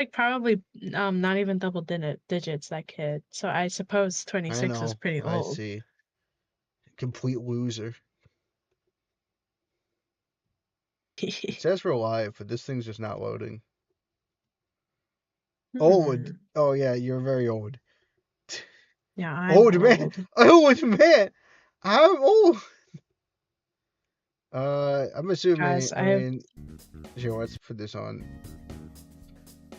like probably not even double digits, that kid. So I suppose I 26 is know. pretty I old. see. Complete loser. It says we're live, but this thing's just not loading. Old. Hmm. Oh yeah, you're very old. Yeah, I'm Old man. old. Old man. I'm old. I'm assuming. Guys, I mean, sure. Let's put this on.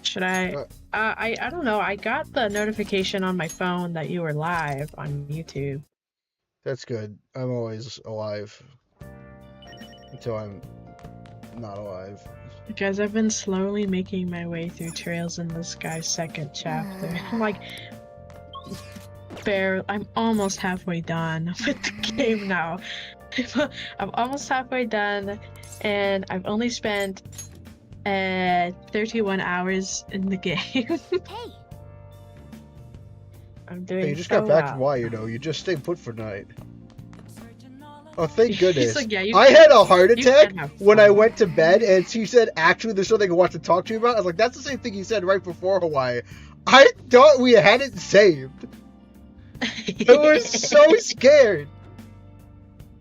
should I Uh, I don't know. I got the notification on my phone that you were live on YouTube. that's good. I'm always alive until I'm not alive. Guys, I've been slowly making my way through Trails in the Sky second chapter. I'm like I'm almost halfway done with the game now. I'm almost halfway done, and I've only spent 31 hours in the game. Hey, I'm Hey, doing you just got so back from well. why, you know. You just stayed put for night. Oh, thank He's goodness. like, yeah, I had a heart you attack can have when I fun. went to bed, and he said, actually, there's something I want to talk to you about. I was like, that's the same thing he said right before Hawaii. I thought we had it saved. I was so scared.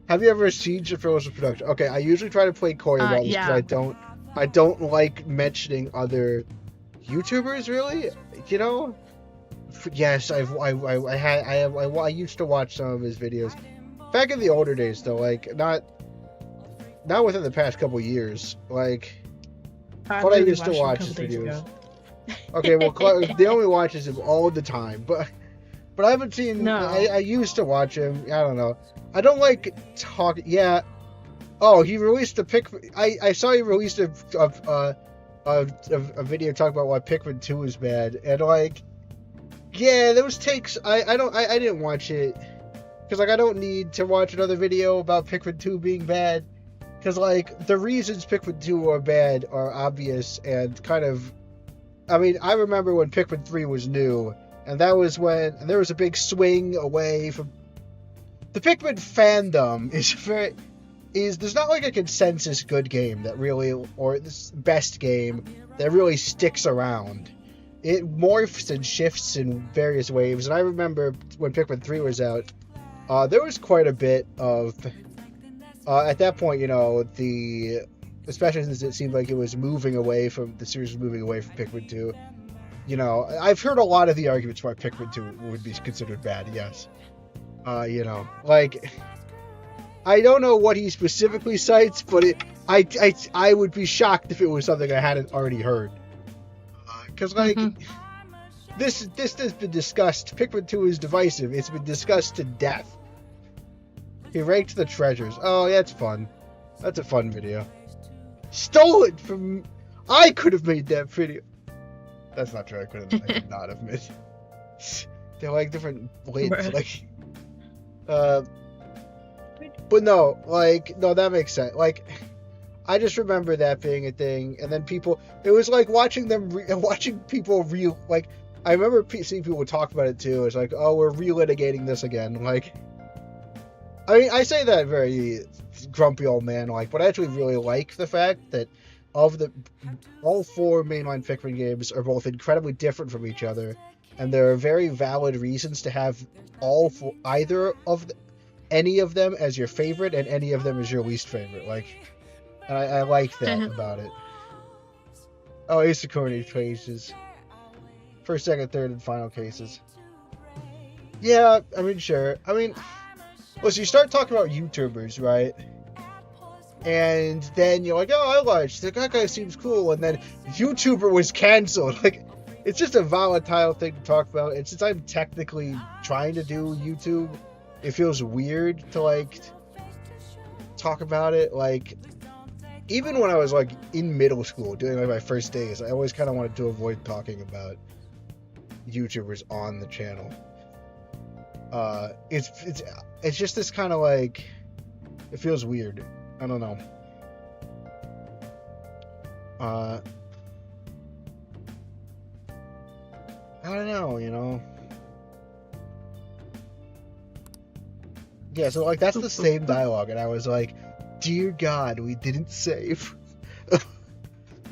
Have you ever sieged a Frozen production? Okay, I usually try to play coy about this because Yeah. I don't like mentioning other YouTubers, really. You know? Yes, I used to watch some of his videos back in the older days, though. Like not within the past couple years. Like, I but I literally used to watched him a watch couple his days videos. ago. Okay, well, they only watches him all the time, but I haven't seen. No. I used to watch him. I don't know. I don't like talk. Yeah. Oh, he released a pick. I saw he released a video talking about why Pikmin 2 is bad, and like, yeah, those takes. I didn't watch it because like I don't need to watch another video about Pikmin 2 being bad because like the reasons Pikmin 2 are bad are obvious and kind of. I mean, I remember when Pikmin 3 was new, and that was when and there was a big swing away from the Pikmin fandom is there's not like a consensus good game that really or this best game that really sticks around. It morphs and shifts in various waves, and I remember when Pikmin 3 was out, there was quite a bit of at that point, you know, the especially since it seemed like it was moving away from the series was moving away from Pikmin 2. You know, I've heard a lot of the arguments why Pikmin 2 would be considered bad. Yes, you know, like I don't know what he specifically cites, but I would be shocked if it was something I hadn't already heard. Because like this has been discussed. Pikmin 2 is divisive. It's been discussed to death. He ranked the treasures. Oh, that's fun. That's a fun video. Stolen from. I could have made that video. That's not true. I could not have made. They're like different blades. Bruh. Like, but no, like, no, that makes sense. Like, I just remember that being a thing, and then people. It was like watching watching people like. I remember seeing people talk about it too. It's like, oh, we're relitigating this again. Like, I mean, I say that very grumpy old man like, but I actually really like the fact that all four mainline Pikmin games are both incredibly different from each other, and there are very valid reasons to have either of any of them as your favorite and any of them as your least favorite. Like, and I like that about it. Oh, Isakuni cases. First, second, third, and final cases. Yeah, I mean, sure. I mean, listen, you start talking about YouTubers, right? And then you're like, oh, I watched. That guy seems cool. And then YouTuber was canceled. Like, it's just a volatile thing to talk about. And since I'm technically trying to do YouTube, it feels weird to, like, talk about it. Like, even when I was, like, in middle school, doing, like, my first days, I always kind of wanted to avoid talking about YouTubers on the channel. It's just this kind of, like, it feels weird. I don't know. I don't know, you know. Yeah, so like that's the same dialogue, and I was like, "Dear God, we didn't save."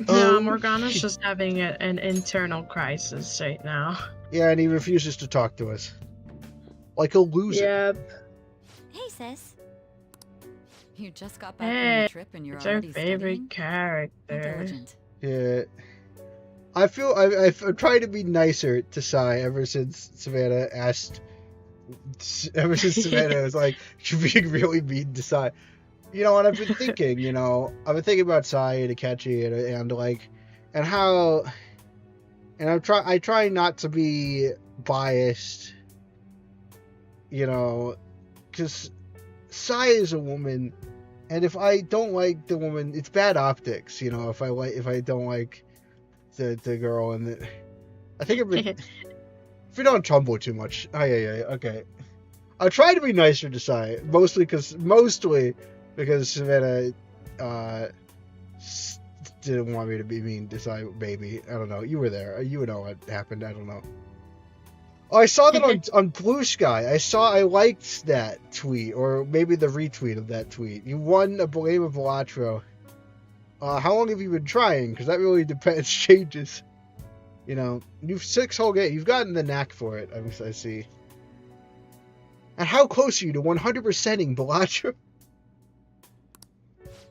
No, Oh, Morgana's shit. just having an internal crisis right now. Yeah, and he refuses to talk to us. Like a loser. Yep. Hey, sis. You just got back from Hey, your trip and you're it's our already favorite studying? How character. diligent. Yeah. I feel I've tried to be nicer to Sai ever since Savannah asked. Ever since Savannah was like, you're being really mean to Sai. You know, and I've been thinking, I've been thinking about Sai and Akechi and like, and how, and I try not to be biased, because Sai is a woman, and if I don't like the woman, it's bad optics, if I don't like the girl, and I think if we don't tumble too much. Oh yeah, okay. I try to be nicer to Sai, mostly because Savannah didn't want me to be mean to Sai, baby. I don't know. You were there. You know what happened. I don't know. Oh, I saw that on Blue Sky. I liked that tweet, or maybe the retweet of that tweet. You won a game of Balatro. How long have you been trying? Because that really depends. Changes. You've 6 whole games. You've gotten the knack for it. I see. And how close are you to 100%ing Balatro?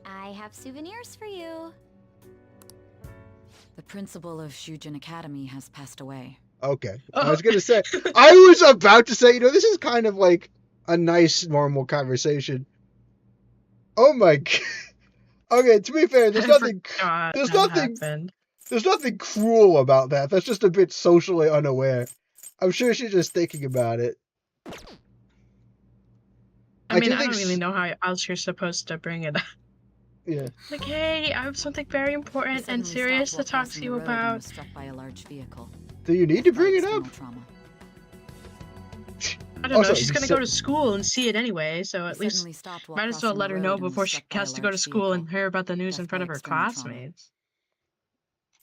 I have souvenirs for you. The principal of Shujin Academy has passed away. Okay. I was gonna say. I was about to say. This is kind of like a nice, normal conversation. Oh my god. Okay. To be fair, there's nothing. There's nothing cruel about that. That's just a bit socially unaware. I'm sure she's just thinking about it. I mean, I don't really know how else you're supposed to bring it up. Yeah. Like, hey, I have something very important and serious to talk to you about. Was struck by a large vehicle. Do you need to bring it up? I don't know. She's gonna go to school and see it anyway, so at least might as well let her know before she has to go to school and hear about the news in front of her classmates.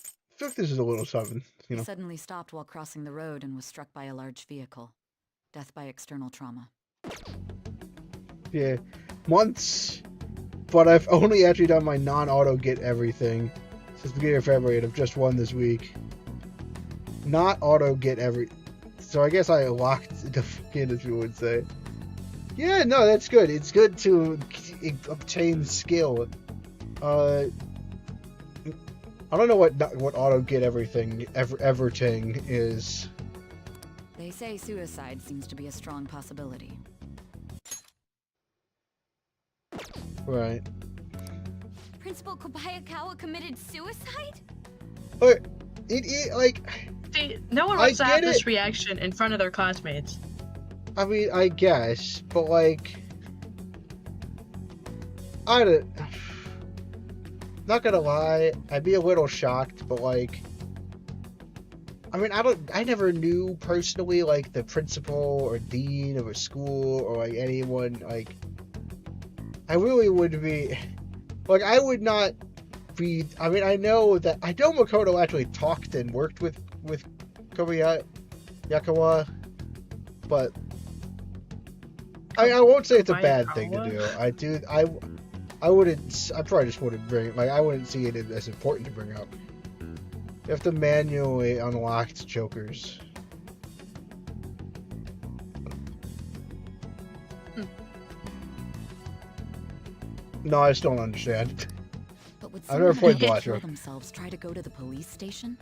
I feel like this is a little something, He suddenly stopped while crossing the road and was struck by a large vehicle. Death by external trauma. Yeah, months, but I've only actually done my non-auto get everything since the beginning of February, and I've just won this week. Not auto get every, so I guess I locked the in, as you would say. Yeah, no, that's good. It's good to obtain skill. I don't know what auto get everything everything is. They say suicide seems to be a strong possibility. Right. Principal Kobayakawa committed suicide? But it like. See, no one wants to have this reaction in front of their classmates. I mean, I guess, but like, not gonna lie, I'd be a little shocked, but like, I mean, I never knew personally, like, the principal or dean of a school or like anyone, like, I really would be, like, I would not be, I mean, I know Makoto actually talked and worked with Kobayakawa, but I won't say it's a bad thing to do. I probably just wouldn't I wouldn't see it as important to bring up. You have to manually unlock jokers. No, I just don't understand. But would I've never played Balatro themselves try to go to the police station?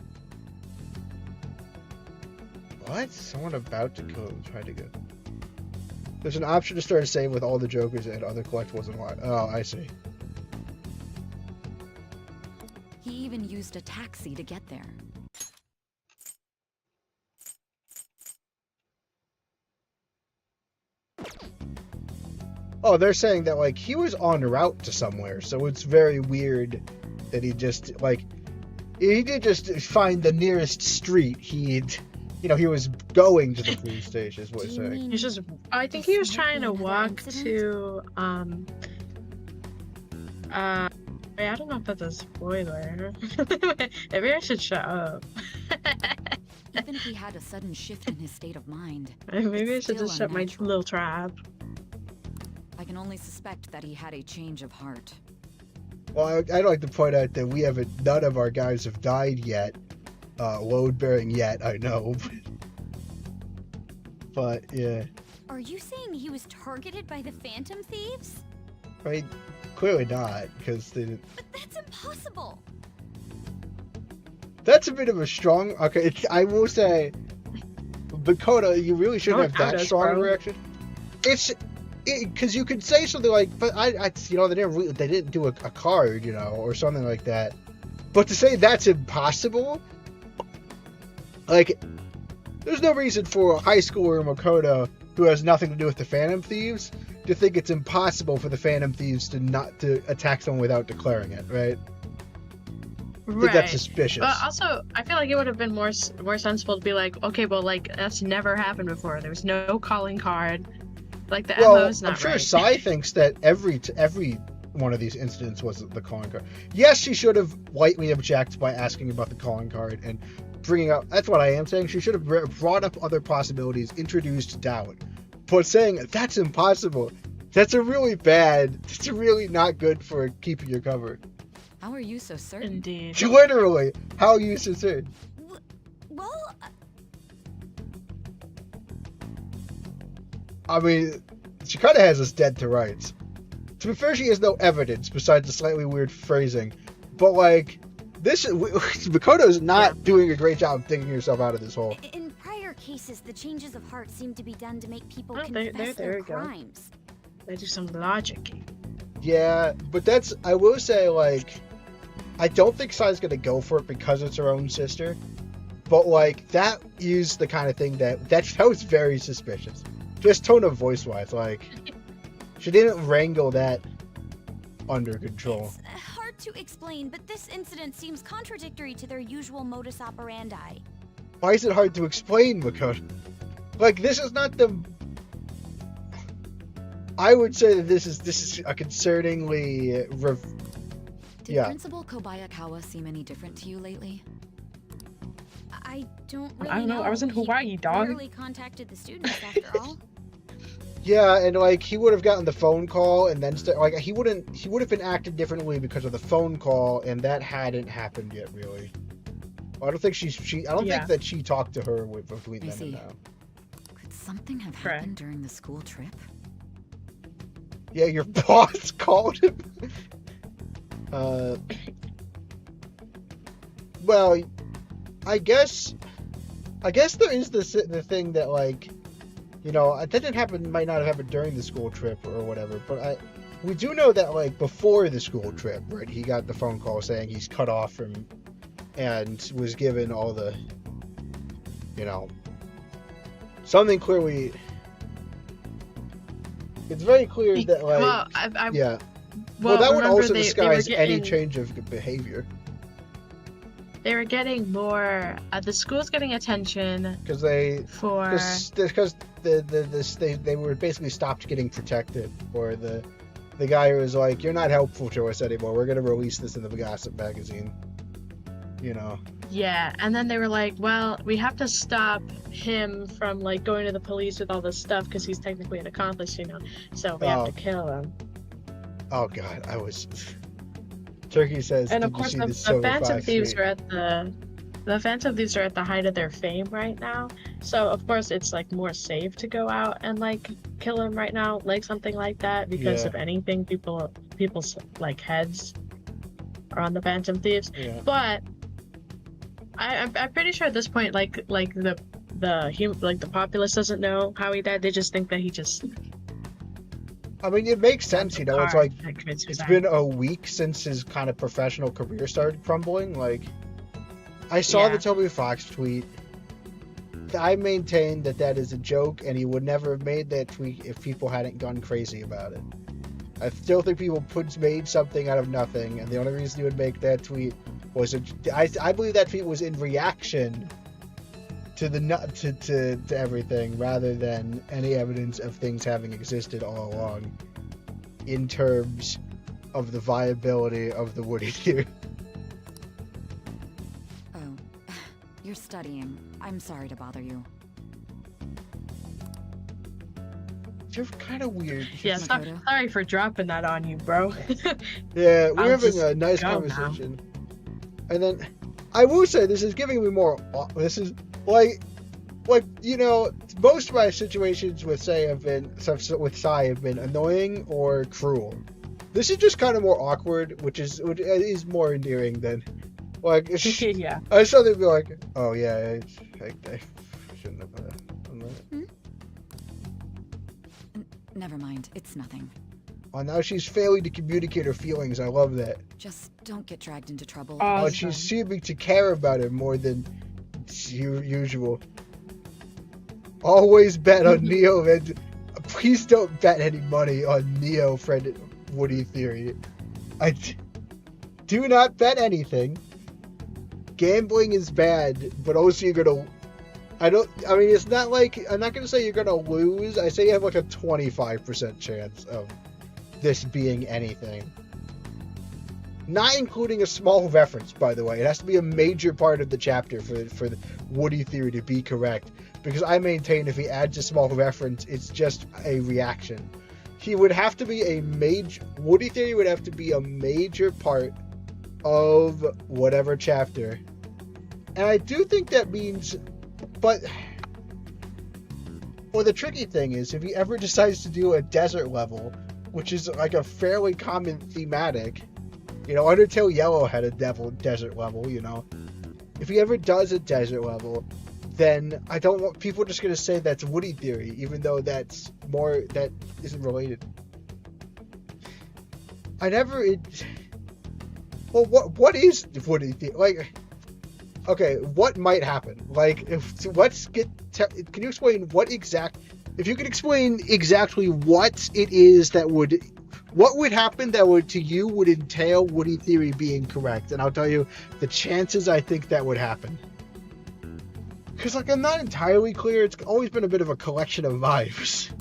What? Someone about to try to go. There's an option to start a save with all the jokers and other collectibles unlocked. Oh, I see. He even used a taxi to get there. Oh, they're saying that, like, he was en route to somewhere, so it's very weird that he just, like, he did just find the nearest street. He was going to the police station, is what he's saying. I think he was trying to walk to, I don't know if that's a spoiler. Maybe I should shut up. Even if he had a sudden shift in his state of mind. Maybe I should just shut my little trap. I can only suspect that he had a change of heart. Well, I'd like to point out that none of our guys have died yet. Load bearing yet, I know. But, yeah. Are you saying he was targeted by the Phantom Thieves? I mean, clearly not, because they didn't... But that's impossible! That's a bit of a strong... Okay, I will say... Dakota, you really shouldn't have that strong of a reaction. Because you could say something like, but they didn't do a card, or something like that. But to say that's impossible, like, there's no reason for a high schooler in Makoto who has nothing to do with the Phantom Thieves to think it's impossible for the Phantom Thieves to attack someone without declaring it, right? I think that's suspicious. But also, I feel like it would have been more sensible to be like, okay, well, like, that's never happened before. There was no calling card. Like, the MO's not I'm sure right. Sai thinks that every one of these incidents was the calling card. Yes, she should have lightly objected by asking about the calling card and bringing up... That's what I am saying. She should have brought up other possibilities, introduced doubt. But saying, that's impossible, that's it's really not good for keeping your cover. How are you so certain? Indeed. Literally, how are you so certain? Well... I mean, she kind of has us dead to rights. To be fair, she has no evidence besides the slightly weird phrasing. But, like, Makoto's not doing a great job of digging herself out of this hole. In prior cases, the changes of heart seem to be done to make people there confess their we go. crimes. They do some logic. Yeah, but I will say, like, I don't think Sai's gonna go for it because it's her own sister. But, like, that is the kind of thing that was very suspicious. Just tone of voice-wise, like, she didn't wrangle that under control. It's hard to explain, but this incident seems contradictory to their usual modus operandi. Why is it hard to explain, Makoto? Like, this is not the... I would say that this is a concerningly... Did Principal Kobayakawa seem any different to you lately? I don't really I don't know. I was in Hawaii, dog. He rarely contacted the students after all. Yeah, and like he would have gotten the phone call, and then he would have been acted differently because of the phone call, and that hadn't happened yet, really. I don't think I don't think that she talked to her between then and now. Could something have happened during the school trip? Yeah, your boss called him. Well, I guess there is the thing that, like, that might not have happened during the school trip or whatever, but we do know that, like, before the school trip, right, he got the phone call saying he's cut off from, and was given all the, something clearly, it's very clear that, like, well, that would also disguise any change of behavior. They were getting more. The school's getting attention because they were basically stopped getting protected. Or the guy who was like, "You're not helpful to us anymore. We're gonna release this in the gossip magazine." Yeah, and then they were like, "Well, we have to stop him from, like, going to the police with all this stuff because he's technically an accomplice, So we have to kill him." Oh God, Turkey says, and of course, the Phantom Thieves are at the height of their fame right now. So of course, it's, like, more safe to go out and, like, kill him right now, like something like that, because if anything, people's, like, heads are on the Phantom Thieves. Yeah. But I'm pretty sure at this point, like the populace doesn't know how he died. They just think that he just. I mean, it makes sense, It's like, it's been a week since his kind of professional career started crumbling. Like, I saw the Toby Fox tweet. I maintain that is a joke, and he would never have made that tweet if people hadn't gone crazy about it. I still think people made something out of nothing, and the only reason he would make that tweet was... I believe that tweet was in reaction to everything, rather than any evidence of things having existed all along in terms of the viability of the Woody theory. Oh, you're studying. I'm sorry to bother you. They're kind of weird. Yeah, sorry for dropping that on you, bro. Yeah, we're I'll having just a nice go conversation. And then, I will say, this is giving me more, this is, like, you know, most of my situations with Sai have been annoying or cruel. This is just kind of more awkward, which is more endearing than, like, Yeah. I saw them be like, oh yeah, I shouldn't have done that. Never mind, it's nothing. Oh, now she's failing to communicate her feelings. I love that. Just don't get dragged into trouble. Oh, she's seeming to care about it more than usual. Always bet on Neo, and please don't bet any money on Neo, Fred Woody Theory. Do not bet anything. Gambling is bad, but also you're gonna. It's not like, I'm not gonna say you're gonna lose. I say you have like a 25% chance of this being anything. Not including a small reference, by the way. It has to be a major part of the chapter for the Woody Theory to be correct. Because I maintain if he adds a small reference, it's just a reaction. He would have to be Woody Theory would have to be a major part of whatever chapter. And I do think that means, but, well, the tricky thing is, if he ever decides to do a desert level, which is like a fairly common thematic, you know, Undertale Yellow had a desert level, you know. If he ever does a desert level, then I don't want people just going to say that's Woody Theory, even though that isn't related. Well, what is Woody Theory? Like, okay, what might happen? Like, can you explain if you could explain exactly what it is what would happen that would entail Woody Theory being correct? And I'll tell you the chances I think that would happen. Because, like, I'm not entirely clear. It's always been a bit of a collection of vibes.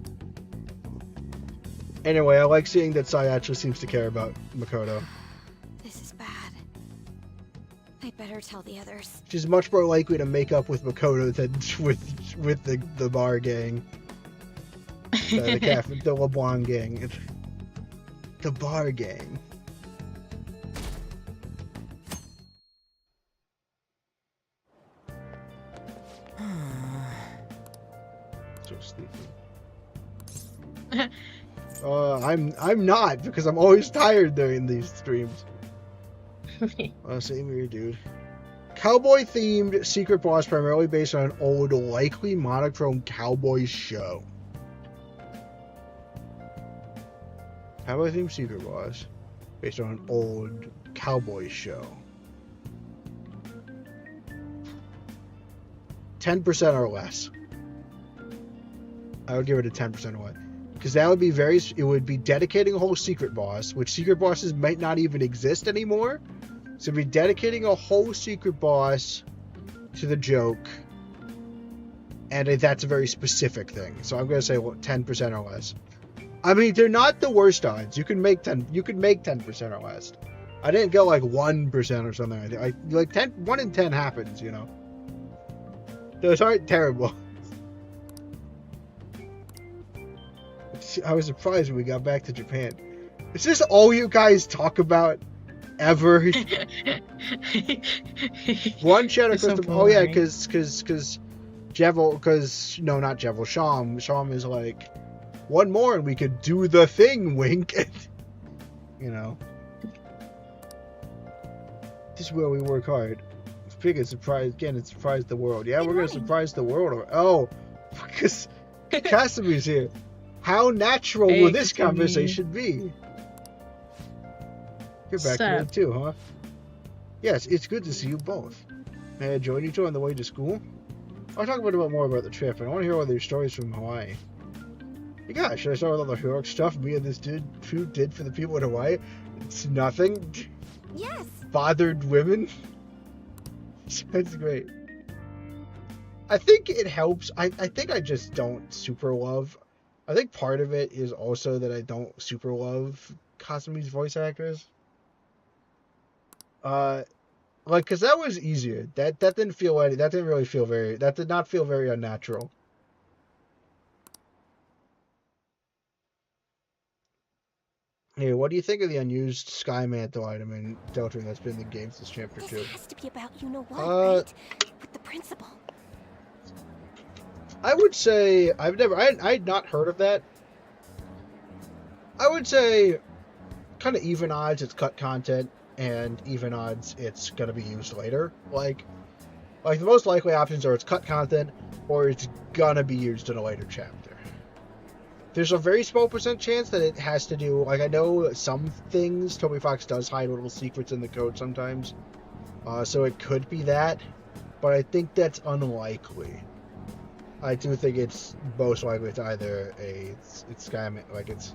Anyway, I like seeing that Sai actually seems to care about Makoto. This is bad. I'd better tell the others. She's much more likely to make up with Makoto than with the bar gang. The LeBlanc gang. The bar gang. So sleepy. I'm not, because I'm always tired during these streams. Same here, dude. Cowboy-themed secret boss primarily based on an old, likely monochrome cowboy show. Cowboy-themed secret boss based on an old cowboy show. 10% or less. I would give it a 10% or less. Because that would be it would be dedicating a whole secret boss, which secret bosses might not even exist anymore. So it'd be dedicating a whole secret boss to the joke. And that's a very specific thing. So I'm going to say 10% or less. I mean, they're not the worst odds. You can make 10% or less. I didn't go like 1% or something. I like 1 in 10 happens, you know. Those aren't terrible. I was surprised when we got back to Japan. Is this all you guys talk about ever? One shadow crystal. So oh yeah, because not Jevel. Sham is like, one more and we could do the thing. Wink. You know. This is where we work hard. It surprised the world. Yeah, we're gonna surprise the world. Oh, because Kasumi's here. How natural will this conversation be? You're back here too, huh? Yes, it's good to see you both. May I join you two on the way to school? I'll talk a bit more about the trip, and I want to hear all your stories from Hawaii. Yeah, should I start with all the heroic stuff me and this dude did for the people in Hawaii? It's nothing. Yes. Bothered women. That's great. I think it helps. I think I just don't super love. I think part of it is also that I don't super love Kasumi's voice actors. Cause that was easier. That did not feel very unnatural. Hey, what do you think of the unused Sky Mantle item in Delta that's been in the game since Chapter This 2? has to be about you-know-what, Uh, right? With the principal. I would say I'd not heard of that. I would say kind of even odds it's cut content, and even odds it's gonna be used later. Like the most likely options are it's cut content or it's gonna be used in a later chapter. There's a very small % chance that it has to do, like, I know some things Toby Fox does hide little secrets in the code sometimes, so it could be that, but I think that's unlikely. I do think it's most likely it's either it's Sky like it's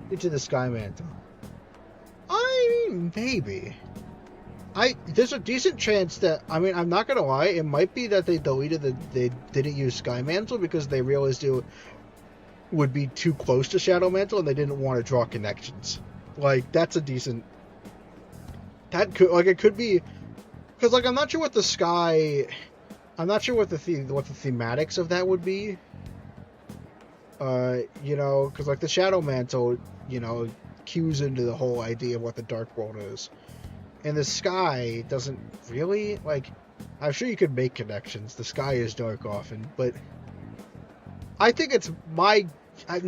into the Sky Mantle. I mean, maybe. There's a decent chance that, I mean, I'm not gonna lie, it might be that they didn't use Sky Mantle because they realized it would be too close to Shadow Mantle and they didn't want to draw connections. Like, that's a decent, it could be, because, like, I'm not sure what the thematics of that would be. Because, like, the Shadow Mantle, cues into the whole idea of what the Dark World is. And the sky doesn't really, like, I'm sure you could make connections. The sky is dark often, but I think it's I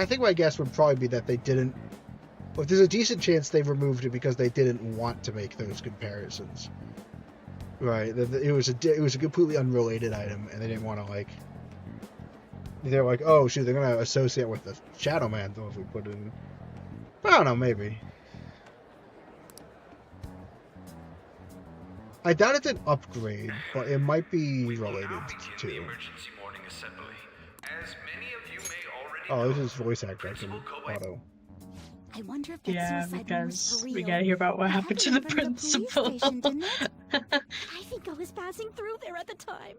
think my guess would probably be that they didn't, but there's a decent chance they removed it because they didn't want to make those comparisons. Right, it was a completely unrelated item, and they didn't want to, like, they're like, oh shoot, they're gonna associate with the Shadow Mantle if we put it in. I don't know, maybe. I doubt it's an upgrade, but it might be related to. Oh, this is voice actor from Auto. I wonder if that Yeah, suicide rumor's because for real. we gotta hear about what It had happened to to the come from principal. police station, didn't it? I think I was passing through there at the time.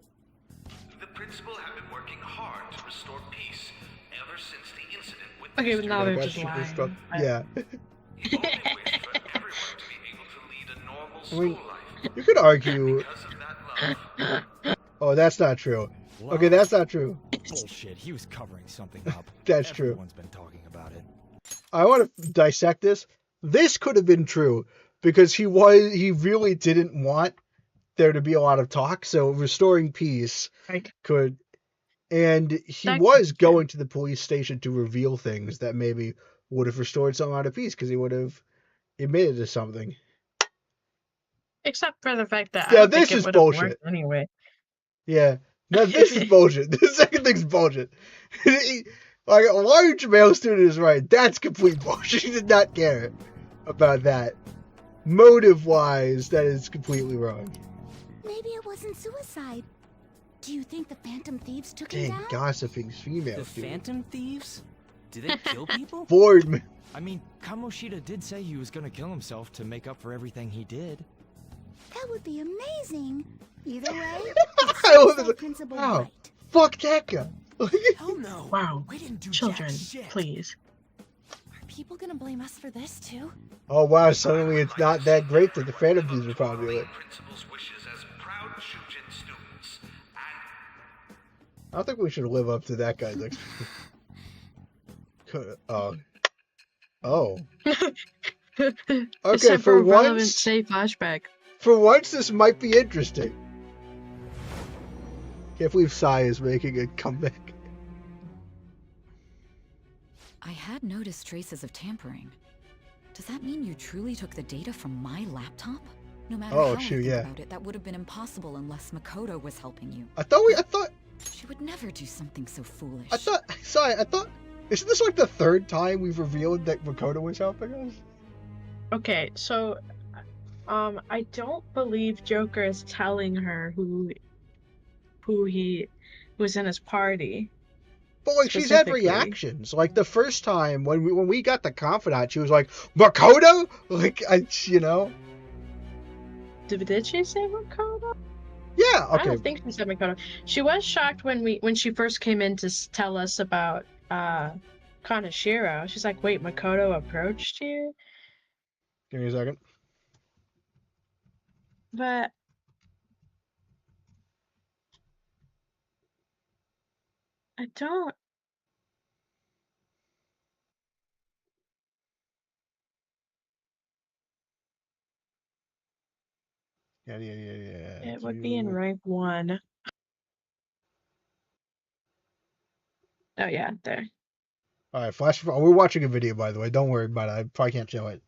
The principal had been working hard to restore peace ever since the incident with Okay, but now Mr. they're just lying. Yeah. He only wished for everyone to be able to lead a normal school life. You could argue. Because of that love. Oh, that's not true. Love? Okay, that's not true. Bullshit, he was covering something up. That's true. Everyone's been talking about it. I want to dissect this. This could have been true because he really didn't want there to be a lot of talk, so restoring peace could, and he was going to the police station to reveal things that maybe would have restored some amount of peace because he would have admitted to something. Except for the fact that Yeah, I don't this think is it would have bullshit. worked anyway. Yeah, no, this is bullshit. The second thing's bullshit. Like, a large male student is right. That's complete bullshit. He did not care about that. Motive-wise, that is completely wrong. Maybe it wasn't suicide. Do you think the Phantom Thieves took him Dang, down? gossiping female The student. Phantom Thieves? Do they kill people? Bored. I mean, Kamoshida did say he was gonna kill himself to make up for everything he did. That would be amazing. Either way, I love the this. principal Wow. right. Fuck that guy. Hell no. Wow. We didn't do Children, jack shit. please. Are people gonna blame us for this too? Oh wow, suddenly it's not that great that the Phantom Thieves are popular. Principal's wishes as proud Shujin students. I don't think we should live up to that guy's Oh. Okay, Except for a relevant once, say flashback. for once this might be interesting. Can't believe Sai is making a comeback. I had noticed traces of tampering. Does that mean you truly took the data from my laptop? No matter Oh, how shoot, I think yeah. about it, that would have been impossible unless Makoto was helping you. I thought, She would never do something so foolish. Sai, isn't this like the third time we've revealed that Makoto was helping us? Okay, so, I don't believe Joker is telling her who he was in his party. But like she's had Specifically. reactions. Like the first time when we got the confidant, she was like, Makoto? Like Did she say Makoto? Yeah, I okay. don't think she said Makoto. She was shocked when she first came in to tell us about Kaneshiro. She's like, wait, Makoto approached you? Give me a second. But I don't. Yeah. It would be in rank 1. Oh yeah, there. All right, flash. We're watching a video, by the way. Don't worry about it. I probably can't show it.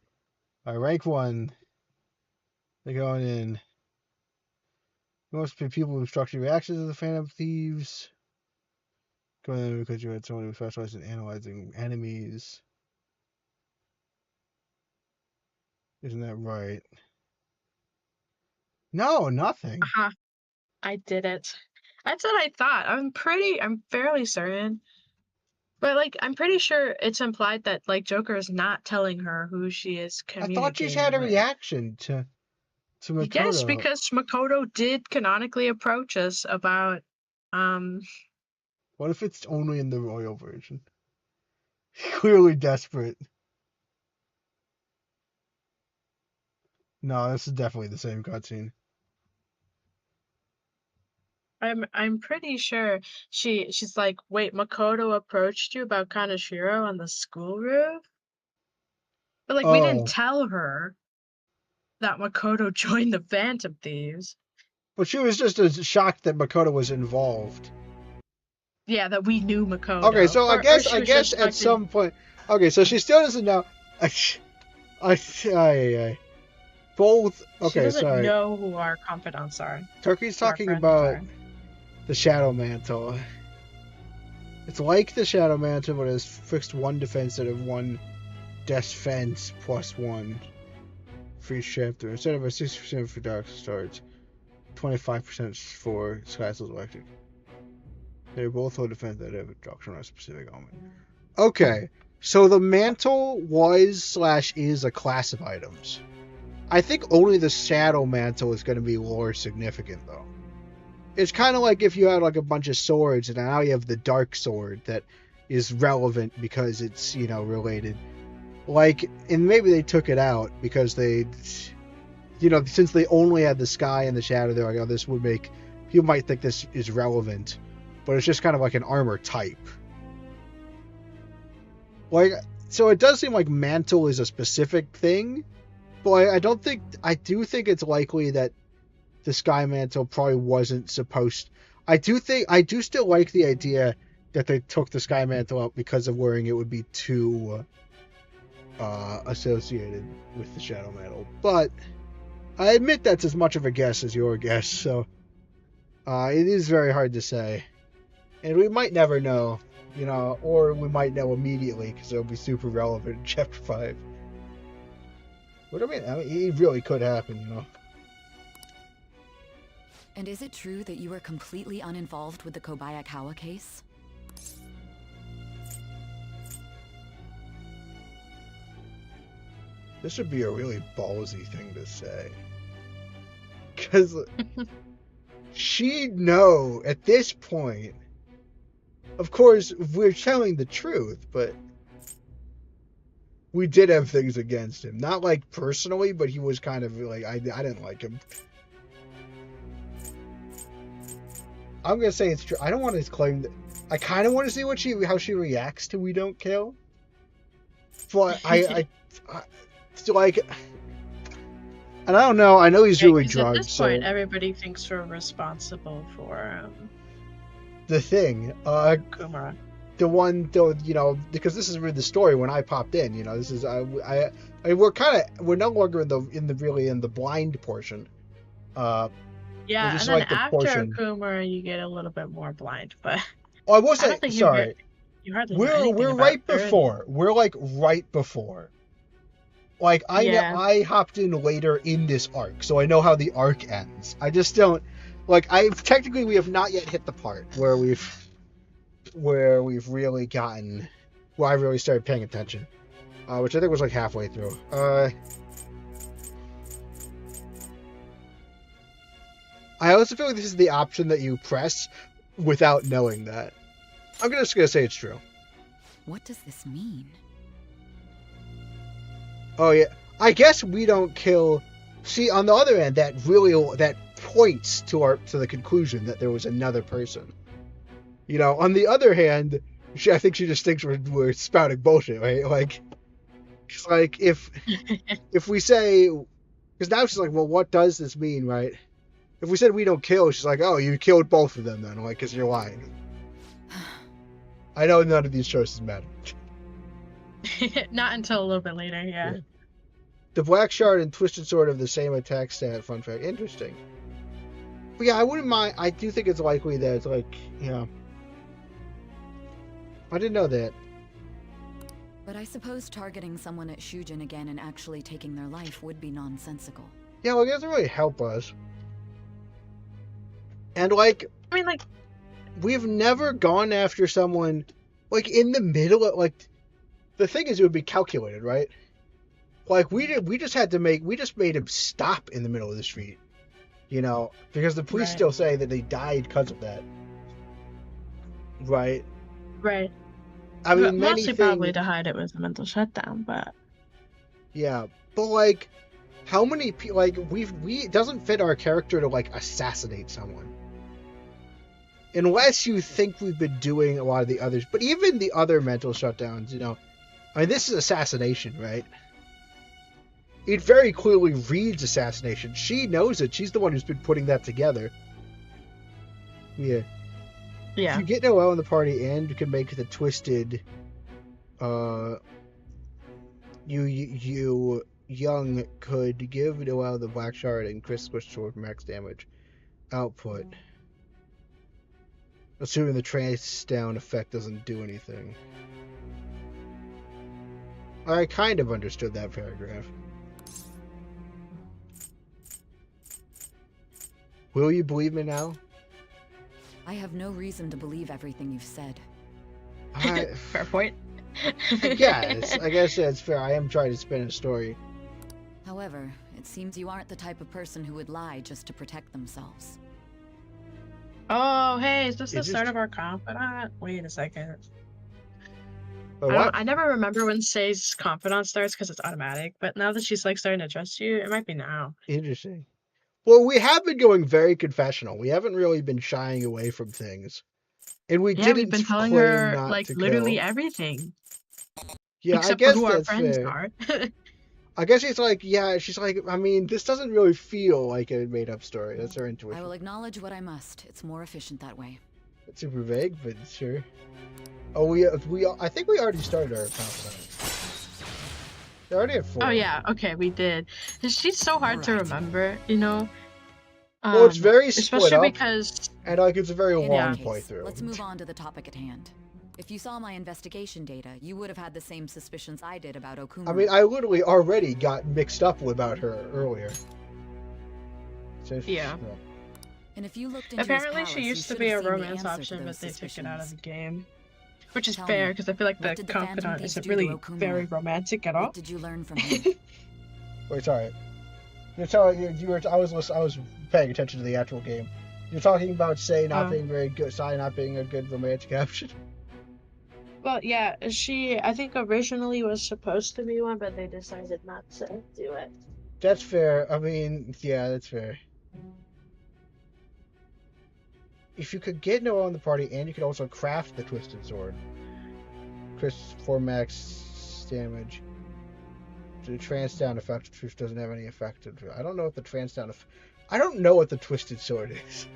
All right, rank 1. They're going in. Most people who structure reactions to the Phantom Thieves. Going in because you had someone who specialized in analyzing enemies. Isn't that right? No, nothing. I did it. That's what I thought. I'm fairly certain. But like I'm pretty sure it's implied that like Joker is not telling her who she is I thought she's communicating had a with. reaction to Yes, Makoto. because Makoto did canonically approach us about What if it's only in the royal version? Clearly desperate. No, this is definitely the same cutscene. I'm pretty sure she's like, wait, Makoto approached you about Kaneshiro on the school roof? But like we didn't tell her that Makoto joined the Phantom Thieves. But she was just as shocked that Makoto was involved. Yeah, that we knew Makoto. Okay, so I guess just at some point. Okay, so she still doesn't know. Both. Okay, she doesn't sorry. know who our confidants are. Turkey's talking about the Shadow Mantle. It's like the Shadow Mantle, but it's fixed 1 defense instead of 1 defense plus 1 free shift. Instead of a 60% for Dark Starts, 25% for Sky Souls Electric. They both hold defense that have a doctrine on a specific element. Okay, so the mantle was/is a class of items. I think only the Shadow Mantle is going to be lore significant, though. It's kind of like if you had like a bunch of swords, and now you have the Dark Sword that is relevant because it's, you know, related. Like, and maybe they took it out because they, you know, since they only had the Sky and the Shadow, they're like, oh, this would make, people might think this is relevant. But it's just kind of like an armor type. Like, so it does seem like mantle is a specific thing, but I do think it's likely that the Sky Mantle probably wasn't supposed. I do still like the idea that they took the Sky Mantle out because of wearing it would be too associated with the Shadow Mantle. But I admit that's as much of a guess as your guess, so it is very hard to say. And we might never know, you know, or we might know immediately because it'll be super relevant in Chapter 5. What I mean, it really could happen, you know. And is it true that you were completely uninvolved with the Kobayakawa case? This would be a really ballsy thing to say. Because she'd know at this point. Of course, we're telling the truth, but we did have things against him. Not like personally, but he was kind of like, I didn't like him. I'm going to say it's true. I don't want to claim that. I kind of want to see how she reacts to We Don't Kill. But I like, and I don't know. I know he's really drugged. At this point, everybody thinks we're responsible for the thing. Kumara. The one, though, you know, because this is really the story when I popped in. You know, this is we're no longer in the blind portion. Yeah, and then like after Kumara, you get a little bit more blind, but. Oh, I will say, sorry. You hardly we're right before. We're like right before. Like I hopped in later in this arc, so I know how the arc ends. I just don't like. We have not yet hit the part where we've really gotten. Well, I really started paying attention, which I think was like halfway through. I also feel like this is the option that you press without knowing that. I'm just gonna say it's true. What does this mean? Oh yeah, I guess We Don't Kill. See, on the other end, that points to the conclusion that there was another person. You know, on the other hand, I think she just thinks we're spouting bullshit, right? Like if we say, Because now she's like, well, what does this mean, right? If we said we don't kill, she's like, oh, you killed both of them then, like, because you're lying. I know none of these choices matter. Not until a little bit later, yeah. The Black Shard and Twisted Sword have the same attack stat, fun fact. Interesting. But yeah, I wouldn't mind. I do think it's likely that it's like, yeah. I didn't know that. But I suppose targeting someone at Shujin again and actually taking their life would be nonsensical. Yeah, well, it doesn't really help us. And like, I mean, like, we've never gone after someone, like, in the middle of, like, the thing is, it would be calculated, right? Like, we just made him stop in the middle of the street, you know, because the police still say that they died because of that, right? Right. I mean, mostly probably to hide it was a mental shutdown, but yeah, but like, how many people, like, it doesn't fit our character to, like, assassinate someone. Unless you think we've been doing a lot of the others. But even the other mental shutdowns, you know, I mean, this is assassination, right? It very clearly reads assassination. She knows it. She's the one who's been putting that together. Yeah. Yeah. If you get Noelle in the party and you can make the twisted, you young could give Noelle the Black Shard and Chris Squish Sword max damage output. Assuming the trance down effect doesn't do anything. I kind of understood that paragraph. Will you believe me now? I have no reason to believe everything you've said. Fair point. I guess that's fair. I am trying to spin a story. However, it seems you aren't the type of person who would lie just to protect themselves. Oh, hey, is this the start of our confidant? Wait a second. What? I never remember when Say's confidant starts because it's automatic, but now that she's like starting to trust you, it might be now. Interesting. Well, we have been going very confessional. We haven't really been shying away from things. And we've been telling her like literally everything. Yeah, except I guess for who that's our friends fair. are. I guess it's like, yeah, she's like, I mean, this doesn't really feel like a made-up story. That's her intuition. I will acknowledge what I must. It's more efficient that way. It's super vague, but sure. Oh, I think we already started our confidant. They already have 4. Oh yeah, okay, we did. She's so hard to remember, you know. Well, it's very split especially up, because and like it's a very In long any case, playthrough. let's move on to the topic at hand. If you saw my investigation data, you would have had the same suspicions I did about Okuma. I mean, I literally already got mixed up about her earlier. So yeah. And if you looked into apparently his she palace, used you to be a should have seen the romance answer to option, those but they took it out of the suspicions. game. Which is Tell fair, me, because I feel like what the did the Phantom confidant Thieves isn't do to really Okuma? very romantic at all. What did you learn from him? Wait, sorry. You're telling I was paying attention to the actual game. You're talking about Say not being very good, Sai not being a good romantic option. Well, yeah, I think originally was supposed to be one, but they decided not to do it. That's fair. I mean, yeah, that's fair. If you could get Noelle in the party, and you could also craft the Twisted Sword. Chris 4 max damage. The trance down effect of truth doesn't have any effect. I don't know what the trance down I don't know what the Twisted Sword is.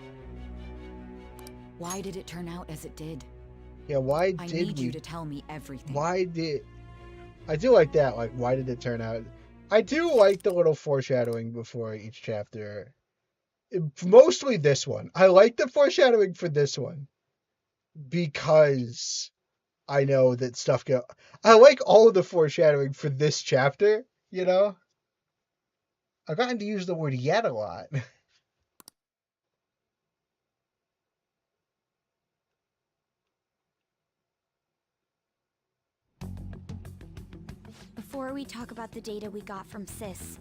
Why did it turn out as it did? Yeah, why I did need you to tell me everything. I do like that, like, why did it turn out? I do like the little foreshadowing before each chapter. Mostly this one. I like the foreshadowing for this one. Because I know that stuff I like all of the foreshadowing for this chapter, you know? I've gotten to use the word yet a lot. Before we talk about the data we got from Sis,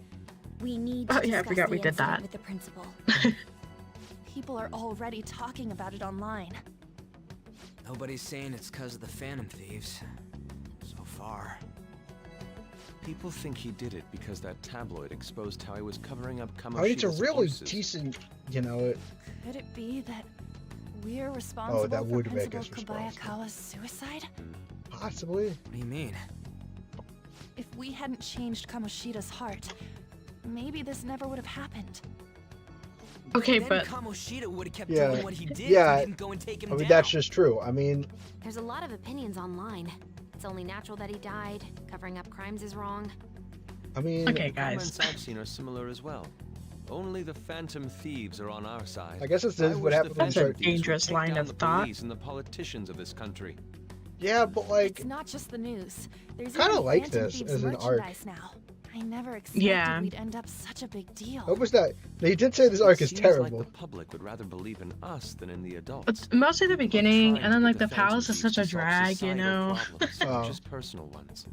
we need to Oh yeah, I discuss forgot the we did incident that. with the principal. People are already talking about it online. Nobody's saying it's because of the Phantom Thieves. So far. People think he did it because that tabloid exposed how he was covering up Kamoshida's I mean, it's a really voices. decent, you know... Could it be that we're responsible that for would make Principal us Kobayakawa's suicide? Possibly. What do you mean? If we hadn't changed Kamoshida's heart, maybe this never would have happened. Okay, then but Kamoshida would have kept Yeah. doing what he did Yeah. if he didn't go and take him I mean, down. that's just true. I mean, There's a lot of opinions online. It's only natural that he died. Covering up crimes is wrong. okay, The guys. comments I've seen are similar as well. Only the Phantom Thieves are on our side. I guess it's I what wish happens the when That's you a start. Phantom Thieves would dangerous take line down of the thought. police and the politicians of this country. Yeah, but like, It's not just the news. There's Kinda even like Phantom this Thieves as an arc. merchandise now. I never expected Yeah. we'd end up such a big deal. what was that? He did say this arc is Seems terrible. like the public would rather believe in us than in the adults. It's mostly the beginning, Trying and then to like get the Phantom palace is Thieves such a to solve drag, you societal know. problems, Oh. not just personal ones.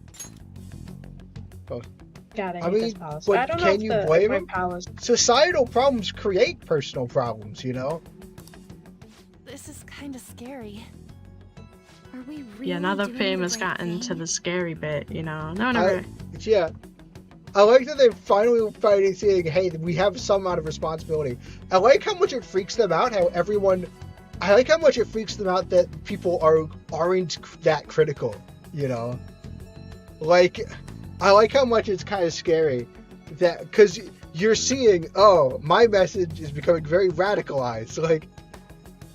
God, I I hate mean, this palace. but I don't know can if you the blame my him? palace. Societal problems create personal problems, you know? This is kind of scary. Are we really Yeah, now the doing fame the has right gotten to thing? the scary bit, you know. No one ever. Yeah. I like that they're finally fighting, saying, hey, we have some amount of responsibility. I like how much it freaks them out, how everyone... I like how much it freaks them out that people aren't that critical, you know? Like, I like how much it's kind of scary that... Because you're seeing, oh, my message is becoming very radicalized, like...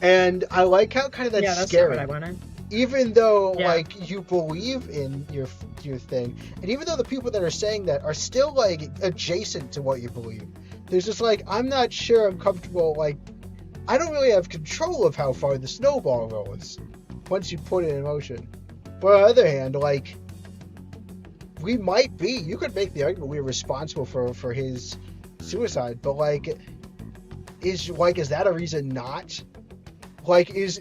And I like how kind of that's yeah, that's scary. not what I wanted. Even though Yeah. like you believe in your thing, and even though the people that are saying that are still like adjacent to what you believe, there's just like, I'm not sure I'm comfortable, like I don't really have control of how far the snowball goes once you put it in motion. But on the other hand, like we might be, you could make the argument we're responsible for his suicide, but like is that a reason not? Like is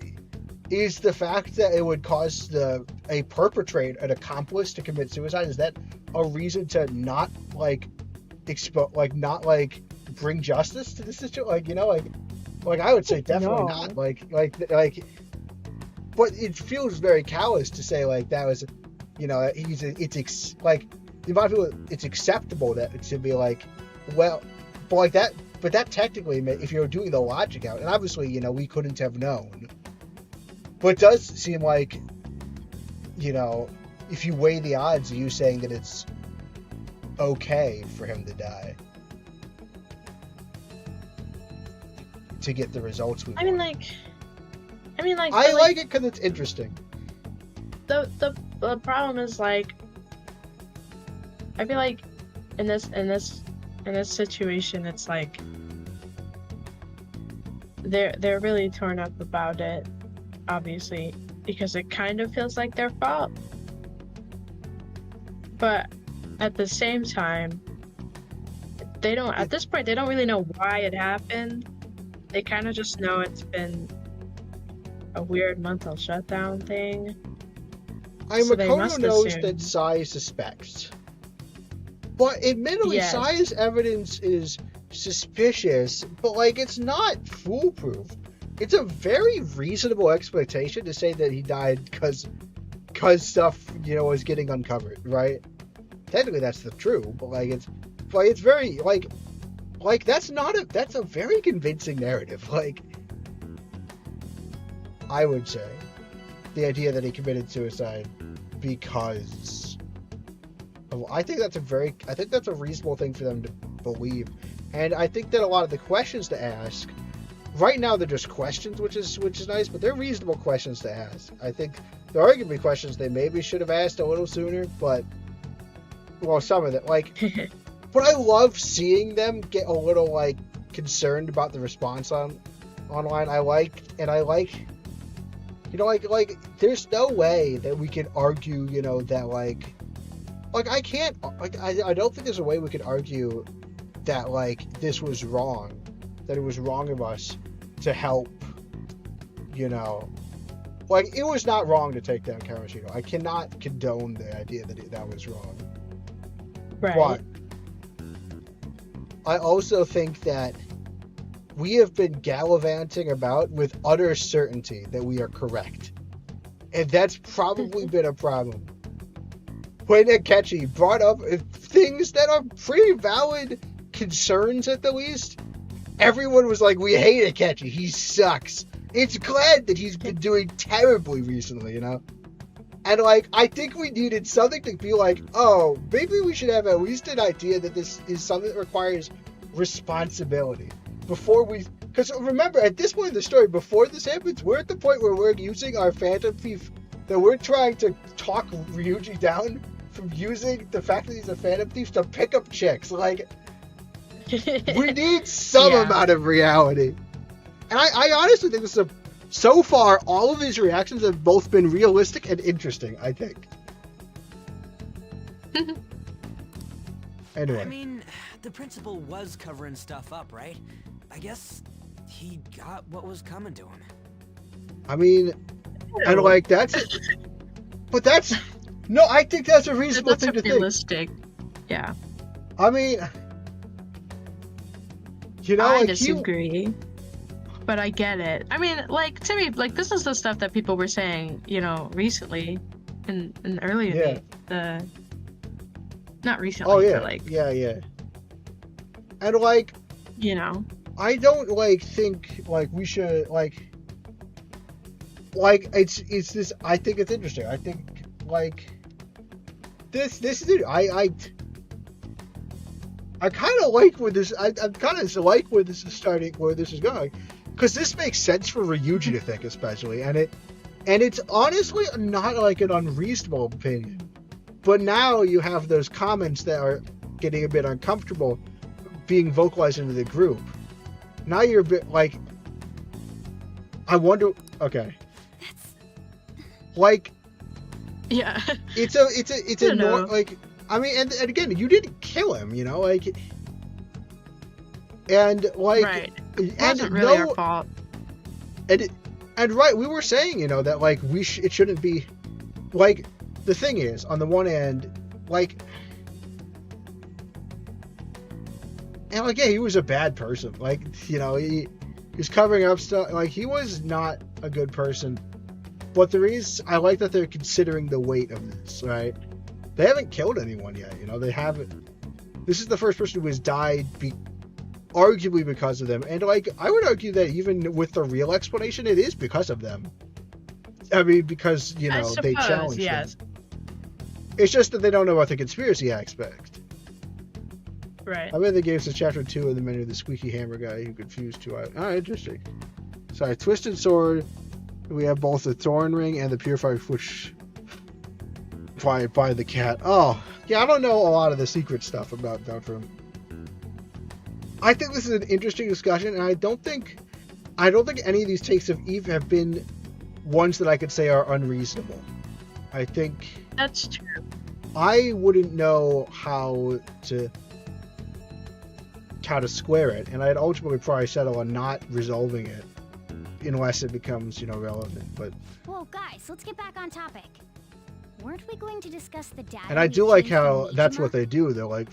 the fact that it would cause a perpetrator, an accomplice, to commit suicide, is that a reason to not like not like bring justice to the situation? Like, you know, like I would say definitely No. not. Like, but it feels very callous to say like that was, you know, like in my view, it's acceptable that to be like, well, but like that, but that technically, if you're doing the logic out, and obviously, you know, we couldn't have known. But it does seem like, you know, if you weigh the odds of you saying that it's okay for him to die to get the results we want. I mean, like, I like it because it's interesting. the problem is like, I feel like in this situation, it's like they're really torn up about it, obviously, because it kind of feels like their fault. But at the same time, they don't, at this point, they don't really know why it happened. They kind of just know it's been a weird mental shutdown thing. So they Makoto must knows assume. that Sai suspects. But admittedly, Yes. Sai's evidence is suspicious, but like it's not foolproof. It's a very reasonable expectation to say that he died because stuff, you know, was getting uncovered, right? Technically, that's the true, but like it's very like that's a very convincing narrative. Like, I would say the idea that he committed suicide because I think that's a reasonable thing for them to believe, and I think that a lot of the questions to ask right now, they're just questions, which is nice, but they're reasonable questions to ask. I think there are arguably questions they maybe should have asked a little sooner, but well, some of them, like, but I love seeing them get a little like concerned about the response online. I like, you know, like there's no way that we can argue, you know, that like I can't, like, I don't think there's a way we could argue that like this was wrong, that it was wrong of us to help, you know, like it was not wrong to take down Kamoshida. I cannot condone the idea that that was wrong. Right. But I also think that we have been gallivanting about with utter certainty that we are correct. And that's probably been a problem. When Akechi brought up things that are pretty valid concerns at the least, everyone was like, we hate Akechi, he sucks. It's glad that he's been doing terribly recently, you know? And, like, I think we needed something to be like, oh, maybe we should have at least an idea that this is something that requires responsibility. Before we... Because remember, at this point in the story, before this happens, we're at the point where we're using our Phantom Thief, that we're trying to talk Ryuji down from using the fact that he's a Phantom Thief to pick up chicks. Like, we need some amount of reality. And I honestly think this is so far, all of these reactions have both been realistic and interesting, I think. Anyway. I mean, the principal was covering stuff up, right? I guess he got what was coming to him. I mean, and like, that's... But that's... No, I think that's a reasonable thing to think. Realistic. Yeah. I mean... You know, I like, disagree. But I get it. I mean, like, to me, like, this is the stuff that people were saying, you know, recently, and earlier, not recently, oh, yeah. but, like... Yeah. And, like... You know? I don't, like, think, like, we should, like, it's this, I think it's interesting. I think, like, this is it. I kind of like where this, I kind of like where this is starting, where this is going. Because this makes sense for Ryuji to think, especially, and it's honestly not like an unreasonable opinion. But now you have those comments that are getting a bit uncomfortable being vocalized into the group. Now you're a bit like, I wonder. Okay. Like. Yeah. It's a like. I mean, and again, you didn't kill him, you know, like. And like. Right. It wasn't really our fault. And right, we were saying, you know, that like it shouldn't be, like, the thing is, on the one hand, like, and like, yeah, he was a bad person, like, you know, he was covering up stuff, like, he was not a good person. But I like that they're considering the weight of this, right? They haven't killed anyone yet, you know, they haven't. This is the first person who has died arguably because of them, and like, I would argue that even with the real explanation, it is because of them. I mean, because, you know, they challenged them. It's just that they don't know about the conspiracy aspect. Right. I bet they gave us chapter 2 in the menu, the squeaky hammer guy who confused two items. Oh, interesting. Sorry, Twisted Sword. We have both the Thorn Ring and the Purified Fish by the cat. Oh, yeah, I don't know a lot of the secret stuff about Dr. I think this is an interesting discussion, and I don't think any of these takes have been ones that I could say are unreasonable. I think that's true. I wouldn't know how to square it, and I'd ultimately probably settle on not resolving it unless it becomes, you know, relevant. But whoa, guys, let's get back on topic. Weren't we going to discuss the data? And I do like how that's what they do. They're like,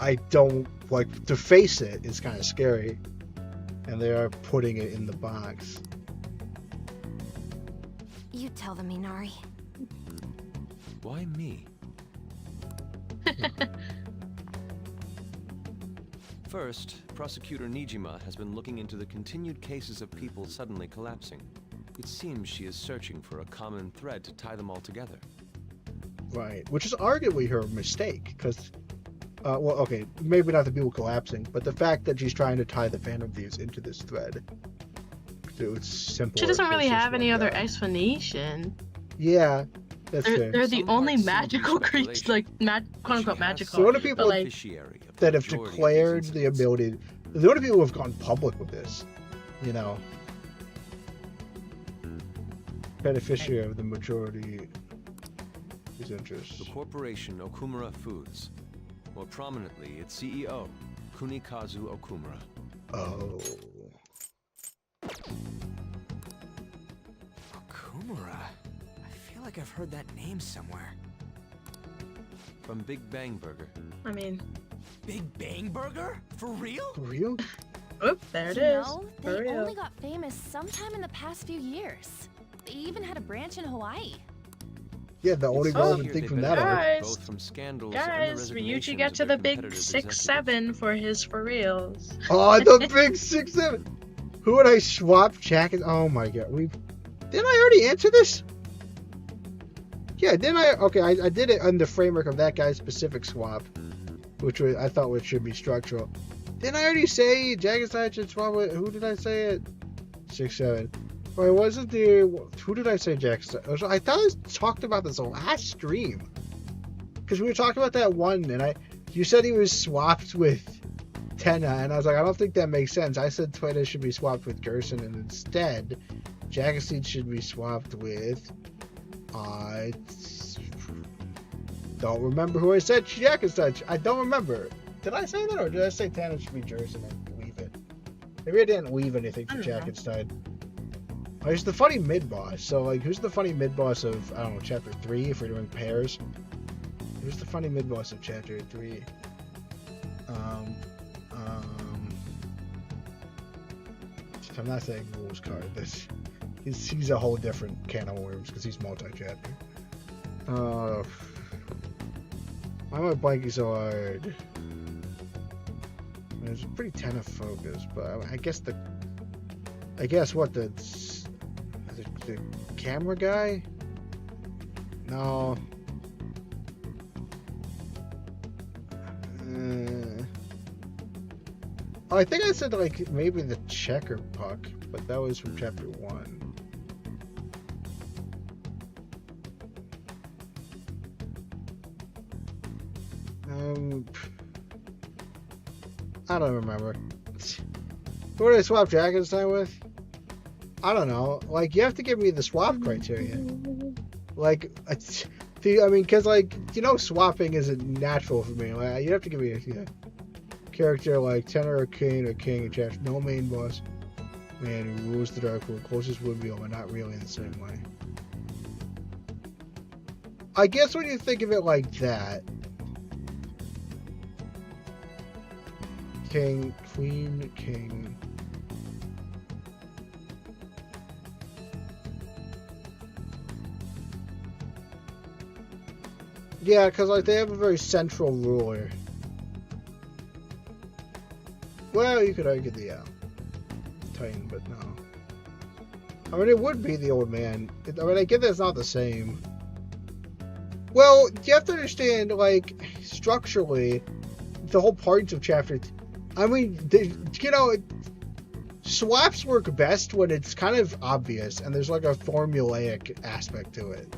I don't like to face it. It's kind of scary, and they are putting it in the box. You tell them, Inari. Why me? First, Prosecutor Nijima has been looking into the continued cases of people suddenly collapsing. It seems she is searching for a common thread to tie them all together. Right, which is arguably her mistake, because, well, okay, maybe not the people collapsing, but the fact that she's trying to tie the Phantom Thieves into this thread. It's simple. She doesn't really have any other explanation. Yeah, that's fair. They're the only magical creatures, like, quote-unquote magical. So the only people that have declared the ability, the only people who have gone public with this, you know, beneficiary of the majority is interest. The corporation Okumura Foods. More prominently, its CEO, Kunikazu Okumura. Oh. Okumura? I feel like I've heard that name somewhere. From Big Bang Burger. I mean... Big Bang Burger? For real? For real? Oop, there it is. No, they only got famous sometime in the past few years. They even had a branch in Hawaii. Yeah, the only relevant thing from that guys, both from scandals guys, Ryuji got to the big 6'7" for his for reals. Oh, the big 6'7". Who would I swap jackets? Oh my god, didn't I already answer this? Yeah, then I did it on the framework of that guy's specific swap, which I thought should be structural. Didn't I already say Jagged Side should swap with, who did I say it? 6-7. Wait, wasn't there, who did I say Jagged Side? I thought I talked about this last stream. Because we were talking about that one, and you said he was swapped with Tenna, and I was like, I don't think that makes sense. I said Twitter should be swapped with Gerson, and instead, Jagged Seed should be swapped with, I don't remember who I said Jagged Side. I don't remember. Did I say that, or did I say Tenna should be Gerson and leave it? Maybe I didn't leave anything for Jagged Side. Oh, he's the funny mid-boss. So, like, who's the funny mid-boss of, I don't know, Chapter 3, if we're doing pairs? Who's the funny mid-boss of Chapter 3? I'm not saying rules card. He's a whole different can of worms because he's multi-chapter. Why am I blanking so hard? It's pretty Tenna focused, but I guess the camera guy? No. I think I said like maybe the checker puck, but that was from Chapter 1. I don't remember. Who did I swap Jagged Side with? I don't know. Like, you have to give me the swap criteria. Like, I mean, because, like, swapping isn't natural for me. Like, you have to give me a character like Tenor or King and Chapter. No main boss. Man who rules the Dark World. Closest would be, but not really in the same way. I guess when you think of it like that, King, Queen, King. Yeah, because like they have a very central ruler. Well, you could argue the Titan, but no. I mean, it would be the old man. I get that it's not the same. Well, you have to understand, like, structurally, the whole point of Chapter. I mean, swaps work best when it's kind of obvious and there's like a formulaic aspect to it.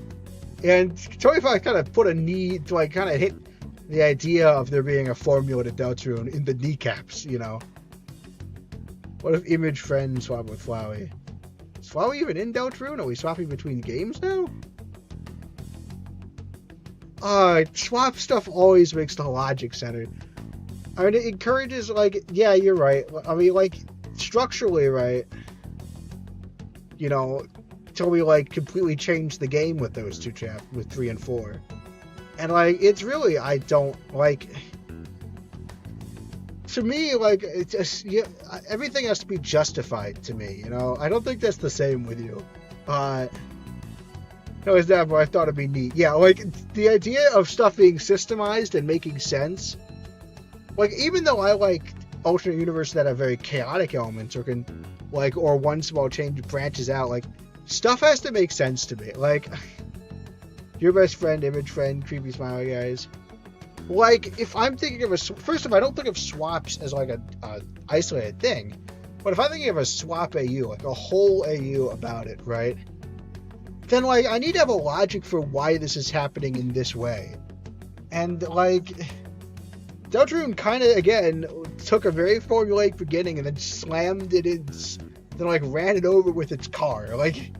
And Tony Fox kind of put a need to like kind of hit the idea of there being a formula to Deltarune in the kneecaps, What if Image Friend swap with Flowey? Is Flowey even in Deltarune? Are we swapping between games now? Swap stuff always makes the logic centered. I mean, it encourages, like, yeah, you're right. I mean, like, structurally, right? Till we, like, completely change the game with those two with 3 and 4. And, like, it's really, I don't, like, to me, like, it's just, everything has to be justified to me, I don't think that's the same with you. No, it's that, but I thought it'd be neat. Yeah, like, the idea of stuff being systemized and making sense. Like, even though I like alternate universes that have very chaotic elements or can, like, or one small change branches out, like, stuff has to make sense to me. Like, your best friend, Image Friend, creepy smiley guys. Like, if I'm thinking of first of all, I don't think of swaps as, like, a isolated thing. But if I'm thinking of a swap AU, like, a whole AU about it, right? Then, like, I need to have a logic for why this is happening in this way. And, like, Deltarune kind of, again, took a very formulaic beginning and then slammed it in, then, like, ran it over with its car. Like,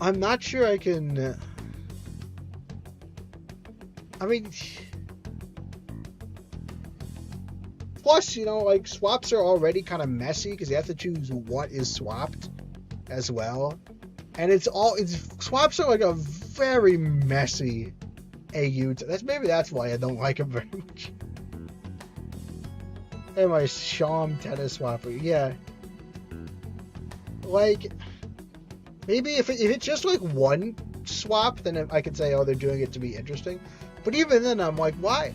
I'm not sure I can, I mean, plus, like, swaps are already kind of messy because you have to choose what is swapped as well. And swaps are, like, a very messy AU. Maybe that's why I don't like him very much. And my Sham tennis swapper, yeah. Like, maybe if it's just like one swap, then I could say, oh, they're doing it to be interesting. But even then, I'm like, why?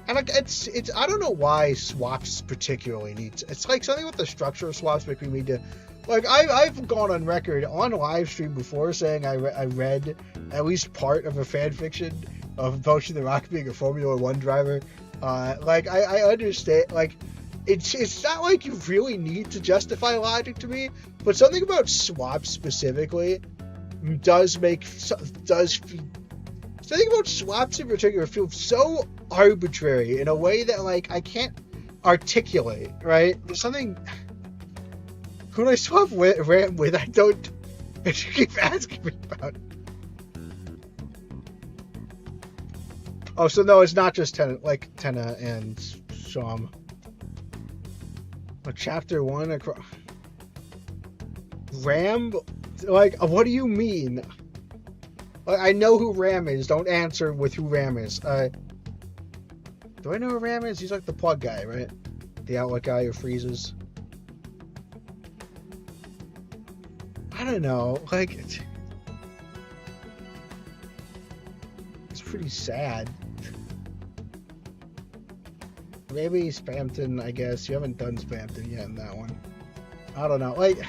And like, it's I don't know why swaps particularly need. It's like something with the structure of swaps make me need to. Like I've gone on record on live stream before saying I read at least part of a fan fiction of Potion the Rock being a Formula One driver. Like I understand. Like it's not like you really need to justify logic to me, but something about swaps specifically something about swaps in particular feel so arbitrary in a way that like I can't articulate. Right? There's something. Who do I swap Ram with? I don't. You keep asking me about. Oh, so no, it's not just Tenna and Sham. Chapter 1 across. Ram? Like, what do you mean? Like, I know who Ram is. Don't answer with who Ram is. Do I know who Ram is? He's like the plug guy, right? The outlet guy who freezes. I don't know. Like, it's pretty sad. Maybe Spamton, I guess. You haven't done Spamton yet in that one. I don't know. Like,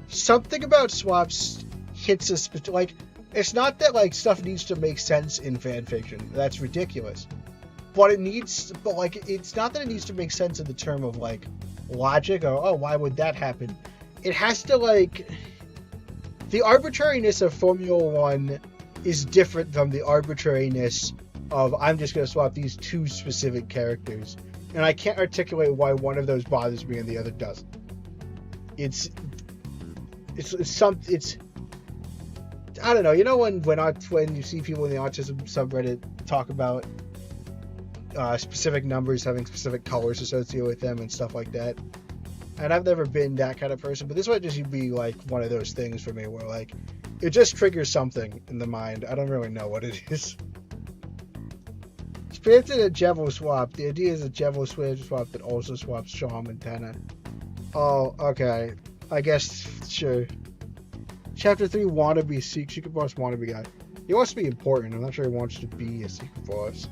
something about swaps hits us. Like, it's not that, like, stuff needs to make sense in fanfiction. That's ridiculous. But it's not that it needs to make sense in the term of, like, logic or, oh, why would that happen? It has to, like... The arbitrariness of Formula 1 is different from the arbitrariness of I'm just going to swap these two specific characters. And I can't articulate why one of those bothers me and the other doesn't. It's I don't know. You know when you see people in the autism subreddit talk about specific numbers having specific colors associated with them and stuff like that? And I've never been that kind of person, but this might just be like one of those things for me where like it just triggers something in the mind. I don't really know what it is. Spamton and Jevo swap. The idea is a Jevo swap that also swaps Sham and Tenna. Oh, okay. I guess, sure. Chapter 3, wannabe secret boss wannabe guy. He wants to be important. I'm not sure he wants to be a secret boss.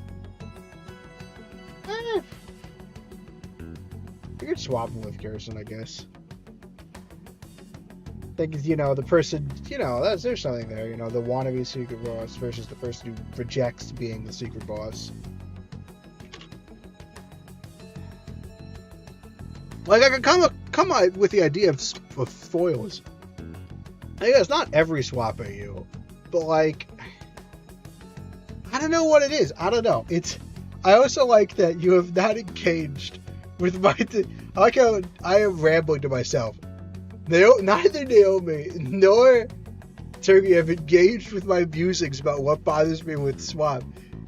You could swap him with Kirsten, I guess. I think, the person, there's something there, the wannabe secret boss versus the person who rejects being the secret boss. Like, I can come out with the idea of foils. I guess not every swap AU, but like, I don't know what it is. I don't know. I also like that you have not engaged with my... I like how I am rambling to myself. Neither Naomi nor Turkey have engaged with my musings about what bothers me with swap.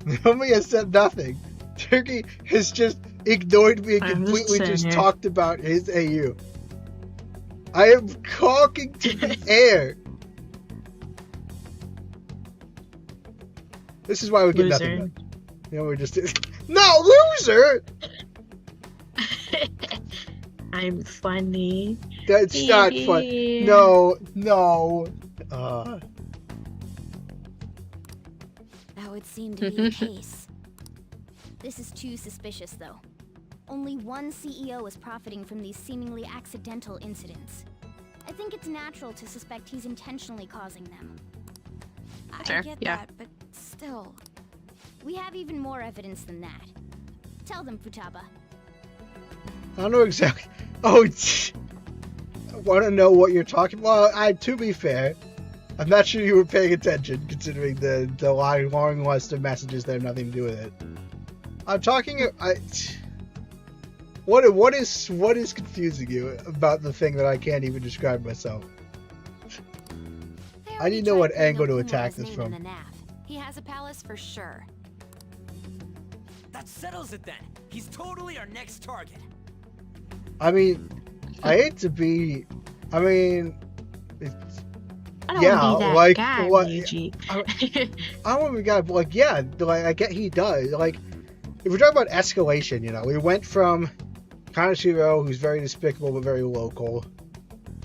Naomi has said nothing. Turkey has just ignored me and completely just talked about his AU. I am talking to the air. This is why we get nothing done. We're just... No, loser! I'm funny. That's not fun. No. That would seem to be the case. This is too suspicious, though. Only one CEO is profiting from these seemingly accidental incidents. I think it's natural to suspect he's intentionally causing them. I get that, but still. We have even more evidence than that. Tell them, Futaba. I don't know exactly. Oh, I want to know what you're talking about. Well, to be fair, I'm not sure you were paying attention, considering the long list of messages that have nothing to do with it. I'm talking. What is confusing you about the thing that I can't even describe myself? I need to know what angle to attack this from. He has a palace for sure. That settles it then. He's totally our next target. I mean, I hate to be. I mean, I don't want to be that like guy, what? I don't want to be a guy, but like, yeah, like I get he does. Like, if we're talking about escalation, we went from Kanashiro, who's very despicable but very local,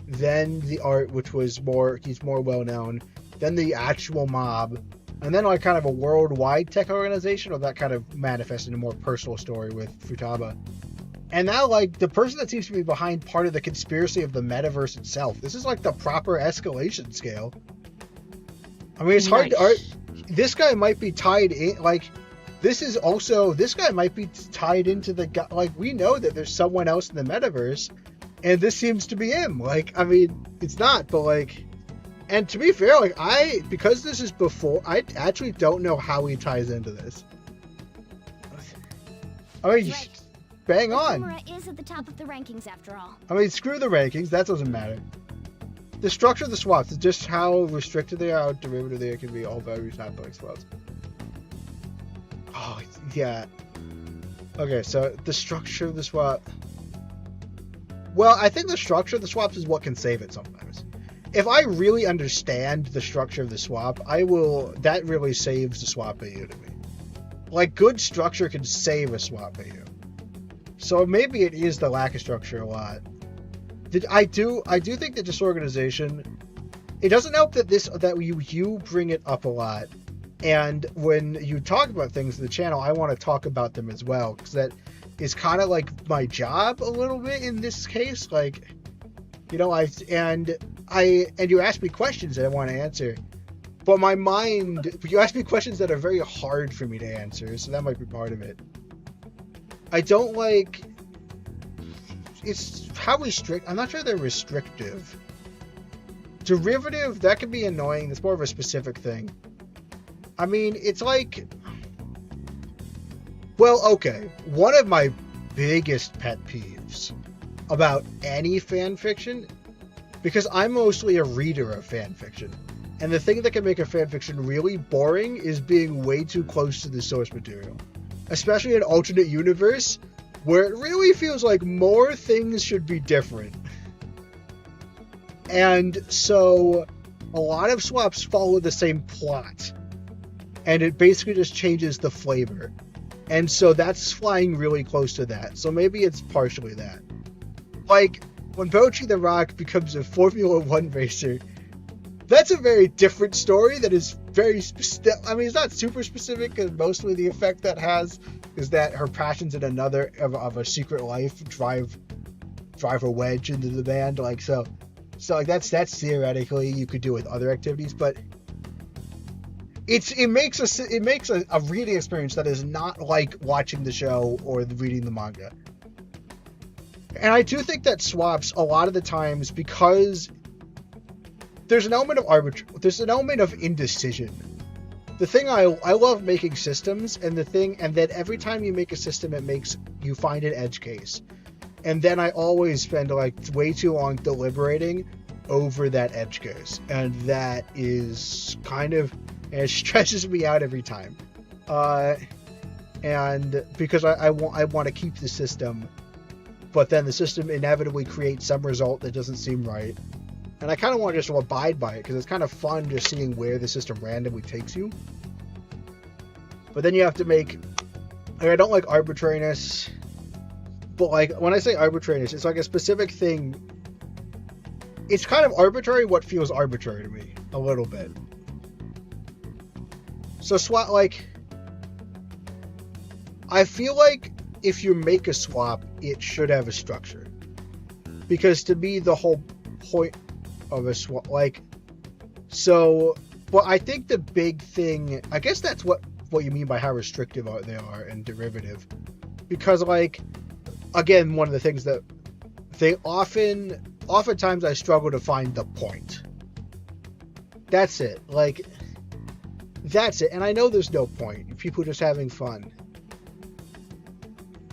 then the art, which was he's more well known, then the actual mob, and then like kind of a worldwide tech organization, or that kind of manifested in a more personal story with Futaba. And now, like, the person that seems to be behind part of the conspiracy of the metaverse itself. This is like the proper escalation scale. I mean, it's hard to... This guy might be tied in, like... This guy might be tied into the guy... Like, we know that there's someone else in the metaverse, and this seems to be him. Like, I mean, it's not, but, like... And to be fair, like, because this is before... I actually don't know how he ties into this. I mean... Right. Bang on. Nomura is at the top of the rankings after all. I mean, screw the rankings. That doesn't matter. The structure of the swaps is just how restricted they are, how derivative they can be. All values not like swaps. Oh, yeah. Okay, so the structure of the swap. Well, I think the structure of the swaps is what can save it sometimes. If I really understand the structure of the swap, that really saves the swap AU to me. Like, good structure can save a swap AU. So maybe it is the lack of structure a lot. I do think that disorganization, it doesn't help that you bring it up a lot. And when you talk about things in the channel, I want to talk about them as well, because that is kind of like my job a little bit in this case. Like, you know, and you ask me questions that I want to answer, but you ask me questions that are very hard for me to answer, so that might be part of it. I don't like... It's how I'm not sure they're restrictive. Derivative, that can be annoying. That's more of a specific thing. I mean, it's like... Well, okay. One of my biggest pet peeves about any fan fiction, because I'm mostly a reader of fan fiction, and the thing that can make a fan fiction really boring is being way too close to the source material. Especially in an alternate universe, where it really feels like more things should be different. And so, a lot of swaps follow the same plot. And it basically just changes the flavor. And so that's flying really close to that. So maybe it's partially that. Like, when Bocchi the Rock becomes a Formula 1 racer, that's a very different story that is very I mean, it's not super specific, because mostly the effect that has is that her passions in another of a secret life drive a wedge into the band. Like, so like that's theoretically you could do with other activities, but it makes a reading experience that is not like watching the show or reading the manga. And I do think that swaps a lot of the times, because there's an element of indecision. The thing I love making systems, and then every time you make a system, you find an edge case, and then I always spend like way too long deliberating over that edge case, and that is it stresses me out every time. And because I want to keep the system, but then the system inevitably creates some result that doesn't seem right. And I kind of want to just abide by it, because it's kind of fun just seeing where the system randomly takes you. But then you have to make... I don't like arbitrariness. But like, when I say arbitrariness, it's like a specific thing. It's kind of arbitrary what feels arbitrary to me. A little bit. So swap, like... I feel like if you make a swap, it should have a structure. Because to me, the whole point of a swap, like, so, well, I think the big thing, I guess that's what you mean by how restrictive they are and derivative, because, like, again, one of the things that they oftentimes I struggle to find the point. That's it. Like, that's it. And I know there's no point. People are just having fun.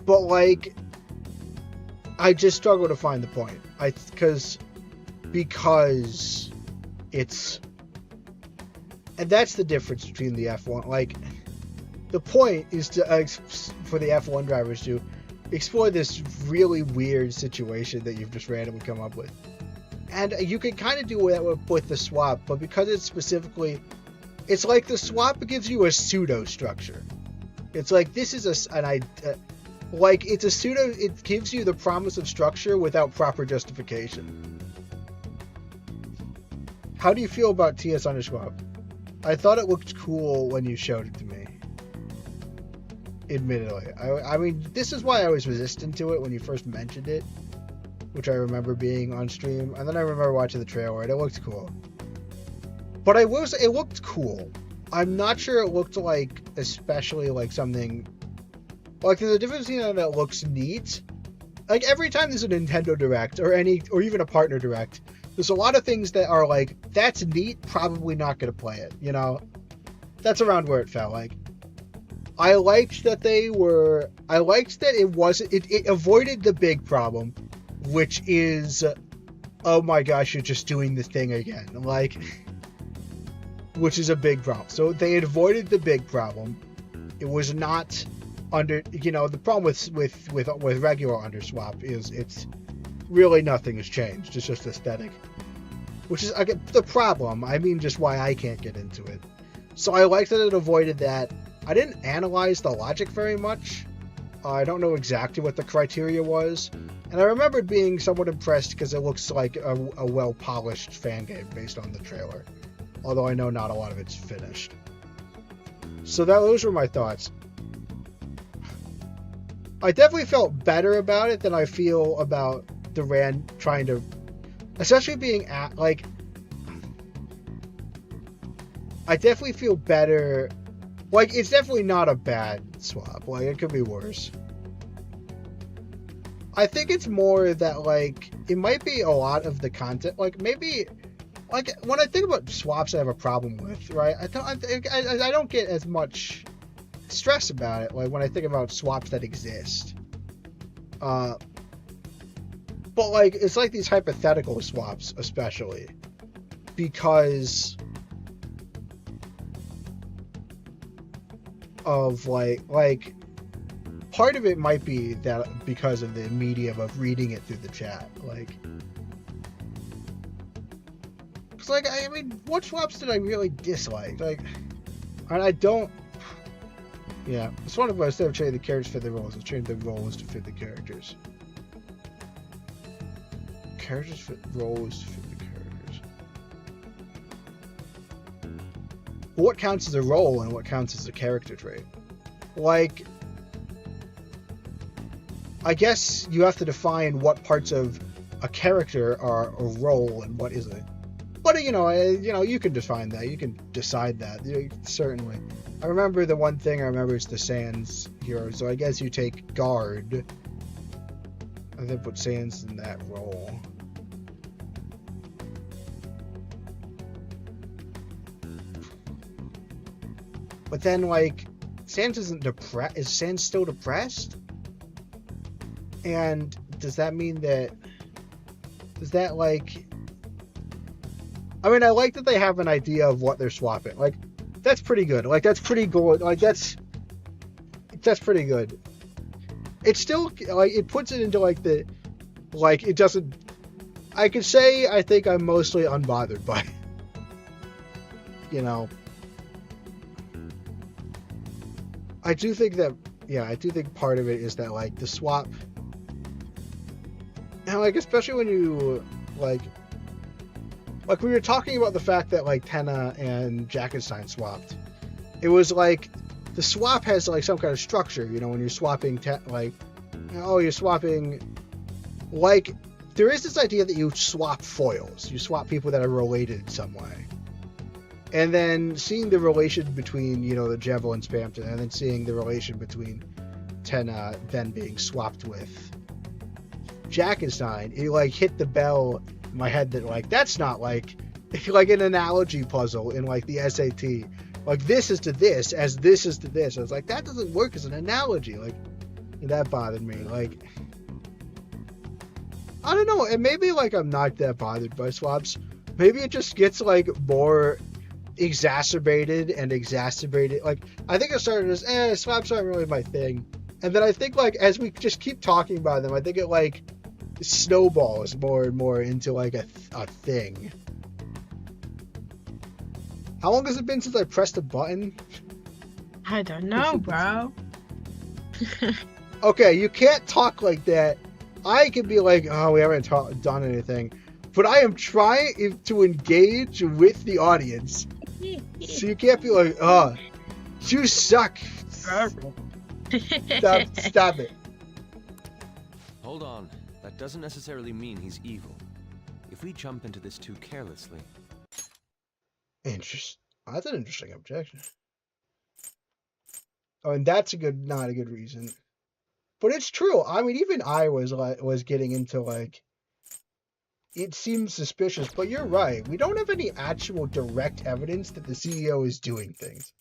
But, like, I just struggle to find the point. Because it's... And that's the difference between the F1. Like, the point is to for the F1 drivers to explore this really weird situation that you've just randomly come up with. And you can kind of do that with the swap, but because it's specifically... It's like the swap gives you a pseudo structure. It's like, this is like, it's a pseudo... It gives you the promise of structure without proper justification. How do you feel about TS Underswap? I thought it looked cool when you showed it to me. Admittedly. I mean, this is why I was resistant to it when you first mentioned it, which I remember being on stream, and then I remember watching the trailer, and it looked cool. But I will say, it looked cool. I'm not sure it looked like, especially like something, like there's a difference between that looks neat. Like every time there's a Nintendo Direct, or even a partner Direct, there's a lot of things that are like, that's neat, probably not going to play it, you know? That's around where it felt like. I liked that it avoided the big problem, which is, oh my gosh, you're just doing the thing again. Like, which is a big problem. So they avoided the big problem. It was not under, you know, the problem with regular underswap is it's really nothing has changed. It's just aesthetic. Which is the problem. I mean, just why I can't get into it. So I liked that it avoided that. I didn't analyze the logic very much. I don't know exactly what the criteria was. And I remembered being somewhat impressed because it looks like a well-polished fan game based on the trailer. Although I know not a lot of it's finished. So those were my thoughts. I definitely felt better about it than I feel about Duran trying to... Especially being at, like... I definitely feel better... Like, it's definitely not a bad swap. Like, it could be worse. I think it's more that, like, it might be a lot of the content. Like, maybe... Like, when I think about swaps I have a problem with, right? I don't get as much stress about it, like, when I think about swaps that exist. But, like, it's like these hypothetical swaps, especially. Because... of like part of it might be that because of the medium of reading it through the chat, like, cause like I mean, what swaps did I really dislike? Like, and I don't. Yeah, it's one of us. Instead of changing the characters fit the roles, let's change the roles to fit the characters. Characters fit roles to fit the characters. What counts as a role and what counts as a character trait? Like, I guess you have to define what parts of a character are a role and what isn't. But you know, you can define that. You can decide that. Certainly. I remember the one thing I remember is the Sans hero. So I guess you take guard and then put Sans in that role. But then, like, Sans isn't depressed. Is Sans still depressed? And does that mean that... Does that, like... I mean, I like that they have an idea of what they're swapping. Like, that's pretty good. Like, that's pretty good. Like, that's pretty good. It's still, like, it puts it into, like, the... Like, it doesn't... I could say I think I'm mostly unbothered by it. You know... I do think that, yeah, I do think part of it is that, like, the swap, and, like, especially when you, like we were talking about the fact that, like, Tenna and Jackenstein swapped, it was, like, the swap has, like, some kind of structure, you know, when you're swapping, you're swapping, like, there is this idea that you swap foils, you swap people that are related in some way. And then seeing the relation between, you know, the Jevil and Spamton, and then seeing the relation between Tenna then being swapped with Jackenstein, it, like, hit the bell in my head that, like, that's not, like an analogy puzzle in, like, the SAT. Like, this is to this, as this is to this. I was like, that doesn't work as an analogy. Like, that bothered me. Like, I don't know. And maybe, like, I'm not that bothered by swaps. Maybe it just gets, like, more... exacerbated. Like, I think it started as swaps aren't really my thing, and then I think, like, as we just keep talking about them, I think it, like, snowballs more and more into, like, a thing. How long has it been since I pressed a button? I don't know, bro. Okay, you can't talk like that. I can be like, oh, we haven't done anything, but I am trying to engage with the audience. So you can't be like, oh, you suck. Stop it. Hold on. That doesn't necessarily mean he's evil. If we jump into this too carelessly... Interesting. That's an interesting objection. Oh, and that's not a good reason. But it's true. I mean, even I was getting into, like, it seems suspicious, but you're right. We don't have any actual direct evidence that the CEO is doing things.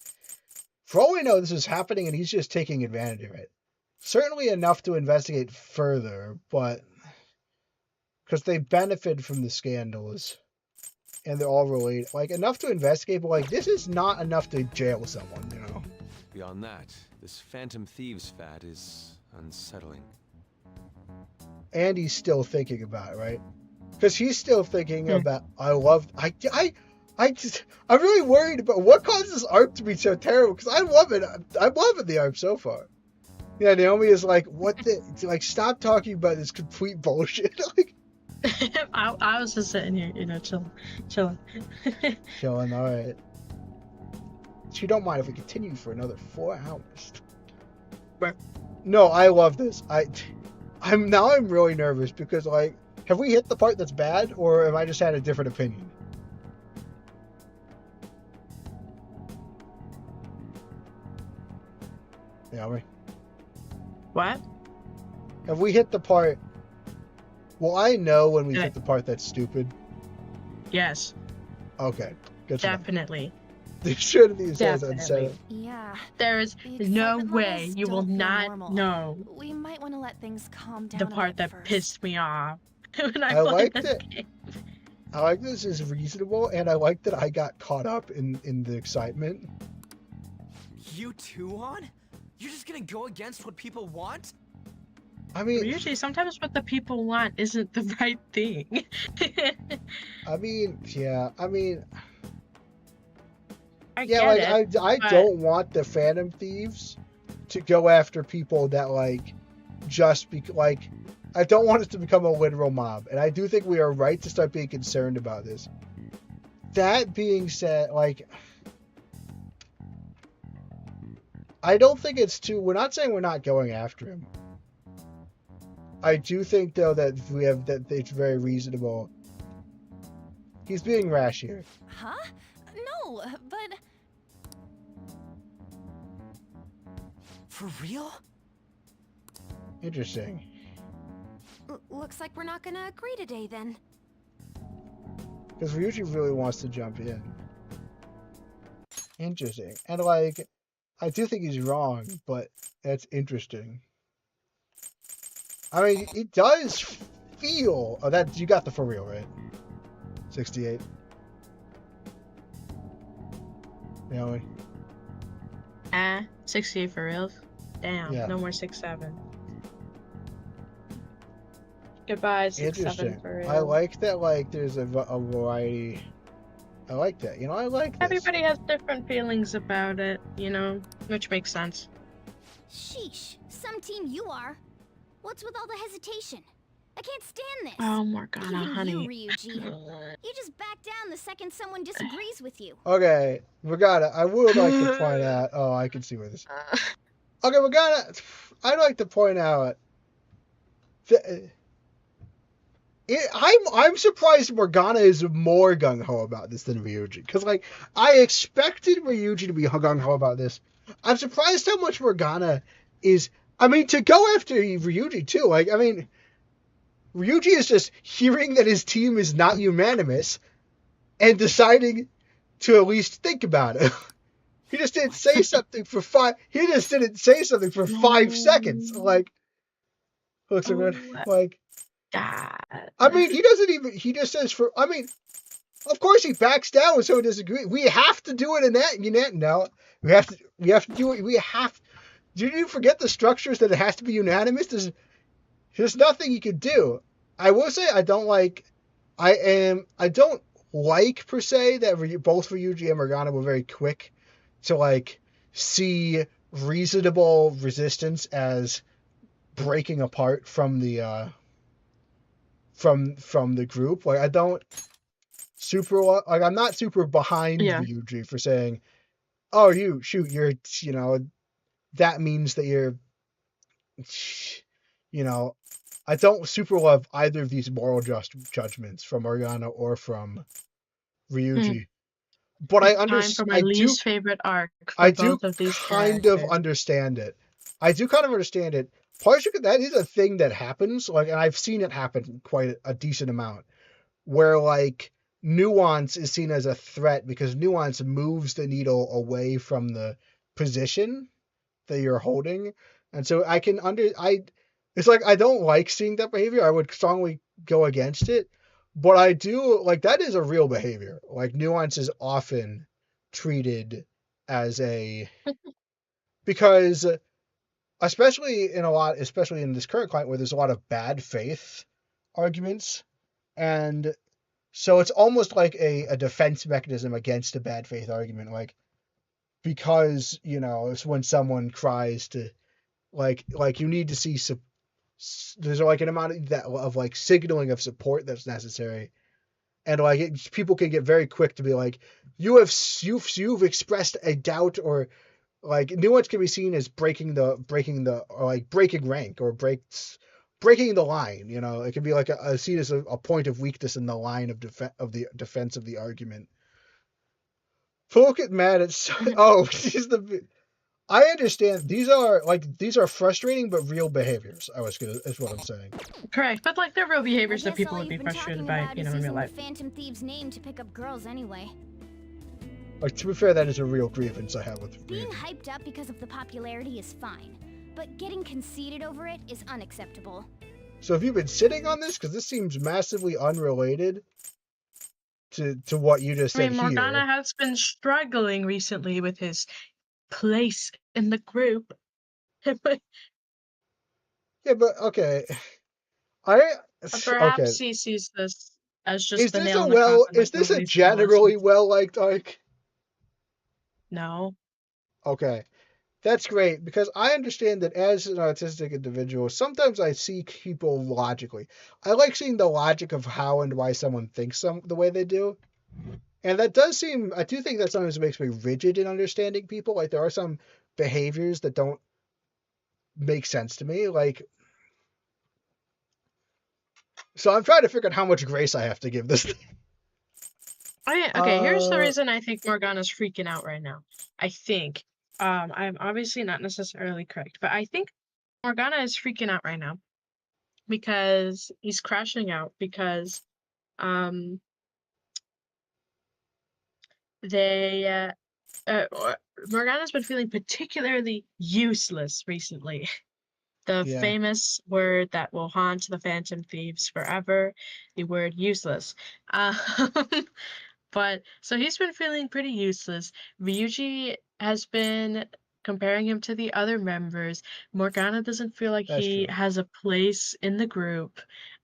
For all we know, this is happening and he's just taking advantage of it. Certainly enough to investigate further, but because they benefit from the scandals and they're all related. Like, enough to investigate, but, like, this is not enough to jail someone, you know? Beyond that, this Phantom Thieves fad is unsettling. And he's still thinking about it, right? Because he's still thinking about, I'm really worried about what caused this art to be so terrible, because I love it. I'm loving the art so far. Yeah, Naomi is like, stop talking about this complete bullshit. Like, I was just sitting here, you know, chilling. Chilling, alright. So you don't mind if we continue for another 4 hours? Right. No, I love this. I'm really nervous because, like, have we hit the part that's bad, or have I just had a different opinion? Naomi? What? Have we hit the part... Well, I know when we hit the part that's stupid. Yes. Okay. Good. Definitely. There should be says unsettling. Yeah. There is no way you will not know We might want to let things calm down. the part that first. pissed me off. When I like this that. game. I like this is reasonable, and I like that I got caught up in the excitement. You too, on? You're just gonna go against what people want? I mean, usually sometimes what the people want isn't the right thing. I mean, yeah. I mean, I don't want the Phantom Thieves to go after people that I don't want it to become a literal mob, and I do think we are right to start being concerned about this. That being said, like, I don't think it's too... We're not saying we're not going after him. I do think, though, that it's very reasonable. He's being rash here. Huh? No, but... For real? Interesting. Looks like we're not gonna agree today, then. Because Ryuji really wants to jump in. Interesting. And, like, I do think he's wrong, but that's interesting. I mean, it does feel... Oh, that you got the for real, right? 68. Really? 68 for reals? Damn, Yeah. no more 6-7. Goodbye, 6-7 for real. I like that, like, there's a variety. I like that. You know, I like this. Everybody has different feelings about it, you know, which makes sense. Sheesh, some team you are. What's with all the hesitation? I can't stand this. Oh, Morgana, Even honey. you, Ryuji. You just back down the second someone disagrees with you. Okay, Morgana, I would like to point out... Oh, I can see where this... Okay, Morgana, I'd like to point out... I'm surprised Morgana is more gung-ho about this than Ryuji. Because, like, I expected Ryuji to be gung-ho about this. I'm surprised how much Morgana is... I mean, to go after Ryuji, too. Like, I mean, Ryuji is just hearing that his team is not unanimous and deciding to at least think about it. He just didn't say something for 5... He just didn't say something for 5 seconds. Like, looks so good. Like... God. I mean, he doesn't even... He just says for... I mean, of course he backs down when someone disagrees. We have to do it in that... No. We have to do it... We have... Did you forget the structures that it has to be unanimous? There's nothing you could do. I will say I don't like... I don't like, per se, that both Ryuji and Morgana were very quick to, like, see reasonable resistance as breaking apart from the... from the group. Like, I don't... super like I'm not super behind Yeah. Ryuji for saying, oh, you're that means that you're, I don't super love either of these moral judgments from Morgana or from Hmm. Ryuji. But Time for my least favorite arc I for do both of these kind of characters. understand it. I do kind of understand it. Partially, that is a thing that happens, like, and I've seen it happen quite a decent amount, where like nuance is seen as a threat because nuance moves the needle away from the position that you're holding, and so it's like I don't like seeing that behavior. I would strongly go against it, but I do like that is a real behavior. Like nuance is often treated as a because especially in this current climate where there's a lot of bad faith arguments, and so it's almost like a defense mechanism against a bad faith argument, like because it's when someone cries to like you need to see there's like an amount of like signaling of support that's necessary, and like people can get very quick to be like you've expressed a doubt, or like nuance can be seen as breaking or like breaking rank or breaking the line. It can be like seen as a point of weakness in the line of the defense of the argument. Folk get mad at oh, I understand these are frustrating but real behaviors. Is what I'm saying. Correct, but like they're real I behaviors that guess people all would be you've been frustrated talking by, about is in real using the life. Phantom Thief's name to pick up girls anyway. Like, to be fair, that is a real grievance I have with Being Ryuji. hyped up because of the popularity is fine, but getting conceited over it is unacceptable. So have you been sitting on this? Because this seems massively unrelated to what you just I said mean, Morgana here. has been struggling recently with his place in the group. Yeah, but okay. Okay. Perhaps he sees this as just the nail in the coffin, Is like this a nobody's gonna listen. generally well-liked arc? No. Okay. That's great, because I understand that as an autistic individual, sometimes I see people logically. I like seeing the logic of how and why someone thinks the way they do. And I do think that sometimes makes me rigid in understanding people. Like, there are some behaviors that don't make sense to me. Like, so I'm trying to figure out how much grace I have to give this thing. Okay, here's the reason I think Morgana's freaking out right now. I think, I'm obviously not necessarily correct, but I think Morgana is freaking out right now because he's crashing out because, um, they, Morgana's been feeling particularly useless recently. The Yeah, famous word that will haunt the Phantom Thieves forever, the word useless. Um, but so he's been feeling pretty useless. Ryuji has been comparing him to the other members. Morgana doesn't feel like that's he true. has a place in the group.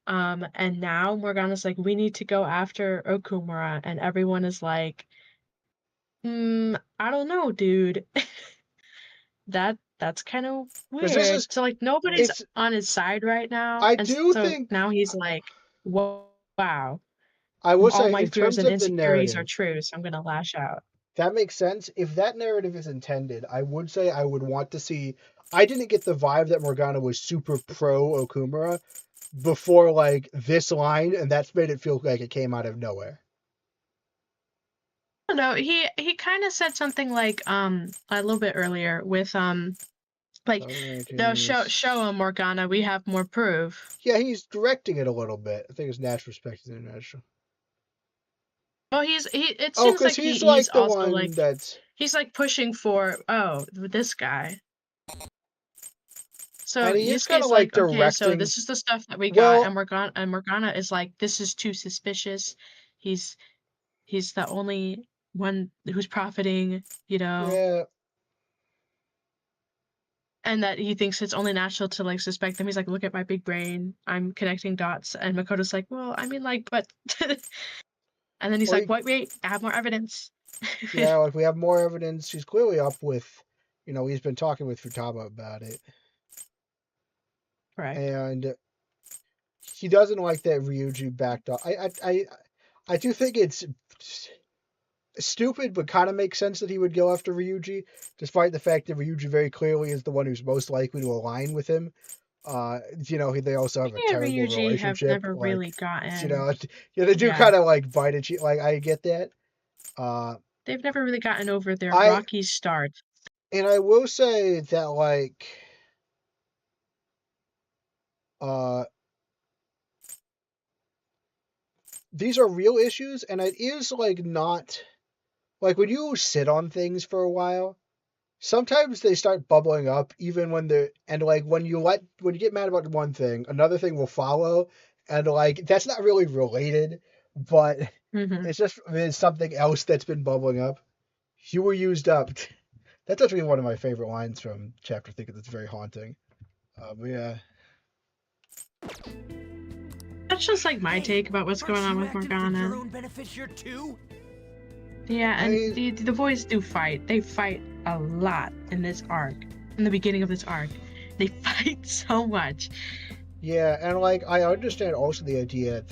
And now Morgana's like, we need to go after Okumura, and everyone is like, I don't know, dude. That's kind of Because weird. So like nobody's it's, on his side right now, I and do so think, now he's like, wow, I will all say, my in fears terms and of the insecurities are narrative, true, so I'm gonna lash out. that makes sense. If that narrative is intended, I would say I would want to see. I didn't get the vibe that Morgana was super pro Okumura before like this line, and that's made it feel like it came out of nowhere. I don't know. He kind of said something like a little bit earlier with like, no, show him, Morgana, we have more proof. Yeah, he's directing it a little bit. I think it's natural respect is international. Well, it Oh, seems because like he's he's like the also one like that's. he's like pushing for, oh, this guy. So And he is kind of Yusuke's like like, okay, so directing. this is the stuff that we got, Well, and Morgana is like, this is too suspicious. He's he's the only one who's profiting, yeah. and that he thinks it's only natural to like suspect them. He's like, look at my big brain, I'm connecting dots, and Makoto's like, well, I mean, like, but, and then he's Well, like, wait, I have more evidence. yeah, like we have more evidence. He's clearly up with, he's been talking with Futaba about it, Correct. and he doesn't like that Ryuji backed off. I I do think it's stupid, but kind of makes sense that he would go after Ryuji, despite the fact that Ryuji very clearly is the one who's most likely to align with him. They also have a Me and terrible Ryuji have relationship. never really gotten. They do Yeah. kind of like bite each. Like I get that. They've never really gotten over their I- rocky start. And I will say that these are real issues, and it is not when you sit on things for a while. Sometimes they start bubbling up, even when when you get mad about one thing, another thing will follow, and that's not really related, but it's something else that's been bubbling up. You were used up. That's actually one of my favorite lines from chapter 3 because it's very haunting. But yeah. That's just like my take about what's going on with Morgana. Your own benefit here too? Yeah, and the boys do fight. They fight a lot in this arc. In the beginning of this arc, they fight so much. Yeah, and I understand also the idea that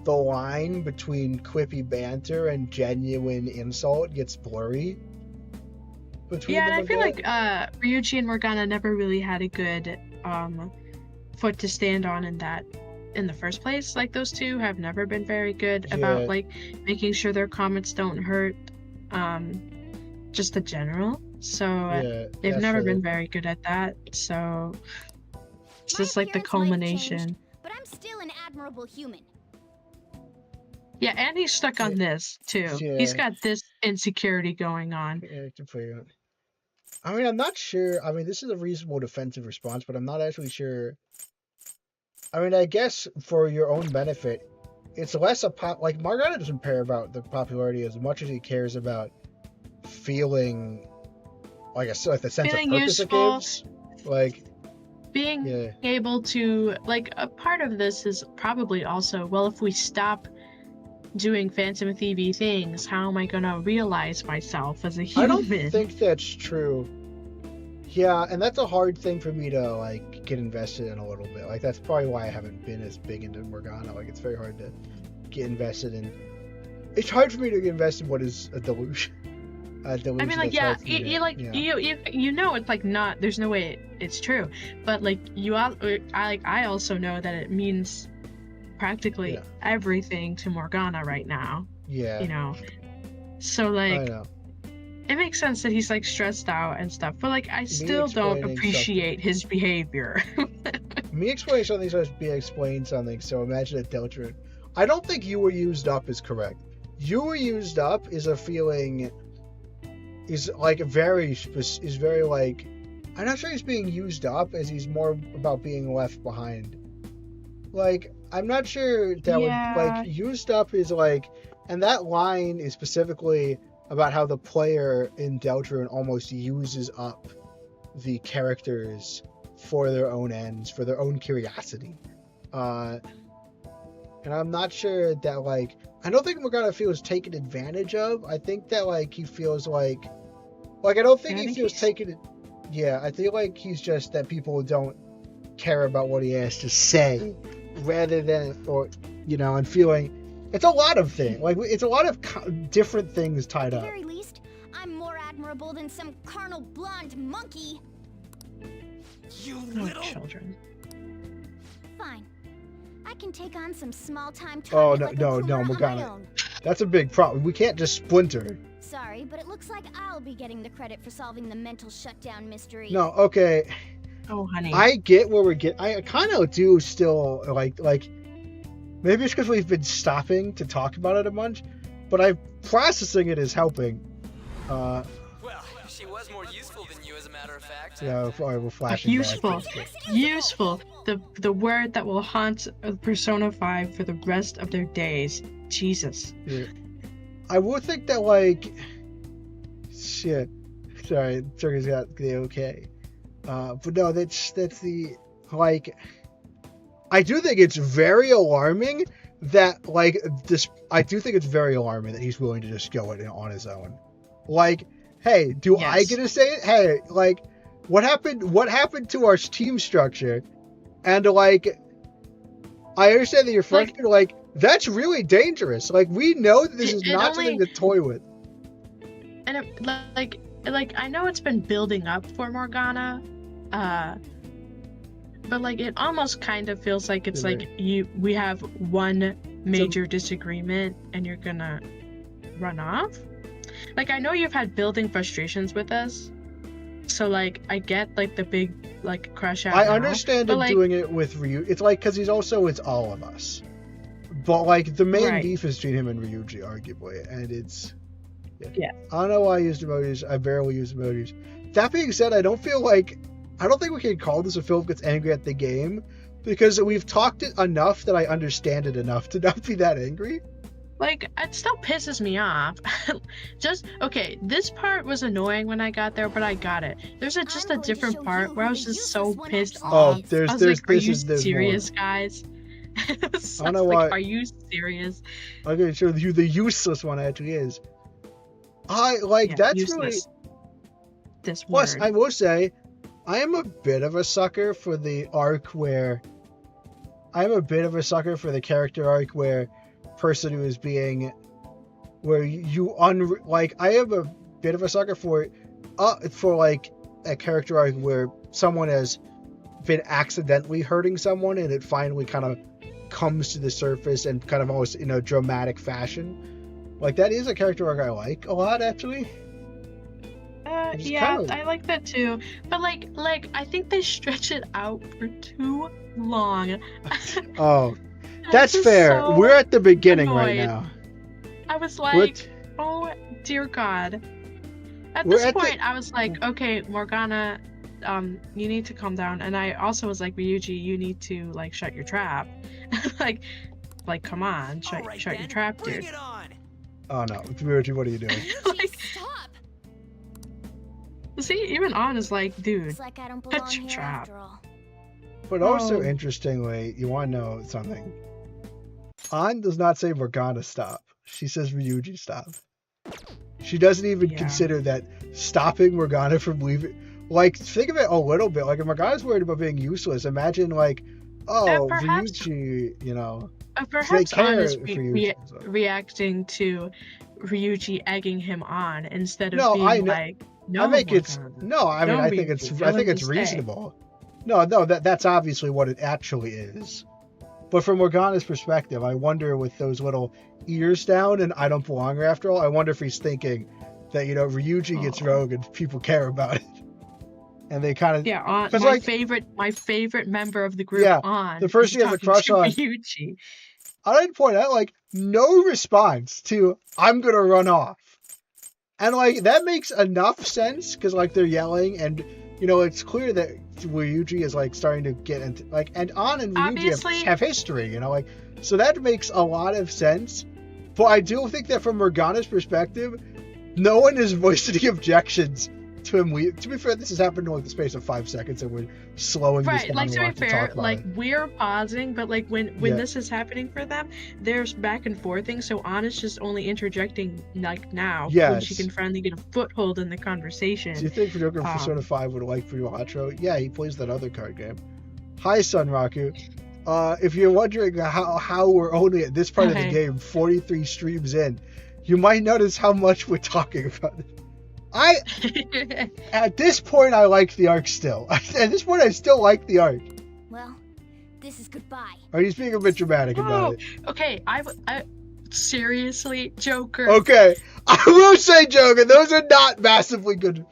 the line between quippy banter and genuine insult gets blurry. Yeah, and I feel like Ryuji and Morgana never really had a good foot to stand on in the first place. Those two have never been very good about making sure their comments don't hurt just the general. So they've never been very good at that. So it's just the culmination. Changed, but I'm still an admirable human. Yeah, and he's stuck on this too. Yeah. He's got this insecurity going on. Yeah, I mean, I'm not sure. I mean, this is a reasonable defensive response, but I'm not actually sure. I mean, I guess for your own benefit, it's less Morgana doesn't care about the popularity as much as he cares about feeling the sense of purpose useful, it gives. Being able to a part of this is probably also, well, if we stop doing Phantom Thieves things, how am I gonna realize myself as a human? I don't think that's true. Yeah, and that's a hard thing for me to get invested in a little bit. That's probably why I haven't been as big into Morgana. It's very hard to get invested in. It's hard for me to get invested in what is a delusion. I mean, you know, it's not. There's no way it's true, but I also know that it means practically everything to Morgana right now. Yeah. You know, so I know. It makes sense that he's stressed out and stuff, but I still don't appreciate his behavior. Me explaining something supposed to be explain something, so imagine a Deltron. I don't think you were used up is correct. You were used up is a feeling is very I'm not sure he's being used up as he's more about being left behind. I'm not sure that would used up is and that line is specifically about how the player in Deltarune almost uses up the characters for their own ends, for their own curiosity. And I'm not sure that I don't think Morgana feels taken advantage of. I think that he feels I don't think he feels taken. Yeah, I feel he's just that people don't care about what he has to say, rather than and feeling. It's a lot of things. It's a lot of different things tied up. At the very least, I'm more admirable than some carnal blonde monkey. You little children. Fine. I can take on some small-time Oh, target no, Morgana. That's a big problem. We can't just splinter. Sorry, but it looks like I'll be getting the credit for solving the mental shutdown mystery. No, okay. Oh, honey. I get where we're getting. I kind of do still maybe it's because we've been stopping to talk about it a bunch, but processing it is helping. Well, she was more useful than you, as a matter of fact. Yeah, we're flashing useful. back. Useful. The word that will haunt Persona 5 for the rest of their days. Jesus. Yeah. I would think that shit. Sorry, Turkey's got the okay. But no, that's the I do think it's very alarming that this. I do think it's very alarming that he's willing to just go it on his own. Hey, do I get to say it? Hey, what happened? What happened to our team structure? And I understand that you're frustrated. That's really dangerous. Like, we know that this is It not only- something to toy with. And it, like I know it's been building up for Morgana, but like it almost kind of feels like it's like we have one major disagreement and you're gonna run off. Like, I know you've had building frustrations with us, so like I get like the big like crush out. I now, understand but, him like, doing it with Ryu. It's like, because it's all of us. But like, the main Right. beef is between him and Ryuji, arguably, and it's. Yeah. I don't know why I used emojis. I barely use emojis. That being said, I don't think we can call this a Philip gets angry at the game, because we've talked it enough that I understand it enough to not be that angry. Like, it still pisses me off. Okay, this part was annoying when I got there, but I got it. There's just a I'm going to different show part you where I who was the just so useless one pissed actually off. is. there's I was like, are you there's more. serious, guys? I was I don't know like, why- are you serious? I'm gonna show you the useless one actually is. That's really. useless. This Plus, word. I will say, I am a bit of a sucker for the arc where. I'm a bit of a sucker for the character arc where person who is being. Where I am a bit of a sucker for like a character arc where someone has been accidentally hurting someone and it finally kind of comes to the surface and kind of almost in a dramatic fashion. Like, that is a character arc I like a lot, actually. It's Yeah, kinda- I like that too. But like I think they stretch it out for too long. Oh, I'm that's just fair. so We're at the beginning right annoyed. now. I was like, oh dear God. At We're this at the- point, I was like, okay, Morgana, you need to calm down. And I also was like, Ryuji, you need to like shut your trap. like, come on, shut your trap, Bring dude. it on. Oh no, Ryuji, what are you doing? Like, Stop! see, even On is like, dude, It's like I don't belong shut your here trap. after all. But also, Oh. interestingly, you want to know something? An does not say Morgana stop. She says Ryuji stop. She doesn't even Yeah. consider that stopping Morgana from leaving. Like, think of it a little bit. Like, if Morgana's worried about being useless, imagine, like, oh, perhaps- Ryuji, you know. Perhaps care On is for Ryuji, so. reacting to Ryuji egging him on instead of No, being I know- like, no, I think it's Morgana. no. I mean, No, I think Ryuji, it's tell I think him it's to stay. reasonable. No, that's obviously what it actually is. But from Morgana's perspective, I wonder with those little ears down and I don't belong here after all. I wonder if he's thinking that, you know, Ryuji gets rogue and people care about it, and they kind of Yeah, On, 'cause, my like- favorite member of the group. Yeah, On the person is he has a talking crush to on. Ryuji. I like to point out, like, no response to "I'm gonna run off," and like that makes enough sense because like they're yelling and. You know, it's clear that Ryuji is like starting to get into like, and An and Ryuji Obviously- have history, you know, like, so that makes a lot of sense. But I do think that from Morgana's perspective, no one is voicing any objections to him. To be fair, this has happened in like the space of 5 seconds, and we're slowing this Right, down like a to be lot to talk fair, about like it. we're pausing, but like when Yeah. this is happening for them, there's back and forthing. So On is just only interjecting like now when she Yes. can finally get a foothold in the conversation. Do you think Joker Persona 5 would like Furuhacho? Yeah, he plays that other card game. Hi, Sunraku. If you're wondering how we're only at this part of the Okay. game, 43 streams in, you might notice how much we're talking about it. At this point, I like the arc still. At this point, I still like the arc. Well, this is goodbye. Or he's being a bit dramatic about it. Okay, I seriously, Joker. Okay, I will say, Joker, those are not massively good.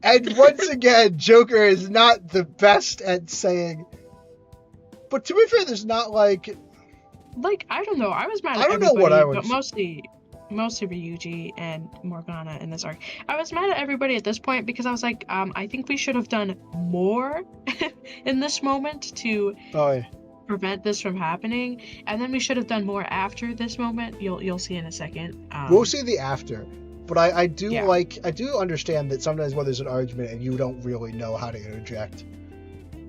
And once again, Joker is not the best at saying. But to be fair, there's not like. Like, I don't know. I was mad at I don't know everybody, what I but would- mostly Ryuji and Morgana in this arc. I was mad at everybody at this point because I was like, I think we should have done more in this moment to Oh, yeah. prevent this from happening, and then we should have done more after this moment. You'll see in a second. We'll see the after. But I do Yeah. I do understand that sometimes when there's an argument and you don't really know how to interject.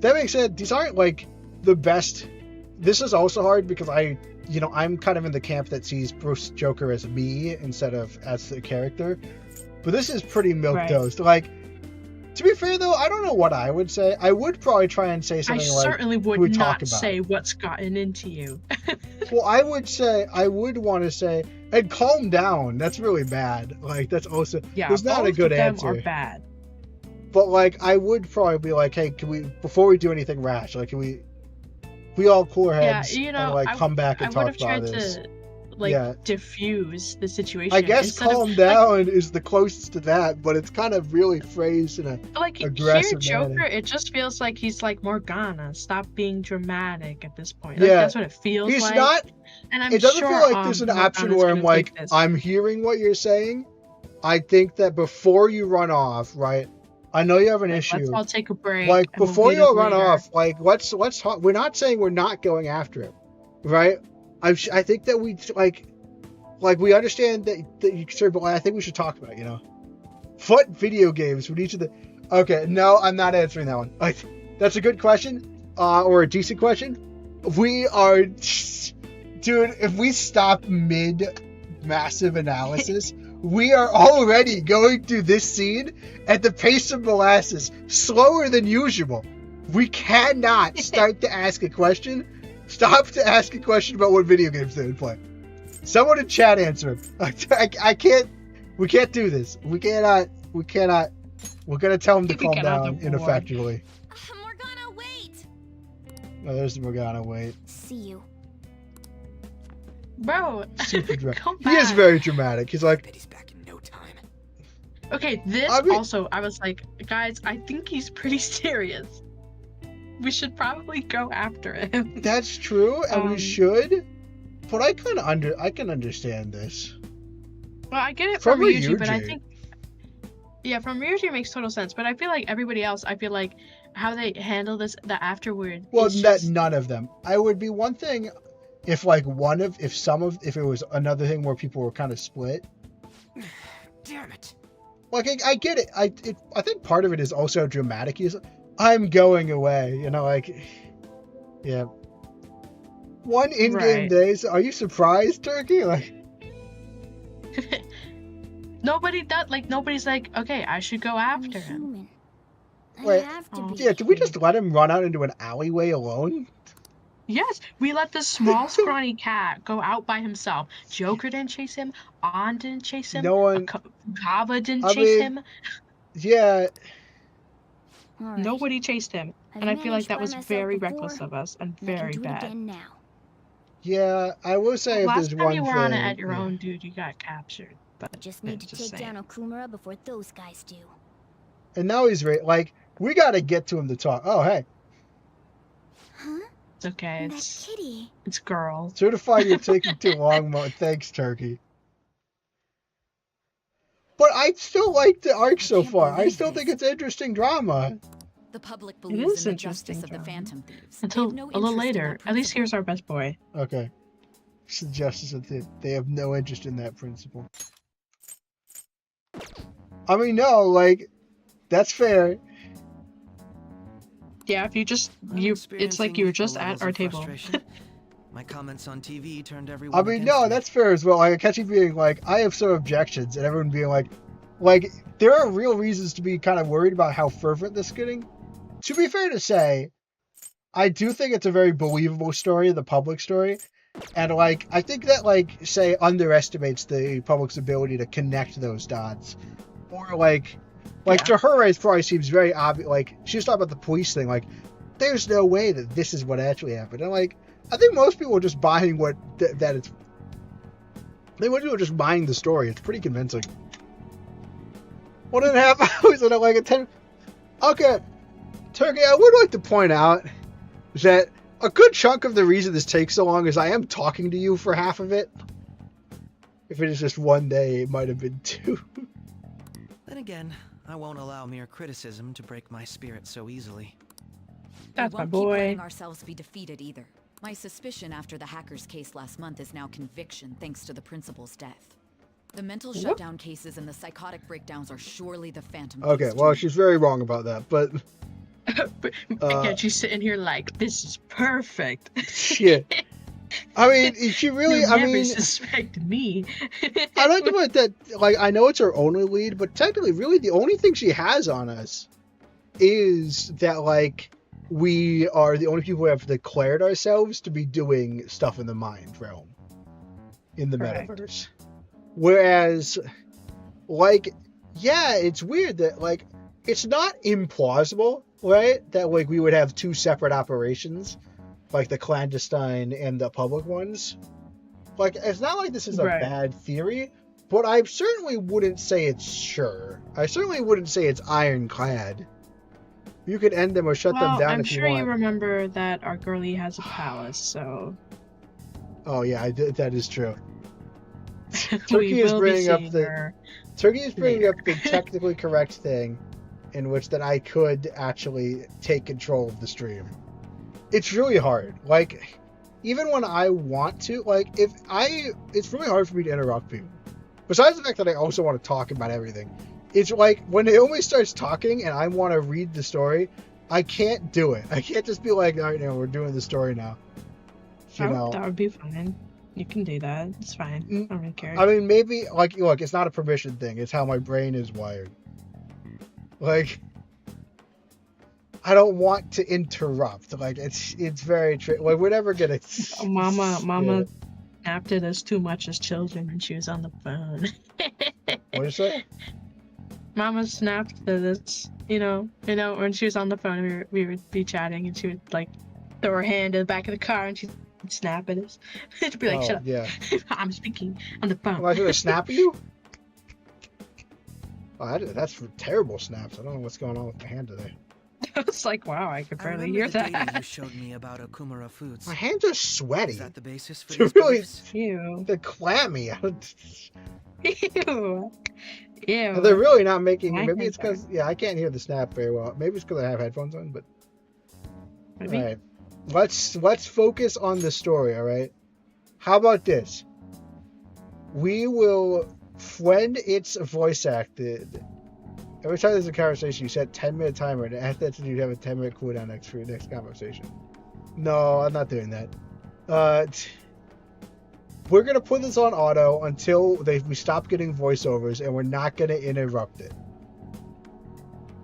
That being said, these aren't like the best. This is also hard because I'm kind of in the camp that sees Bruce Joker as me instead of as the character. But this is pretty milquetoast. Like, To be fair, though, I don't know what I would say. I would probably try and say I something like, certainly would we talk not about. say what's gotten into you. Well, I would want to say, and calm down. That's really bad. Like, that's also, Yeah, there's not a both good of them answer. are bad. But, like, I would probably be like, hey, can we, before we do anything rash, like, can we all cool our Yeah, heads you know, and, like, come back and I talk would have about tried this? to, like, diffuse the situation. I guess instead calm of, down is the closest to that, but it's kind of really phrased in a like aggressive here, Joker, manner. it just feels like he's like Morgana. Stop being dramatic at this point. Yeah, Like, that's what it feels he's like. not. And I'm It doesn't sure, feel like there's an option where I'm like, I'm hearing what you're saying. I think that before you run off, right? I know you have an issue. Let's all take a break. Like, and we'll before meet you all up run later. off, like, let's talk. We're not saying we're not going after him, right? I think that we like we understand that you concerned, but I think we should talk about it, you know. What video games would each of the? Okay, no, I'm not answering that one. That's a good question, or a decent question. We are, dude. If we stop mid massive analysis, we are already going through this scene at the pace of molasses, slower than usual. We cannot start to ask a question. Stop to ask a question about what video games they would play. Someone in chat answer him. I can't. We can't do this. We cannot. We're gonna tell him to calm down ineffectually. Morgana, wait! Oh, there's Morgana. Wait. See you. Bro, Super dramatic. come He is back. very dramatic. He's like, He's back in no time. Okay, this I mean- also, I was like, guys, I think he's pretty serious. We should probably go after him. that's true, and we should. But I can understand this. Well, I get it From from Ryuji, but I Ryuji. think, yeah, from Ryuji it makes total sense. But I feel like everybody else, I feel like how they handle this, the afterward. Well, is just, none of them. I would be one thing if like if it was another thing where people were kind of split. Damn it. Like I get it. I think part of it is also dramatic. He's I'm going away. You know, like yeah. One in-game Right. days. Are you surprised, Turkey? Like nobody does, like, nobody's like, okay, I should go after him. Human. Wait, I have to be. yeah. Did we just let him run out into an alleyway alone? Yes, we let this small, scrawny cat go out by himself. Joker didn't chase him. An didn't chase him. No one- Kava didn't I chase mean, him. Yeah. All right. Nobody chased him. I've And I feel like managed that by was myself very before, reckless of us and and I can very do it bad. again now. Yeah, I will say if Last there's time one you were thing. on it at your yeah. own, dude, you got captured. But Just need to just take saying. down Okumura before those guys do. And now he's like, we got to get to him to talk. Oh, hey, Huh? It's okay. That It's kitty. it's girl. certified you're taking too long. Thanks, Turkey. But I still like the arc so can't far. I believe still this. think it's interesting drama. The public is believes in the interesting justice of the drama. Phantom Thieves. They Until have no a little interest in later. that At least principle. here's our best boy. Okay. It's the justice of they have no interest in that principle. I mean, no, like, that's fair. Yeah, if you just I'm it's like you were just experiencing at our equal table. levels of frustration. My comments on TV turned everyone I mean, against no, me. that's fair as well. Like, I catch you being like, I have some objections, and everyone being like, there are real reasons to be kind of worried about how fervent this is getting. To be fair to say, I do think it's a very believable story, the public story. And, like, I think that, like, say, underestimates the public's ability to connect those dots. Or, like Yeah. to her, it probably seems very obvious. Like, she was talking about the police thing. Like, there's no way that this is what actually happened. And, like, I think most people are just buying that it's. I think most people are just buying the story. It's pretty convincing. 1.5 hours and I'm like a 10. Okay, Turkey, I would like to point out that a good chunk of the reason this takes so long is I am talking to you for half of it. If it is just one day, it might have been 2. Then again, I won't allow mere criticism to break my spirit so easily. That's we my won't keep boy. letting ourselves be defeated either. My suspicion after the hacker's case last month is now conviction thanks to the principal's death. The mental shutdown cases and the psychotic breakdowns are surely the Phantom Thieves' Okay, well, doing. she's very wrong about that, but And yet she's sitting here like, this is perfect. shit. I mean, she really, You'll I never mean, suspect me. I like the point that, like, I know it's her only lead, but technically, really, the only thing she has on us is that, like, we are the only people who have declared ourselves to be doing stuff in the mind realm, in the Correct. metaverse. Whereas, like, yeah, it's weird that, like, it's not implausible, right? That, like, we would have two separate operations, like the clandestine and the public ones. Like, it's not like this is a bad theory, but I certainly wouldn't say it's sure. I certainly wouldn't say it's ironclad. You could end them or shut them down I'm if you sure want. you remember that our girlie has a palace, so... Oh, yeah, that is true. we Turkey is will bringing be up seeing the her Turkey is bringing later. up the technically correct thing, in which that I could actually take control of the stream. It's really hard. Like, even when I want to, like, it's really hard for me to interrupt people. Besides the fact that I also want to talk about everything. It's like, when Naomi starts talking and I want to read the story, I can't do it. I can't just be like, all right, no, we're doing the story now. You know? That would be fine. You can do that. It's fine. I don't really care. I mean, maybe, like, look, it's not a permission thing. It's how my brain is wired. Like, I don't want to interrupt. Like, it's very like, we're never gonna. Mama snapped at us too much as children when she was on the phone. What is that? Mama snapped at us, you know, when she was on the phone, we would be chatting, and she would, like, throw her hand in the back of the car, and she'd snap at us. She'd be like, "Shut up! Yeah. I'm speaking on the phone." Am I gonna snap at you? Oh, that's for terrible snaps. I don't know what's going on with my hand today. I was like, wow, I could barely hear the data you that. showed me about Okumura Foods. My hands are sweaty. Is that the basis for They're these really, beliefs? Ew. they're clammy. Ew. Ew. They're really not making. My Maybe hands it's because I can't hear the snap very well. Maybe it's because I have headphones on. But Maybe. all right, let's focus on the story. All right. How about this? We will, when it's voice acted. Every time there's a conversation, you set 10-minute timer, and after that, you have a 10-minute cooldown for your next conversation. No, I'm not doing that. We're gonna put this on auto until we stop getting voiceovers, and we're not gonna interrupt it.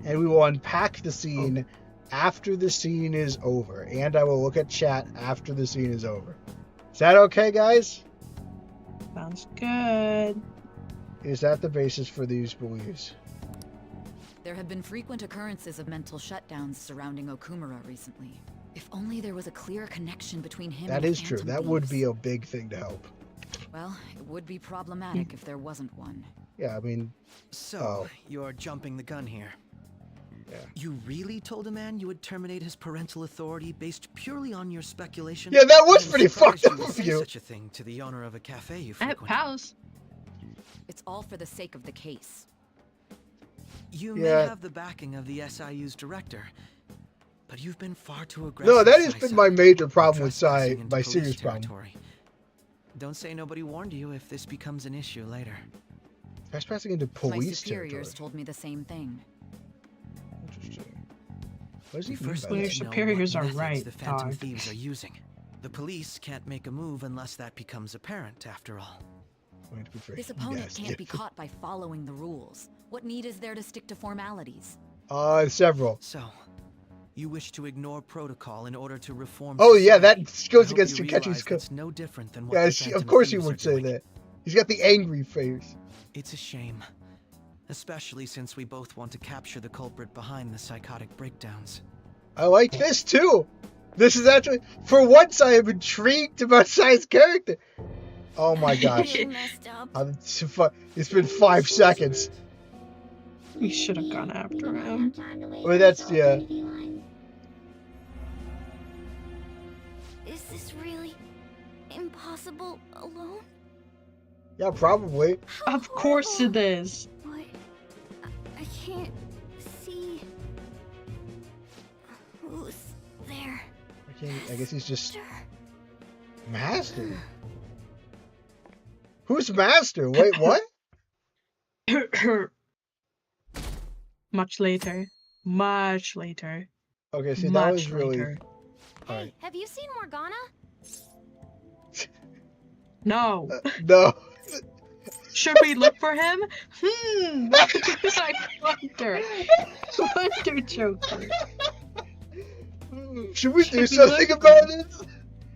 And we will unpack the scene after the scene is over, and I will look at chat after the scene is over. Is that okay, guys? Sounds good. Is that the basis for these beliefs? There have been frequent occurrences of mental shutdowns surrounding Okumura recently. If only there was a clear connection between him and That is true. Phantom That would Thieves. be a big thing to help. Well, it would be problematic if there wasn't one. Yeah, I mean... So, you're jumping the gun here. Yeah. You really told a man you would terminate his parental authority based purely on your speculation? Yeah, that was I'm pretty surprised fucked you would up of say you. such a thing to the owner of a cafe you I have frequent. pals. It's all for the sake of the case. You may Yeah. have the backing of the SIU's director, but you've been far too aggressive. No, that has Sai-san, been my major problem with trespassing Sai, into my police serious problem. territory. Don't say nobody warned you if this becomes an issue later. Trespassing into My police superiors territory. told me the same thing. Interesting. What does he We mean first by Well, your need that? to know superiors what are methods right, the Phantom dog. Thieves are using. The police can't make a move unless that becomes apparent, after all. Going to be very This opponent nasty. can't be caught by following the rules. What need is there to stick to formalities? Several. So, you wish to ignore protocol in order to reform Oh yeah, that society. goes I hope against you Takeshi's realize code. that's no different than what Yeah, the Phantom of course he Thieves would are say doing. that. He's got the angry face. It's a shame. Especially since we both want to capture the culprit behind the psychotic breakdowns. I like this too. This is actually, for once, I am intrigued about Sai's character. Oh my gosh. Really messed up. It's been 5 seconds. We should have gone after him. Well, that's, yeah. Is this really impossible alone? Yeah, probably. Of course it is. But I can't see who's there. I guess he's just Master. Who's Master? Wait, what? Much later. Much later. Okay, see, that Much was really... later. Alright. Have you seen Morgana? No. No. Should we look for him? I wonder, Joker. Should we do something about it?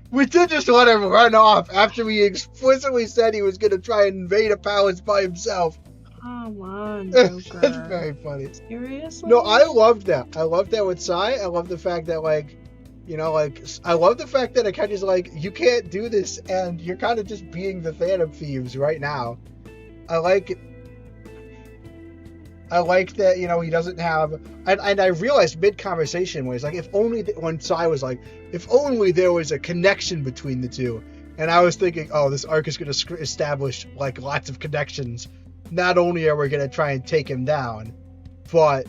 We did just let him run off after we explicitly said he was going to try and invade a palace by himself. Come on, Joker. That's very funny. Seriously? No, I loved that. I loved that with Sai. I love the fact that, like, you know, like, I love the fact that Akechi's like, you can't do this, and you're kind of just being the Phantom Thieves right now. I like it. I like that, you know, he doesn't have... And I realized mid-conversation when he's like, when Sai was like, if only there was a connection between the two. And I was thinking, oh, this arc is going to establish, like, lots of connections. Not only are we going to try and take him down, but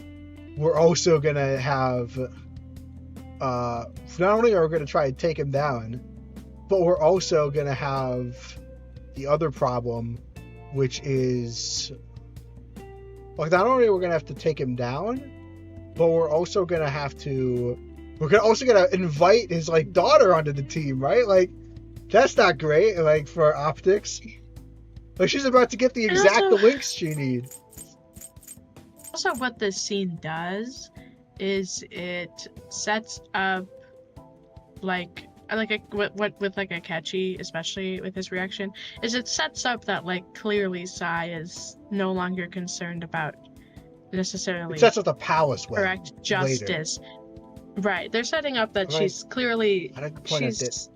we're also going to have... not only are we going to try and take him down, but we're also going to have the other problem, which is... Like, not only are we going to have to take him down, but we're also going to have to... We're also going to invite his, like, daughter onto the team, right? Like, that's not great, like, for optics. Like, she's about to get the exact links she needs. Also, what this scene does is it sets up, like with like Akechi, especially with his reaction, is it sets up that, like, clearly Sai is no longer concerned about necessarily... It sets up the palace way. Correct justice. Later. Right. They're setting up that she's clearly... She's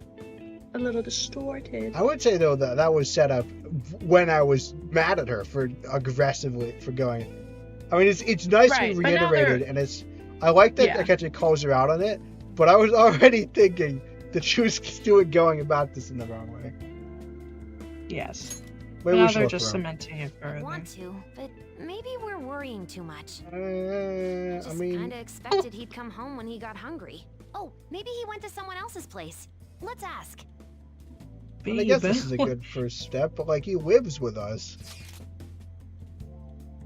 a little distorted. I would say, though, that was set up when I was mad at her for aggressively for going... I mean, it's nicely reiterated, and it's... I like that Akechi calls her out on it, but I was already thinking that she was going about this in the wrong way. Yes. Maybe now they're just cementing it further. I want to, but maybe we're worrying too much. I mean... kinda expected he'd come home when he got hungry. Oh, maybe he went to someone else's place. Let's ask. I guess this is a good first step, but, like, he lives with us.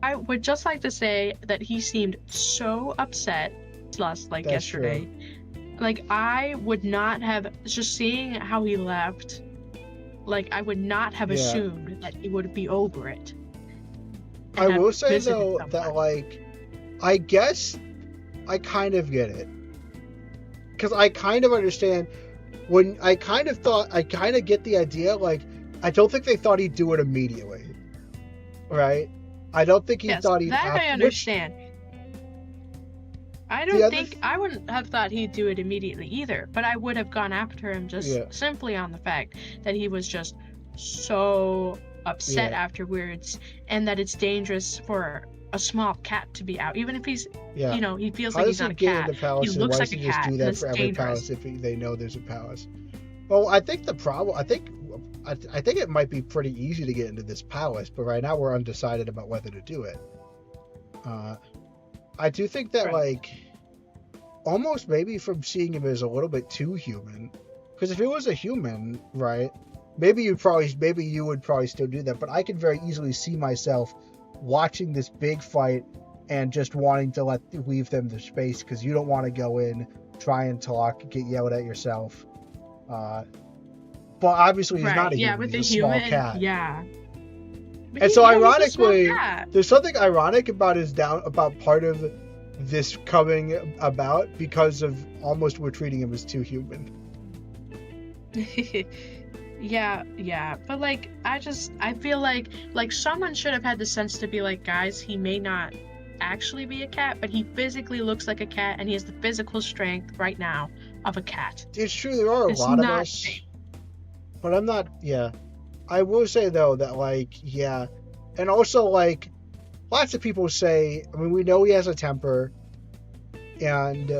I would just like to say that he seemed so upset yesterday. True. Like, I would not have, just seeing how he left, like, I would not have assumed that he would be over it. I will say, though, that, like, I guess I kind of get it. Because I kind of understand, when I kind of get the idea, like, I don't think they thought he'd do it immediately. Right? I don't think he thought he'd have to. I understand. I wouldn't have thought he'd do it immediately either, but I would have gone after him just simply on the fact that he was just so upset afterwards, and that it's dangerous for a small cat to be out, even if he's, you know, he feels like he's not a cat. He looks like a cat. Just do that for every palace if they know there's a palace. Well, I think the problem, I think it might be pretty easy to get into this palace, but right now we're undecided about whether to do it. I do think that, like, almost maybe from seeing him as a little bit too human, because if he was a human, right, maybe you would probably still do that, but I could very easily see myself watching this big fight and just wanting to leave them the space, because you don't want to go in, try and talk, get yelled at yourself. But obviously he's not a human, he's a small cat. Yeah. And so ironically, there's something ironic about part of this coming about because of almost we're treating him as too human. Yeah. But, like, I feel like someone should have had the sense to be like, guys, he may not actually be a cat, but he physically looks like a cat, and he has the physical strength right now of a cat. It's true, there are a lot of us. But I'm not, I will say, though, that, like, and also, like, lots of people say, I mean, we know he has a temper, and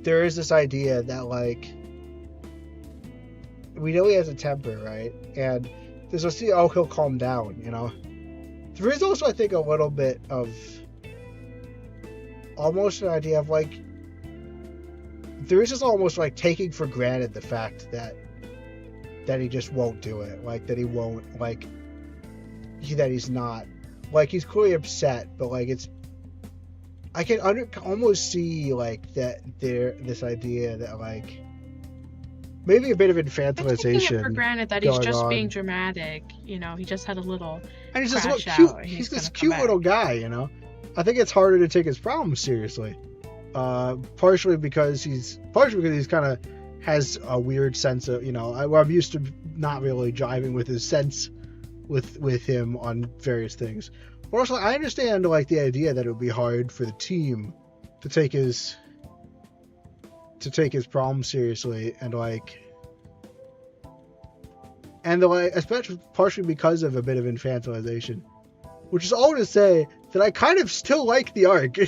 there is this idea that, like, we know he has a temper, right? And there's a he'll calm down, you know? There is also, I think, a little bit of almost an idea of, like, there is just almost, like, taking for granted the fact that he just won't do it. Like, that he won't, like, that he's not. Like, he's clearly upset, but, like, it's... I can almost see, like, that this idea that, like... maybe a bit of I'm taking it infantilization for granted that he's going just on. being dramatic. You know, he just had a little And he's this little crash cute. out. and He's this gonna come cute back. little guy, you know. I think it's harder to take his problems seriously. Partially because he's kind of has a weird sense of, you know, I'm used to not really jiving with his sense with him on various things. But also, I understand like the idea that it would be hard for the team to take his problems seriously and especially partially because of a bit of infantilization, which is all to say that I kind of still like the arc.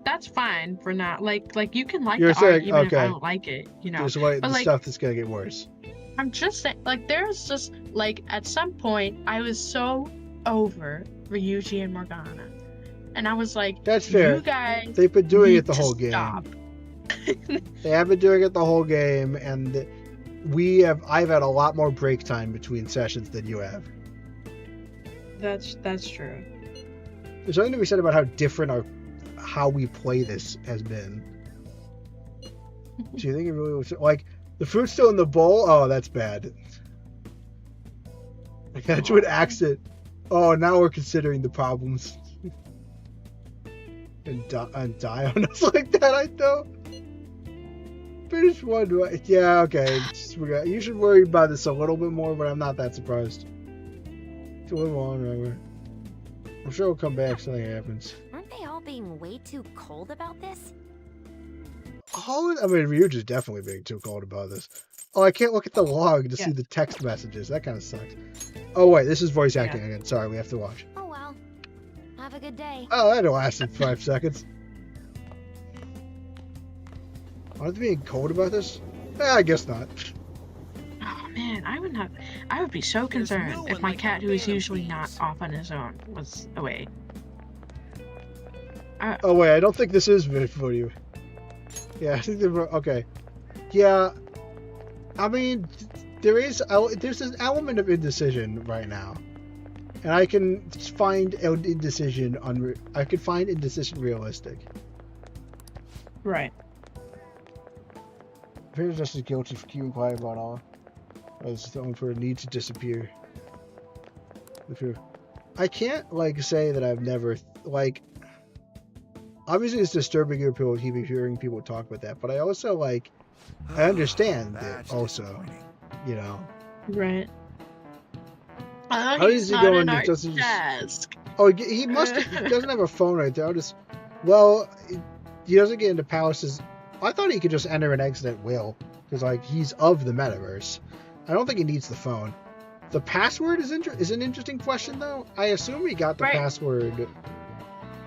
That's fine for now. Like you can like You're the art saying, even if I okay. don't like it, you know. There's the like, stuff that's gonna get worse. I'm just saying, like, there's just like at some point I was so over Ryuji and Morgana, and I was like, That's fair. You guys, they've been doing need it the to whole game. stop. They have been doing it the whole game, and I've had a lot more break time between sessions than you have. That's true. There's something to be said about how different how we play this has been. Do you think it really was like the fruit's still in the bowl? Oh, that's bad. I got to an accident. Oh, now we're considering the problems. and die on us like that, I know. Finish one way. Yeah, okay. You should worry about this a little bit more, but I'm not that surprised. To live on, remember. I'm sure it'll come back if something happens. Aren't they all being way too cold about this? Ryuji's definitely being too cold about this. Oh, I can't look at the log to see the text messages. That kind of sucks. Oh, wait, this is voice acting again. Sorry, we have to watch. Oh well. Have a good day. Oh, that lasted 5 seconds. Aren't they being cold about this? I guess not. Oh man, I would be so concerned if my cat, who is usually not off on his own, was away. Oh wait, I don't think this is for you. Yeah, I think they're okay. Yeah, I mean, there's an element of indecision right now, and I can find indecision realistic. Right. Appears just as guilty for keeping quiet about all. As the only person needs to disappear. I can't say that I've never obviously it's disturbing to people keep hearing people talk about that, but I also I understand it also, you know. Right. How is he going to just desk? Oh, he doesn't have a phone right there. He doesn't get into palaces. I thought he could just enter and exit at will because he's of the metaverse. I don't think he needs the phone. The password is an interesting question though. I assume he got the password.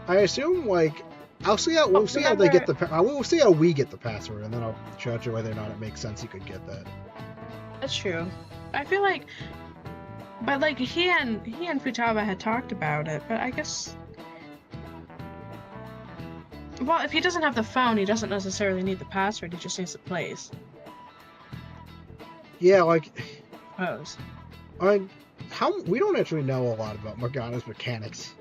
I assume we'll see how they get we'll see how we get the password, and then I'll judge whether or not it makes sense he could get that. That's true. I feel but he and Futaba had talked about it, but I guess. Well, if he doesn't have the phone, he doesn't necessarily need the password. He just needs the place. Yeah, Suppose. We don't actually know a lot about Morgana's mechanics.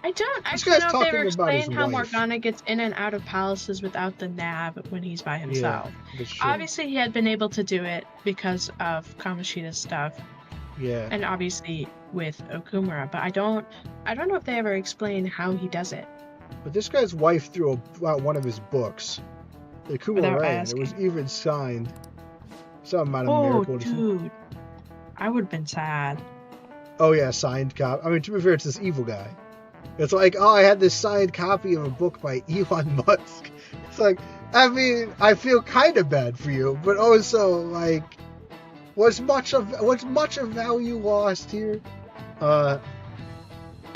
I don't actually know if they ever explained how Morgana gets in and out of palaces without the nav when he's by himself. Yeah, that's true. Obviously, he had been able to do it because of Kamoshida's stuff. Yeah. And obviously with Okumura, but I don't know if they ever explain how he does it. But this guy's wife threw out one of his books. The Kumura, it was even signed. Some amount of miracle. Dude. I would have been sad. Oh yeah, signed copy. I mean, to be fair, it's this evil guy. It's I had this signed copy of a book by Elon Musk. It's I feel kind of bad for you, but also was much of value lost here? I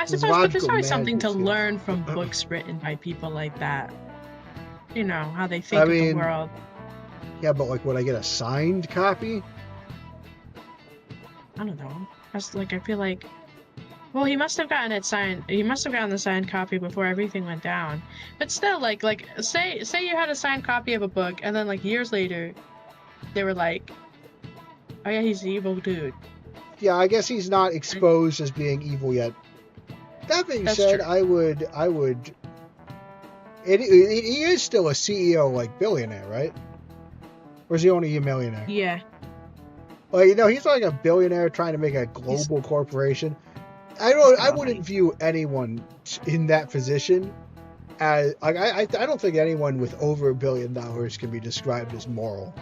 suppose, but there's always something to learn from books written by people like that. You know, how they think of the world. Yeah, but would I get a signed copy? I don't know. I feel well, he must have gotten it signed. He must have gotten the signed copy before everything went down. But still, say you had a signed copy of a book, and then years later, they were oh yeah, he's an evil dude. Yeah, I guess he's not exposed as being evil yet. That being said, true. I would He is still a CEO, like billionaire, right? Or is he only a millionaire? Yeah. Well, he's like a billionaire trying to make a global corporation. I wouldn't view anyone in that position as like I don't think anyone with over $1 billion can be described as moral.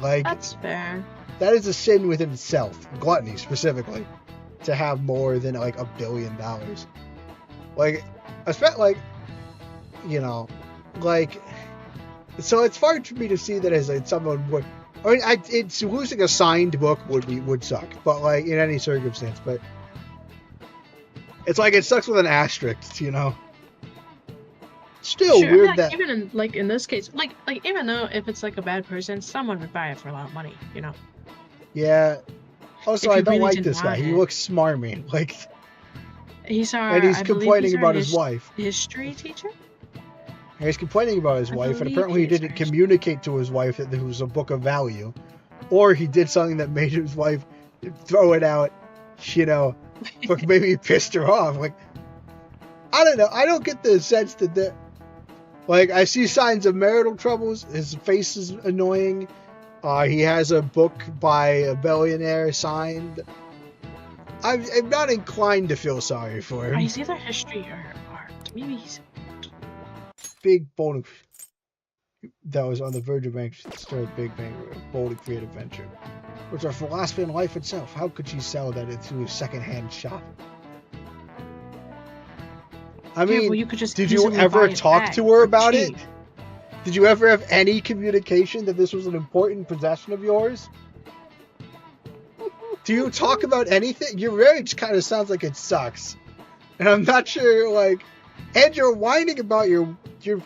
Like, that's fair. That is a sin within itself, gluttony specifically, to have more than like $1 billion. Like, especially so it's hard for me to see that as like someone would. I mean, it's losing a signed book would suck, but like in any circumstance. But it's like it sucks with an asterisk, Still sure, weird like, that even in this case, like even though if it's like a bad person, someone would buy it for a lot of money, Yeah. Also, I don't really like this guy. He looks smarmy. Like he's and he's complaining about his wife. History teacher. And he's complaining about his wife, and apparently he didn't communicate to his wife that there was a book of value, or he did something that made his wife throw it out. But maybe he pissed her off. Like, I don't know. I don't get the sense that like, I see signs of marital troubles. His face is annoying. He has a book by a billionaire signed. I'm not inclined to feel sorry for him. He's either history or art. Maybe he's big, bold. That was on the verge of bank. Started Big Bang, bold and creative venture. Which are philosophy and life itself. How could she sell that into a secondhand shop? I mean, did you ever talk to her about it? Did you ever have any communication that this was an important possession of yours? Do you talk about anything? Your marriage kind of sounds like it sucks. And I'm not sure, like... And you're whining about you're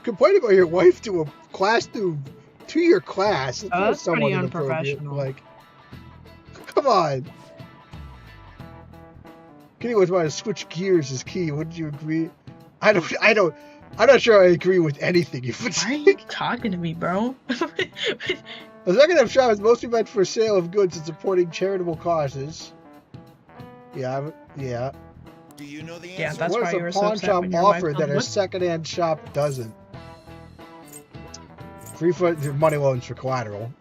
complaining about your wife to a class, to your class. That's pretty unprofessional. Like, come on. Getting with my switch gears is key. Wouldn't you agree? I'm not sure I agree with anything you would say. Why are you talking to me, bro? A second-hand shop is mostly meant for sale of goods and supporting charitable causes. Yeah. Do you know the answer? Yeah, that's what why is you were a so pawn upset shop when your offer wife that a second-hand shop doesn't? Free money loans for collateral.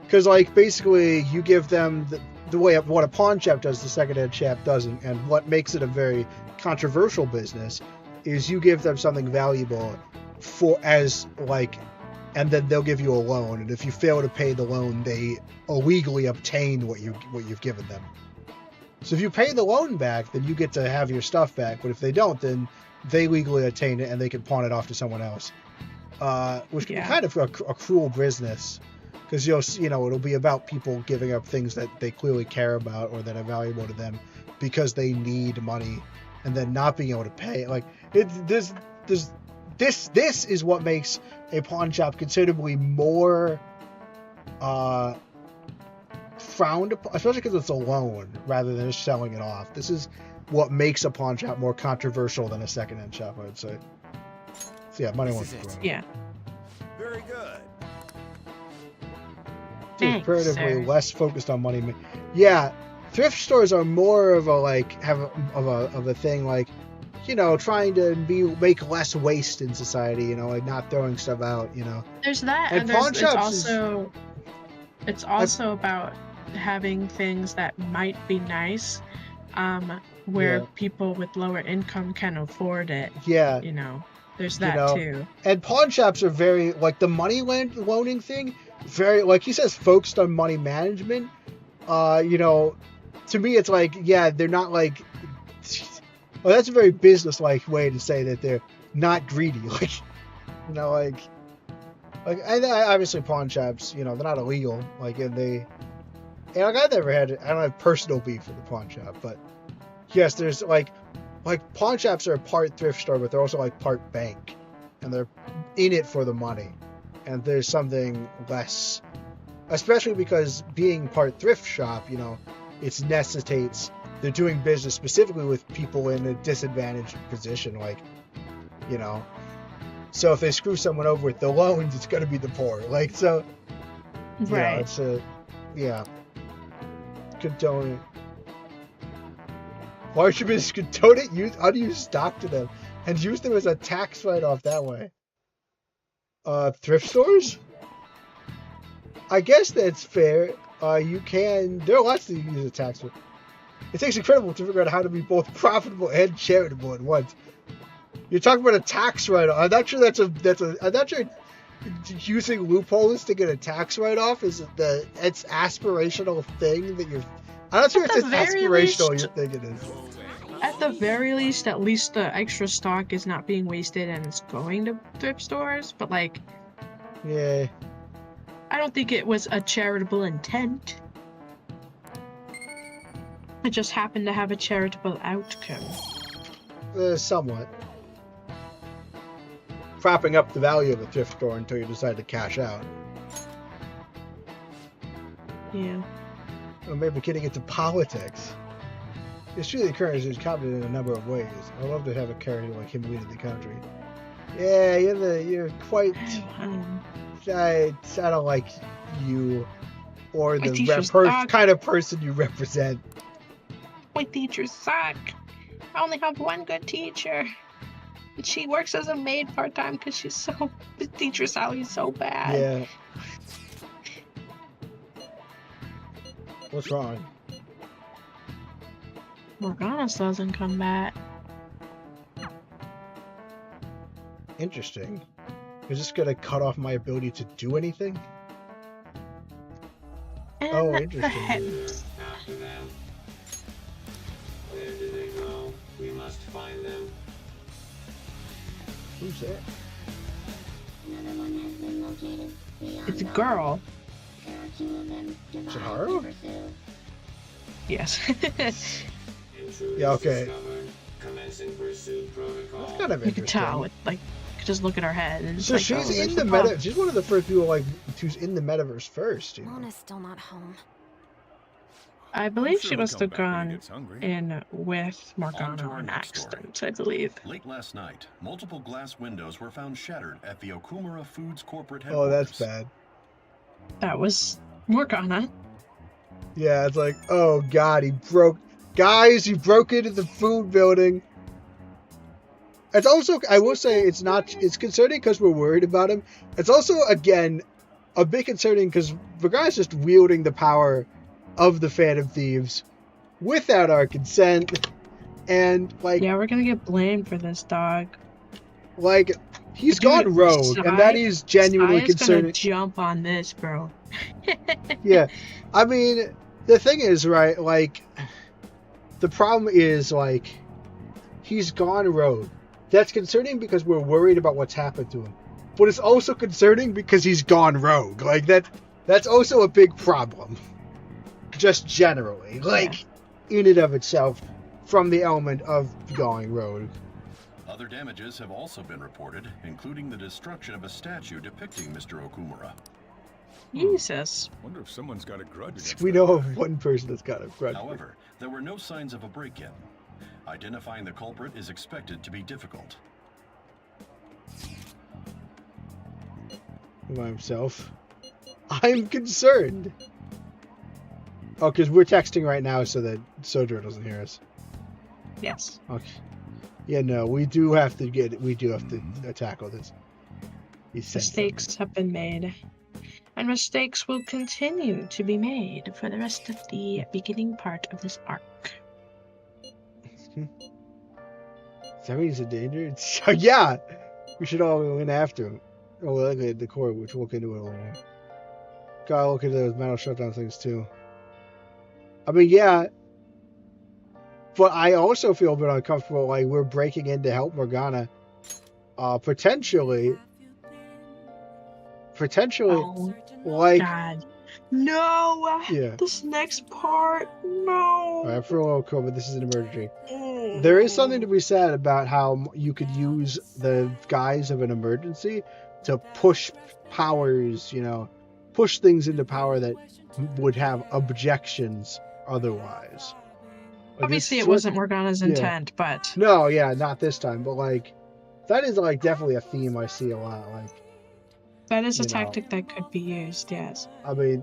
Because, like, basically, you give them the way of what a pawn shop does, the second-hand shop doesn't. And what makes it a very controversial business is you give them something valuable and then they'll give you a loan. And if you fail to pay the loan, they illegally obtain what you've given them. So if you pay the loan back, then you get to have your stuff back. But if they don't, then they legally obtain it and they can pawn it off to someone else. Which can be kind of a cruel business. Because it'll be about people giving up things that they clearly care about or that are valuable to them because they need money, and then not being able to pay. Like this is what makes a pawn shop considerably more frowned upon, especially because it's a loan rather than just selling it off. This is what makes a pawn shop more controversial than a second-hand shop, I would say. So yeah, money wants to grow. Yeah. Very good. Comparatively less focused on money. Yeah, thrift stores are more of a thing, like, trying to make less waste in society, like not throwing stuff out, There's that, and it's also about having things that might be nice, where people with lower income can afford it. Yeah. There's that too. And pawn shops are very, like, the money loaning thing, very, like he says, focused on money management. To me, it's like, yeah, they're not like, well, that's a very business-like way to say that they're not greedy. Like, obviously pawn shops, they're not illegal. Like, I don't have personal beef with the pawn shop, but yes, there's like pawn shops are part thrift store, but they're also like part bank, and they're in it for the money. And there's something less, especially because being part thrift shop, it necessitates they're doing business specifically with people in a disadvantaged position, like, so if they screw someone over with the loans, it's going to be the poor. Like, so, right. Condone. Why should we condone it? Use unused stock to them. and use them as a tax write-off that way. Thrift stores? I guess that's fair. You can. There are lots to use as a tax write-off. It takes incredible to figure out how to be both profitable and charitable at once. You're talking about a tax write-off. I'm not sure I'm not sure using loopholes to get a tax write-off is it's aspirational thing that you're. I'm not sure if it's aspirational you think it is. At the very least, at least the extra stock is not being wasted and it's going to thrift stores. But like, yeah, I don't think it was a charitable intent. It just happened to have a charitable outcome. Somewhat. Propping up the value of a thrift store until you decide to cash out. Yeah. Or maybe getting into politics. It's really encouraged is competent in a number of ways. I'd love to have a character like him leading the country. Yeah, you're quite. I don't like you or the kind of person you represent. My teachers suck. I only have one good teacher. And she works as a maid part-time because the teacher salary is so bad. Yeah. What's wrong? Morgana doesn't come back. Interesting. Is this gonna cut off my ability to do anything? And oh, interesting. After them. Where did they go? We must find them. Who's that? Another one has been located. It's a girl. There are 2 of them. Is it Haru? Yes. Yeah, okay. Commencing pursuit protocol. That's kind of You interesting. can tell, just look at her head. And So like, she's oh, in the meta. She's one of the first people who's in the metaverse first. You know? Mona's still not home. I believe she must have gone in with Morgana on accident, I believe. Late last night, multiple glass windows were found shattered at the Okumura Foods corporate headquarters. Oh, that's bad. That was Morgana. Yeah, it's like, oh god, he broke into the food building. It's also, I will say, it's concerning because we're worried about him. It's also, again, a bit concerning because Morgana's just wielding the power of the Phantom Thieves without our consent. And, like... Yeah, we're gonna get blamed for this, dog. Like, he's gone rogue, and that is genuinely concerning. Gonna jump on this, bro. Yeah. I mean, the thing is, right, like... The problem is, like, he's gone rogue. That's concerning because we're worried about what's happened to him. But it's also concerning because he's gone rogue. Like, that's also a big problem. Just generally. Like, in and of itself, from the element of going rogue. Other damages have also been reported, including the destruction of a statue depicting Mr. Okumura. Jesus. Wonder if someone's got a grudge against We know of one person that's got a grudge. However, there were no signs of a break-in. Identifying the culprit is expected to be difficult. By himself. I'm concerned. Oh, because we're texting right now so that Sojourner doesn't hear us. Yes. Okay. Yeah, no, we do have to tackle this. Mistakes have been made. And mistakes will continue to be made for the rest of the beginning part of this arc. That means a danger? Yeah! We should all go in after him. Oh, we'll look at the core, which we'll look into it a little more. Gotta look into those metal shutdown things too. I mean, yeah. But I also feel a bit uncomfortable, like we're breaking in to help Morgana. Potentially, oh, like... God. No! Yeah. This next part, no! Alright, for a little cool, but this is an emergency. There is something to be said about how you could use the guise of an emergency to push powers, push things into power that would have objections otherwise. Like obviously it wasn't Morgana's intent, but... No, yeah, not this time, but that is definitely a theme I see a lot, that is a tactic that could be used, yes. I mean,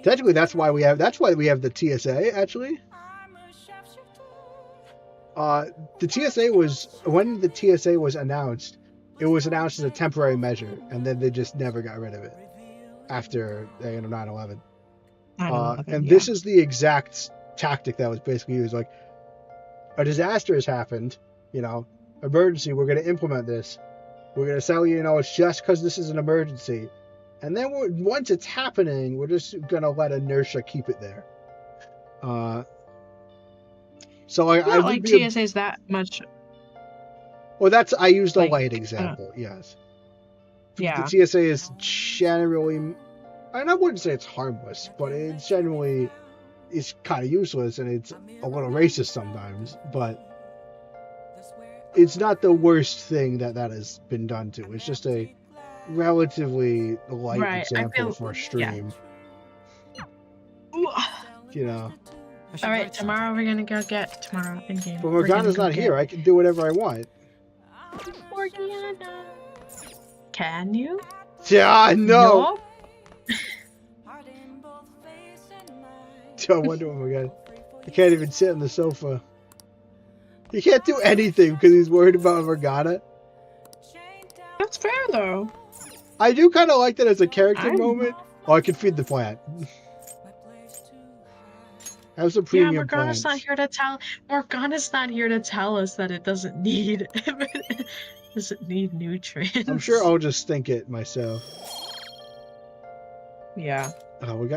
technically that's why we have the TSA, actually. The TSA was, when the TSA was announced, it was announced as a temporary measure, and then they just never got rid of it after 9/11. And this is the exact tactic that was basically used. Like, a disaster has happened, emergency, we're going to implement this. We're going to tell you, it's just because this is an emergency. And then once it's happening, we're just going to let inertia keep it there. So I would like be TSA's that much. Well, I used the light example, yes. Yeah. The TSA is generally, and I wouldn't say it's harmless, but it generally is kind of useless, and it's a little racist sometimes, but it's not the worst thing that has been done to. It's just a relatively light example for a stream. Yeah. All right, tomorrow we're gonna go get tomorrow in game. But Morgana's not here. I can do whatever I want. Morgana. Can you? Yeah, no. I wonder what Morgana. He can't even sit on the sofa. He can't do anything because he's worried about Morgana. That's fair though. I do kind of like that as a character moment. Oh, I can feed the plant. Have some premium Morgana's plants. not here to tell. Morgana's not here to tell us that it doesn't need. Doesn't need nutrients. I'm sure I'll just think it myself. Yeah. Oh, we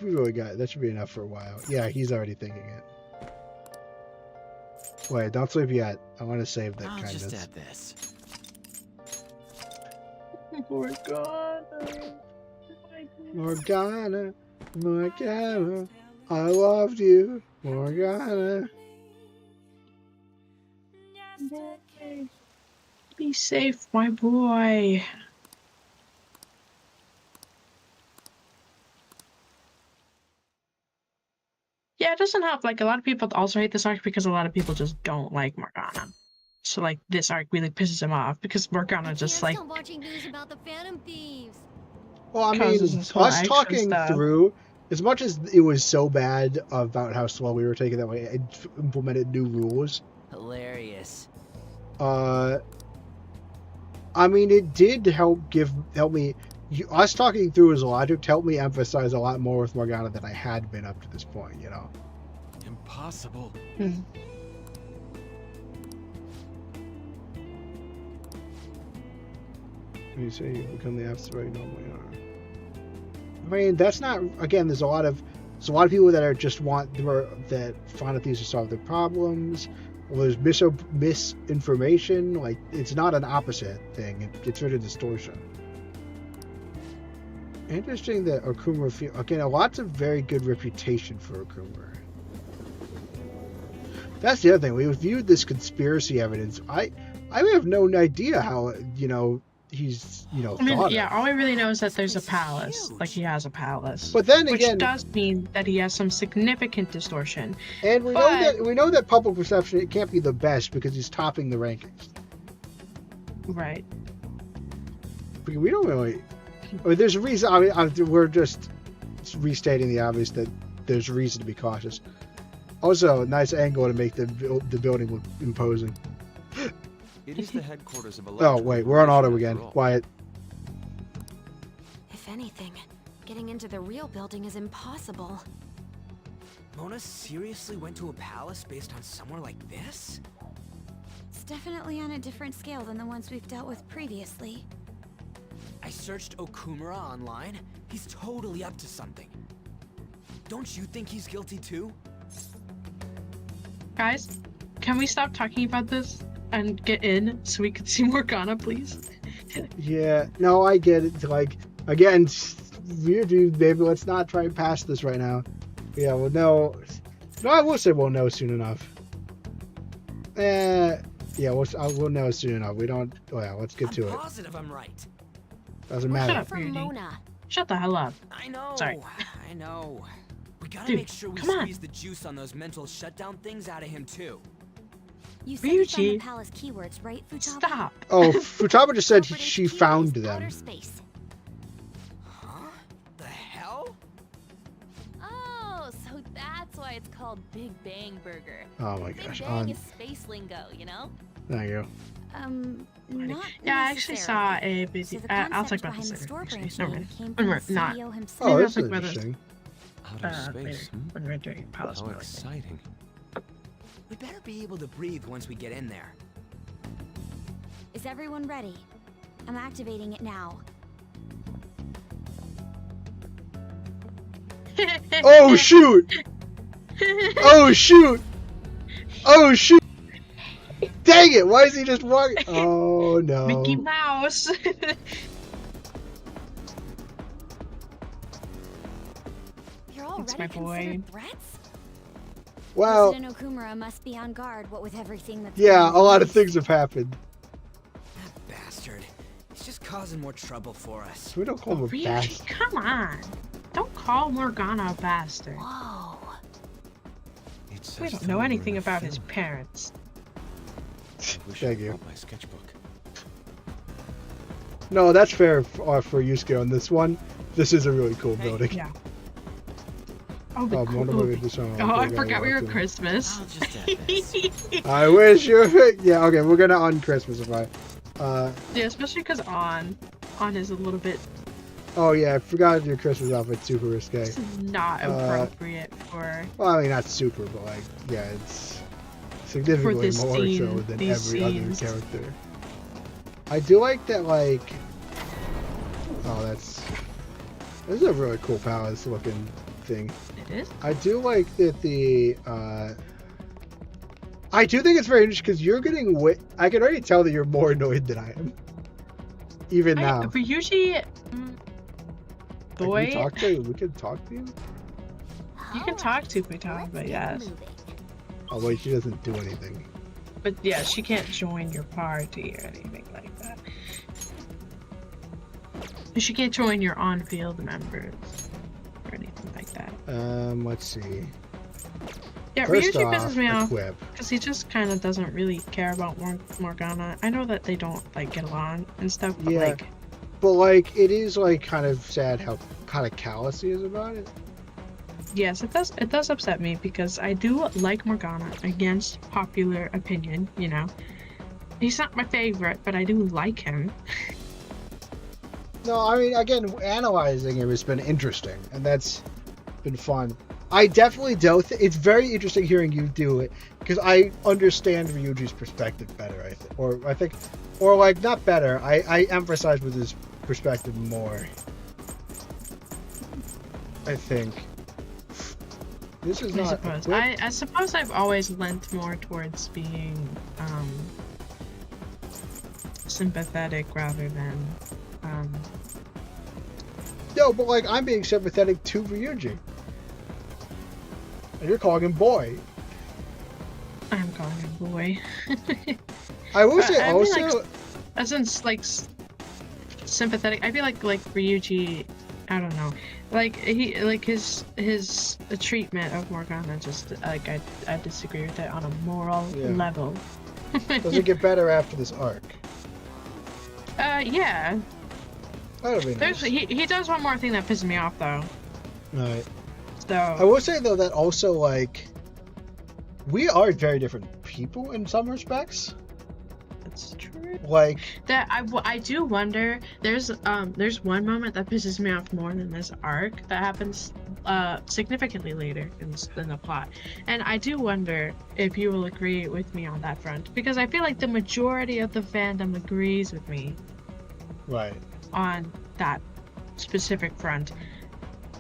really got. That should be enough for a while. Yeah, he's already thinking it. Wait, don't sleep yet. I want to save that kindness. I'll just add this. Morgana, Morgana, I loved you, Morgana. Be safe, my boy. Yeah, it doesn't help. Like, a lot of people also hate this arc because a lot of people just don't like Morgana. So, like, this arc really pisses him off because Morgana just, like... Still watching news about the Phantom Thieves. Well, I mean, us talking through, as much as it was so bad about how slow we were taking that way, it implemented new rules. Hilarious. I mean, it did help me. Us talking through his logic helped me emphasize a lot more with Morgana than I had been up to this point, Impossible. You say you become the absolute right normally are. I mean, that's not. Again, there's a lot of people that are just that Final Thieves to solve their problems. Well, there's misinformation. Like, it's not an opposite thing. It gets rid of distortion. Interesting that Okumura again, lots of very good reputation for Okumura. That's the other thing. We viewed this conspiracy evidence. I have no idea how he's I mean, all we really know is that there's a palace. Like, he has a palace. But then again, which does mean that he has some significant distortion. And we know that public perception, it can't be the best because he's topping the rankings. Right. Because we don't really. I mean, there's a reason. We're just restating the obvious that there's reason to be cautious. Also, nice angle to make the building look imposing. It is the headquarters of Oh, wait, we're on auto again. Quiet. If anything, getting into the real building is impossible. Mona seriously went to a palace based on somewhere like this? It's definitely on a different scale than the ones we've dealt with previously. I searched Okumura online. He's totally up to something. Don't you think he's guilty too? Guys, can we stop talking about this and get in so we can see Morgana, please? Yeah, no, I get it. Like, again, dude, maybe let's not try and pass this right now. Yeah, we'll know. No, I will say we'll know soon enough. Yeah, we'll know soon enough. We don't. Oh yeah, let's get to it. I'm positive I'm right. Doesn't matter. Shut the hell up. I know. Sorry. I know. We gotta make sure we squeeze the juice on those mental shutdown things out of him too. You said you found the palace keywords, right, Futaba? Stop. Oh, Futaba just said she found them. Huh? The hell? Oh, so that's That's why it's called Big Bang Burger. Oh my gosh. Big Bang is space lingo, you know? Thank you. Not Yeah, I actually saw a video. So the I'll talk concept about behind this the later. store Actually, branch never name mind. came When from we're the not. CEO himself. Oh, Maybe I'll this is talk about this interesting. Outer space, later, when we're doing Palace How Mode. exciting. We better be able to breathe once we get in there. Is everyone ready? I'm activating it now. Oh shoot! Oh shoot! Oh shoot! Dang it! Why is he just walking? Oh no! Mickey Mouse. You're already It's my boy. considered threats? Wow. President Okumura must be on guard, what with everything that's Yeah, going a lot on. of things have happened. That bastard. He's just causing more trouble for us. We don't call him a Really? bastard. Come on. Don't call Morgana a bastard. Whoa. It We says don't to know me anything in a about his film. parents. I wish Thank I you. brought my sketchbook. No, that's fair for Yusuke on this one. This is a really cool building. Yeah. Oh, the one of cool. them is Oh, I forgot we were Christmas. I'll just add this. I wish you. Yeah, okay, we're gonna on Christmas if I. Yeah, especially because On is a little bit Oh yeah, I forgot your Christmas outfit. Super risque. not appropriate for. Well, I mean not super, but like yeah, it's significantly this more scene, so than these every scenes. other character. I do like that. Like, oh, this is a really cool palace looking thing. It is. I do like that I do think it's very interesting because you're getting I can already tell that you're more annoyed than I am. Even now. Ryuji, boy, We can talk to you? you can talk to Futaba, but yes. Oh wait, she doesn't do anything. But yeah, she can't join your party or anything like that. She can't join your on-field members or anything like that. Let's see. Yeah, First Ryuji off, pisses me off equip. because he just kind of doesn't really care about Morgana. I know that they don't like get along and stuff, but Yeah. like, But like, it is like kind of sad how kind of callous he is about it. yes, it does upset me because I do like Morgana against popular opinion. You know, he's not my favorite, but I do like him. No, I mean, again, analyzing him has been interesting, and that's been fun. I definitely don't. It's very interesting hearing you do it because I understand Ryuji's perspective better. I think, or like not better. I emphasize with his perspective more. I think. This is not. I suppose I've always lent more towards being sympathetic rather than. No, but like I'm being sympathetic to Ryuji. And you're calling him boy. I'm calling him boy. I will say I also. feel like, as in like sympathetic, I feel like Ryuji. I don't know, like he like his treatment of Morgana just like I disagree with it on a moral level. Does it get better after this arc? Yeah. That'll be nice. He does one more thing that pisses me off though. Right. So I will say though that also like we are very different people in some respects. That's true. Like that I do wonder. There's one moment that pisses me off more than this arc that happens significantly later in the plot, and I do wonder if you will agree with me on that front because I feel like the majority of the fandom agrees with me. Right. On that specific front.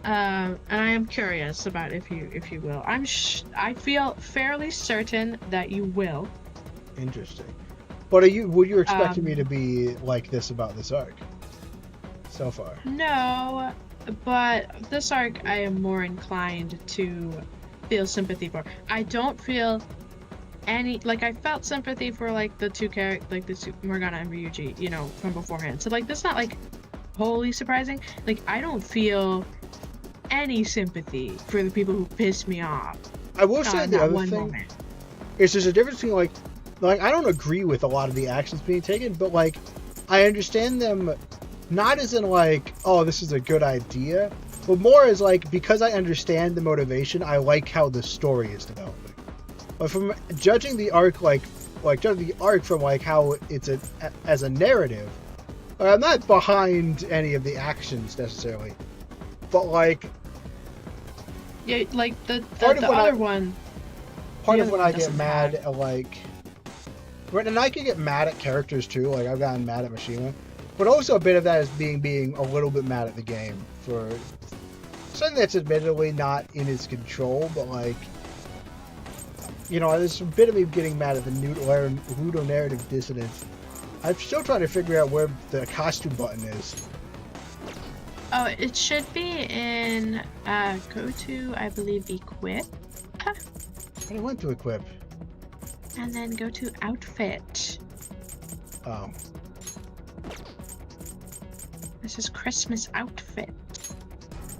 And I am curious about if you will. I feel fairly certain that you will. Interesting. But would you expect me to be like this about this arc so far? No, but this arc I am more inclined to feel sympathy for. I don't feel any I felt sympathy for like the two Morgana and Ryuji, you know, from beforehand. So like that's not like wholly surprising. Like I don't feel any sympathy for the people who pissed me off. I will say the other thing is there's a difference between like I don't agree with a lot of the actions being taken, but like I understand them not as in like, oh, this is a good idea, but more as like, because I understand the motivation, I like how the story is developing. But from judging the arc, judging the arc from like how it's as a narrative, I'm not behind any of the actions necessarily, but like, yeah, like the other one. Part of when I get mad at like, right, and I can get mad at characters too. Like I've gotten mad at Mishima, but also a bit of that is being a little bit mad at the game for something that's admittedly not in his control, but like, you know, there's a bit of me getting mad at the ludonarrative dissonance. I'm still trying to figure out where the costume button is. Oh, it should be in go to, I believe, equip. I went to equip. And then go to outfit. Oh. This is Christmas outfit.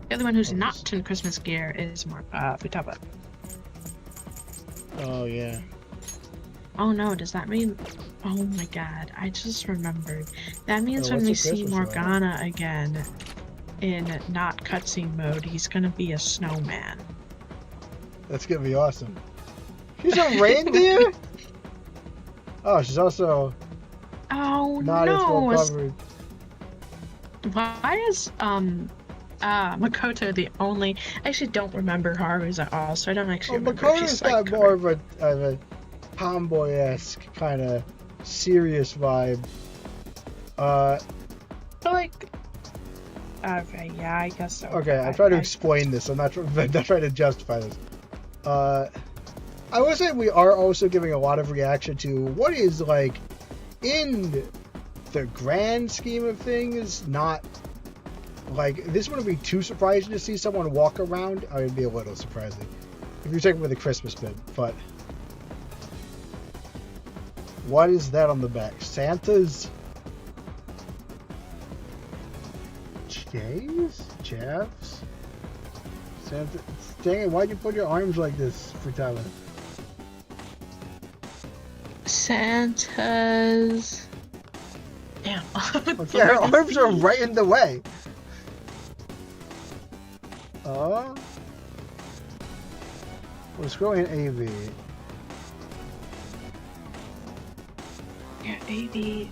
The other one who's not in Christmas gear is Futaba. Oh, yeah. Oh no, does that mean... Oh my god, I just remembered. That means when we see Morgana again in not cutscene mode, he's gonna be a snowman. That's gonna be awesome. She's a reindeer? Oh, she's also not as full coverage. Why is Makoto the only... I actually don't remember Haru's at all, so I don't actually remember. Makoto's got more of a tomboy-esque kind of serious vibe. But like... Okay, yeah, I guess so. Okay, I'm trying to explain this. I'm not trying to justify this. I would say we are also giving a lot of reaction to what is, like, in the grand scheme of things, not, like, this wouldn't be too surprising to see someone walk around. I would be a little surprising if you're taking with a Christmas bit, but what is that on the back? Santa's Chavs? Santa, dang it, why'd you put your arms like this, Futaba? Santa's... Damn. Okay, her arms are right in the way. Let's go in AV. Yeah, AV.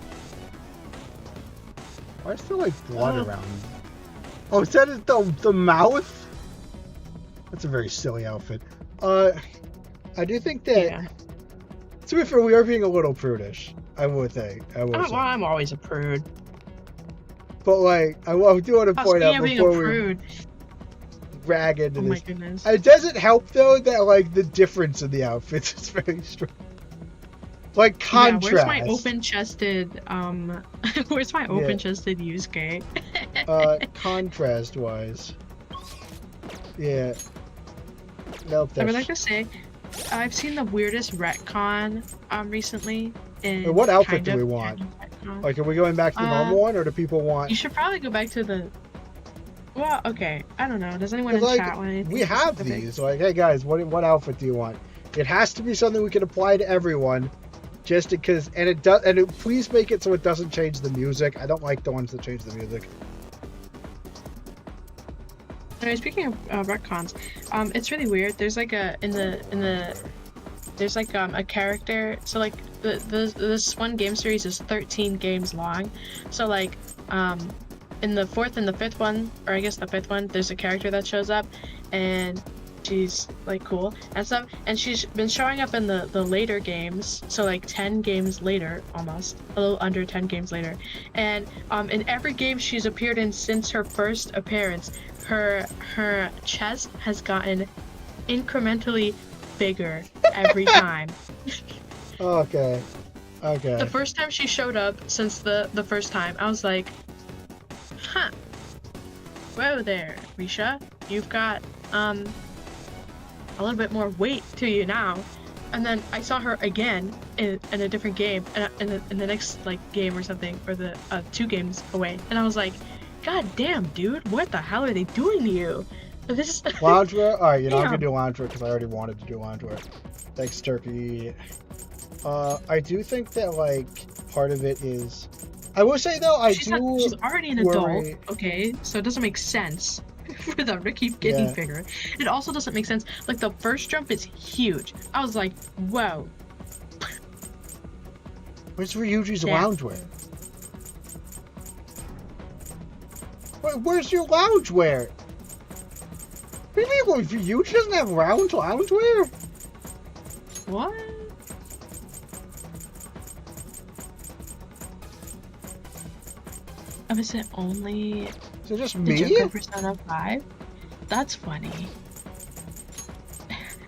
Why is there like blood around? Oh, is that the mouth? That's a very silly outfit. I do think that... Yeah. To be fair, we are being a little prudish. I would say. Well, I'm always a prude. But like, I do want to point out before we rag into this. Oh my goodness. It doesn't help though that like the difference in the outfits is very strong. Like contrast. Yeah, where's my open-chested? Where's my open-chested Yusuke? Contrast-wise. Yeah. Nope. I would like to say, I've seen the weirdest retcon recently. What outfit do we want? Like, are we going back to the normal one, or do people want? You should probably go back to the. Well, okay. I don't know. Does anyone in chat want anything? We have these. Like, hey guys, what outfit do you want? It has to be something we can apply to everyone, just because. And it does. And please make it so it doesn't change the music. I don't like the ones that change the music. Anyway, speaking of retcons, it's really weird. There's like a there's like a character. So like this one game series is 13 games long. So like in the fourth and the fifth one, or I guess the fifth one, there's a character that shows up, and she's like cool and stuff. And she's been showing up in the later games. So like 10 games later, almost a little under 10 games later. And in every game she's appeared in since her first appearance, her chest has gotten incrementally bigger every time. Okay. The first time she showed up, since the first time, I was like, huh. Whoa there, Risha. You've got a little bit more weight to you now. And then I saw her again in a different game, in the next like game or something, or the 2 games away, and I was like, God damn, dude, what the hell are they doing to you? This loungewear? Alright, you know, I'm gonna do loungewear because I already wanted to do loungewear. Thanks, Turkey. I do think that, like, part of it is... I will say, though, she's already an adult, okay? So it doesn't make sense. for them to keep getting bigger. It also doesn't make sense. Like, the first jump is huge. I was like, whoa. Where's Ryuji's loungewear? Where's your loungewear? What do you mean, Ryuji doesn't have loungewear? What? Oh, is it only... Is it just the me? Joker Persona 5? That's funny.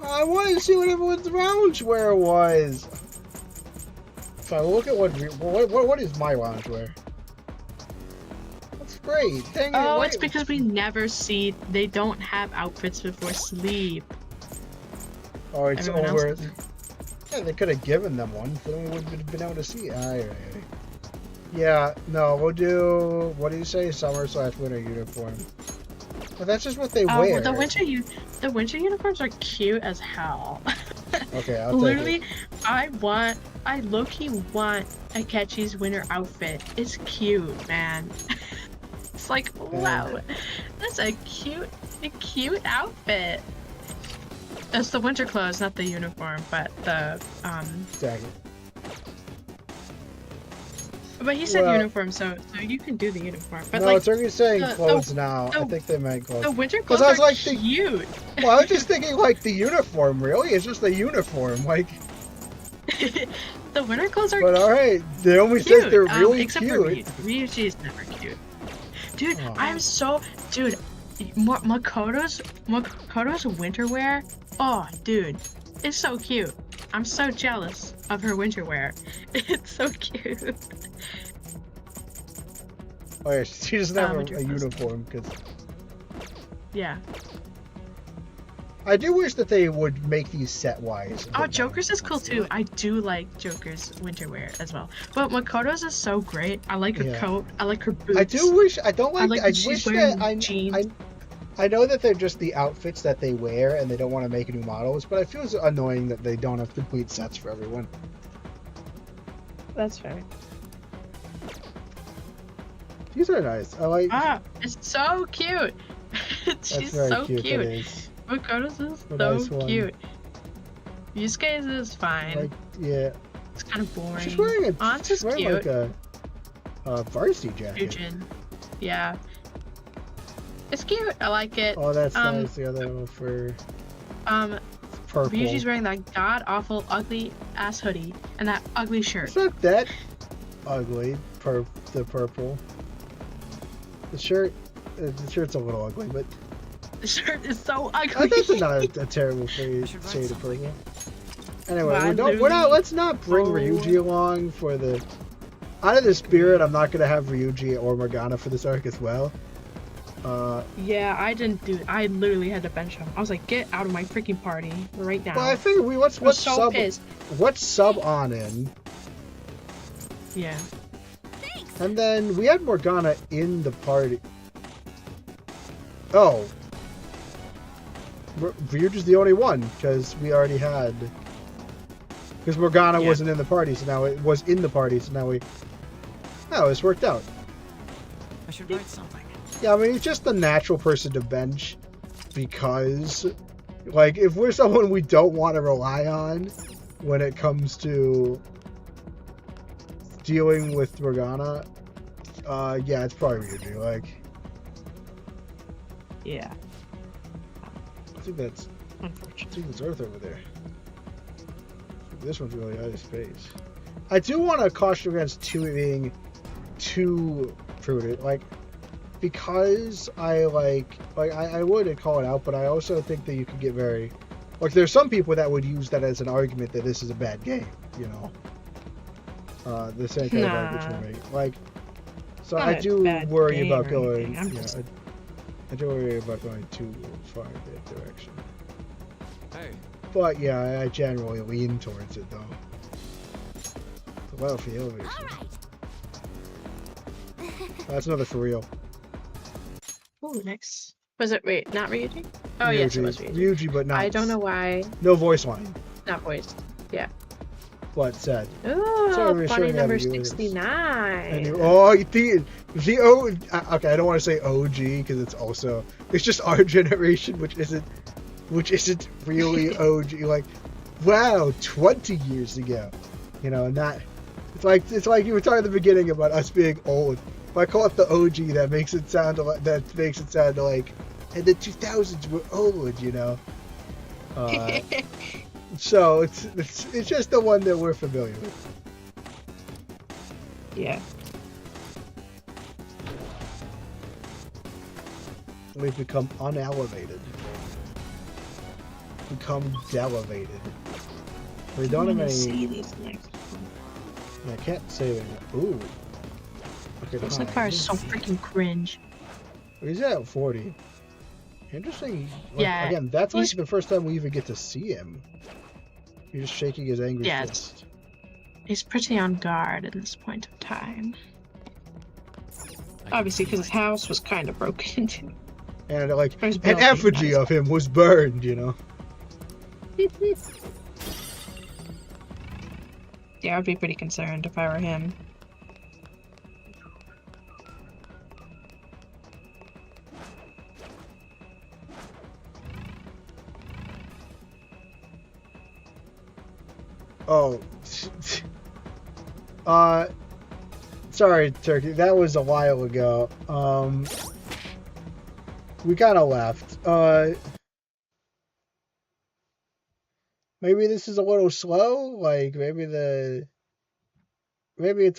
I wanted to see what everyone's loungewear was. So look at what is my loungewear? That's great. Dang it, oh, it's because we never see... They don't have outfits before sleep. Oh, it's Everyone over. else... Yeah, they could have given them one. Then we would have been able to see. Yeah, no, we'll do... What do you say? Summer/winter uniform. But that's just what they wear. The winter uniforms are cute as hell. Okay, I'll Literally, take I low-key want Akechi's winter outfit. It's cute, man. It's like, wow, that's a cute outfit. It's the winter clothes, not the uniform, but the jacket. But he said uniform, so you can do the uniform. But no, like, it's already saying clothes now. I think they meant clothes. The winter clothes are like cute. Well, I was just thinking like the uniform. Really, it's just the uniform. Like the winter clothes are. But all right, they only said they're really except cute. For Ryuji's never cute. Dude, I'm so Makoto's winter wear. Oh, dude, it's so cute. I'm so jealous of her winter wear. It's so cute. Oh yeah, she doesn't have a uniform because. Yeah. I do wish that they would make these set-wise. Oh, Joker's is cool too. I do like Joker's winter wear as well. But Makoto's is so great. I like her coat. I like her boots. I do wish. I don't like. I she's wish wearing that jeans. I know that they're just the outfits that they wear and they don't want to make new models, but I feel it's annoying that they don't have complete sets for everyone. That's fair. These are nice. I like. Ah, it's so cute. She's so cute. Makoto's is so cute. Yusuke's is fine. Like, yeah. It's kind of boring. She's wearing Ansa's cute. Like a varsity jacket. Fujin. Yeah. It's cute. I like it. Oh, that's nice. The other one for purple. Ryuji's wearing that god awful ugly ass hoodie and that ugly shirt. It's not that ugly. The purple. The shirt's a little ugly, but the shirt is so ugly. I think it's not a terrible shade of purple. Anyway, let's not bring Ryuji along for the. Out of the spirit, I'm not gonna have Ryuji or Morgana for this arc as well. Yeah, I didn't do it. I literally had to bench him. I was like, get out of my freaking party right now. Well, I figured what's sub on in. Yeah. And then we had Morgana in the party. Oh. Ryuji's the only one, because we already had. Because Morgana wasn't in the party, so now it was in the party, so now we. Oh, it's worked out. I should write something. Yeah, I mean, he's just the natural person to bench because, like, if we're someone we don't want to rely on when it comes to dealing with Morgana, yeah, it's probably Ryuji, like... Yeah. I think that's Earth over there. This one's really out of space. I do want to caution against being too prudent, like... Because I would call it out, but I also think that you could get very, like, there's some people that would use that as an argument that this is a bad game, you know. The same kind of argument we make. Like, so I do worry about going. I do worry about going too far in that direction. Hey. But yeah, I generally lean towards it though. Well, for you, that's another for real. Oh, next. Was it? Wait, not Ryuji? Oh, yes, it was Ryuji. Ryuji, but not. I don't know why. No voice line. Not voice. Yeah. What said? Oh, funny number 69. Oh, you Okay, I don't want to say OG because it's just our generation, which isn't really OG. Like, wow, 20 years ago, and that it's like you were talking at the beginning about us being old. If I call it the OG, that makes it sound like and the 2000s were old, So it's just the one that we're familiar with. Yeah. We've become unelevated. Become delevated. We don't have any. See these next. I can't say them. Ooh. Okay, this car is so freaking cringe. He's at 40. Interesting. Yeah. Again, that's like the first time we even get to see him. He's just shaking his angry fist. He's pretty on guard at this point of time. Obviously, because his house was kind of broken into. And an effigy of him was burned, Yeah, I'd be pretty concerned if I were him. Oh. Sorry, Turkey. That was a while ago. We kind of left. Maybe this is a little slow. Like maybe it's a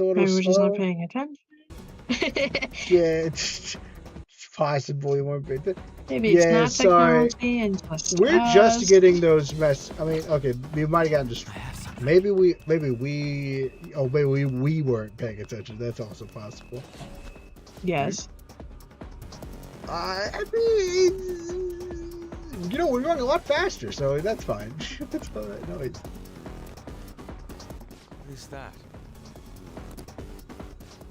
little maybe slow. We're just not paying attention. Yeah, it's possible we weren't paying attention. Maybe it's not technology and just we're us. just getting those I mean, okay, we might have gotten just. Maybe we weren't paying attention. That's also possible. Yes. I mean, we're going a lot faster, so that's fine. That's all right. No, what is that?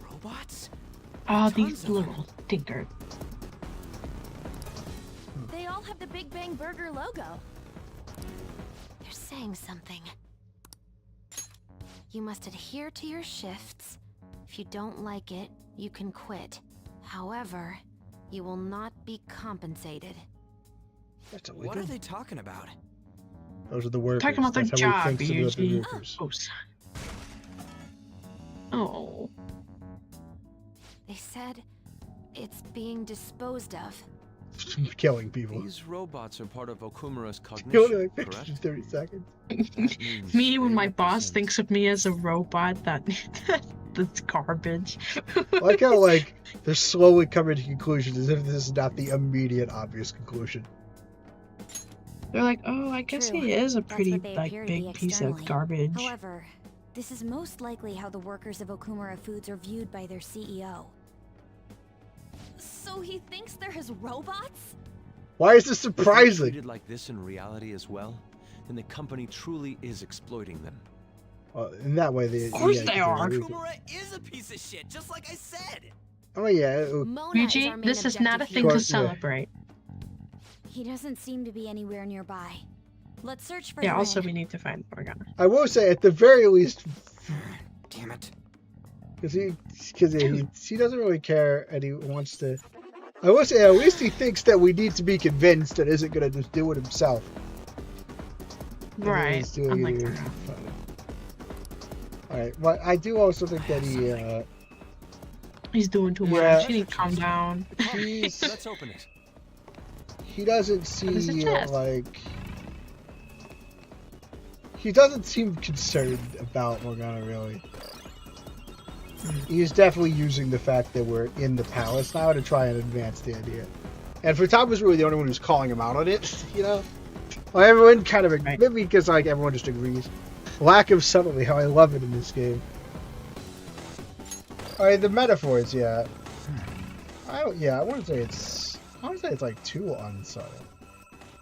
Robots? Oh, these little stinkers. They all have the Big Bang Burger logo. They're saying something. You must adhere to your shifts. If you don't like it, you can quit. However, you will not be compensated. That's what are they talking about? Those are the workers. Talking about their That's job, how we think Eugene. about the workers. Oh. They said it's being disposed of. Killing people. These robots are part of Okumura's Killing cognition, like correct? 30 seconds. Me, when my boss thinks of me as a robot, that's garbage. I like how they're slowly coming to conclusions as if this is not the immediate obvious conclusion. They're like, oh, I guess he is a pretty big piece of garbage. However, this is most likely how the workers of Okumura Foods are viewed by their CEO. So he thinks they're his robots? Why is this surprising? If they're treated like this in reality as well, then the company truly is exploiting them. Well, in that way, of course they are. Okumura is a piece of shit, just like I said. Oh yeah. Yuji, this is not a thing to celebrate. He doesn't seem to be anywhere nearby. Let's search for him. Yeah, also we need to find Morgana. I will say, at the very least, damn it, because he doesn't really care and he wants to. I will say, at least he thinks that we need to be convinced and isn't gonna just do it himself. Right. Alright, but I do also think that he's doing too much. He needs to calm down. Let's open it. He doesn't see he doesn't seem concerned about Morgana really. He's definitely using the fact that we're in the palace now to try and advance the idea. And Futaba was really the only one who's calling him out on it, Well, everyone kind of maybe because everyone just agrees. Lack of subtlety, how I love it in this game. Alright, the metaphors, yeah. I want to say it's like too unsubtle.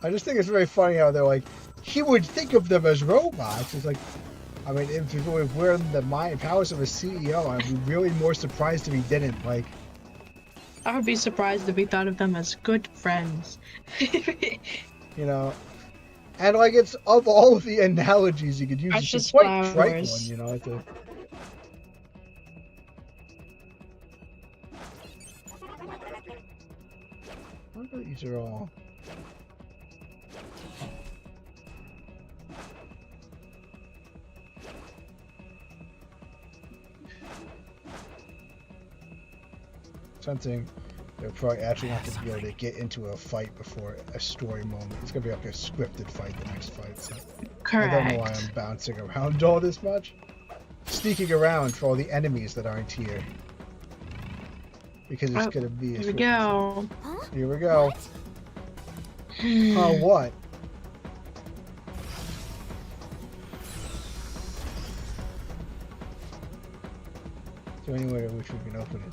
I just think it's very funny how they're like, he would think of them as robots. It's like, I mean, if we're in the palace of a CEO, I'd be really more surprised if he didn't. Like, I would be surprised if he thought of them as good friends. And it's of all of the analogies you could use, it's just quite trite one, These are all... something they're probably actually not going to be able to get into a fight before a story moment. It's going to be like a scripted fight, the next fight. So Correct. I don't know why I'm bouncing around all this much. Sneaking around for all the enemies that aren't here. Because it's going to be a here we go. Here we go. Oh, what? Is there any way in which we can open it?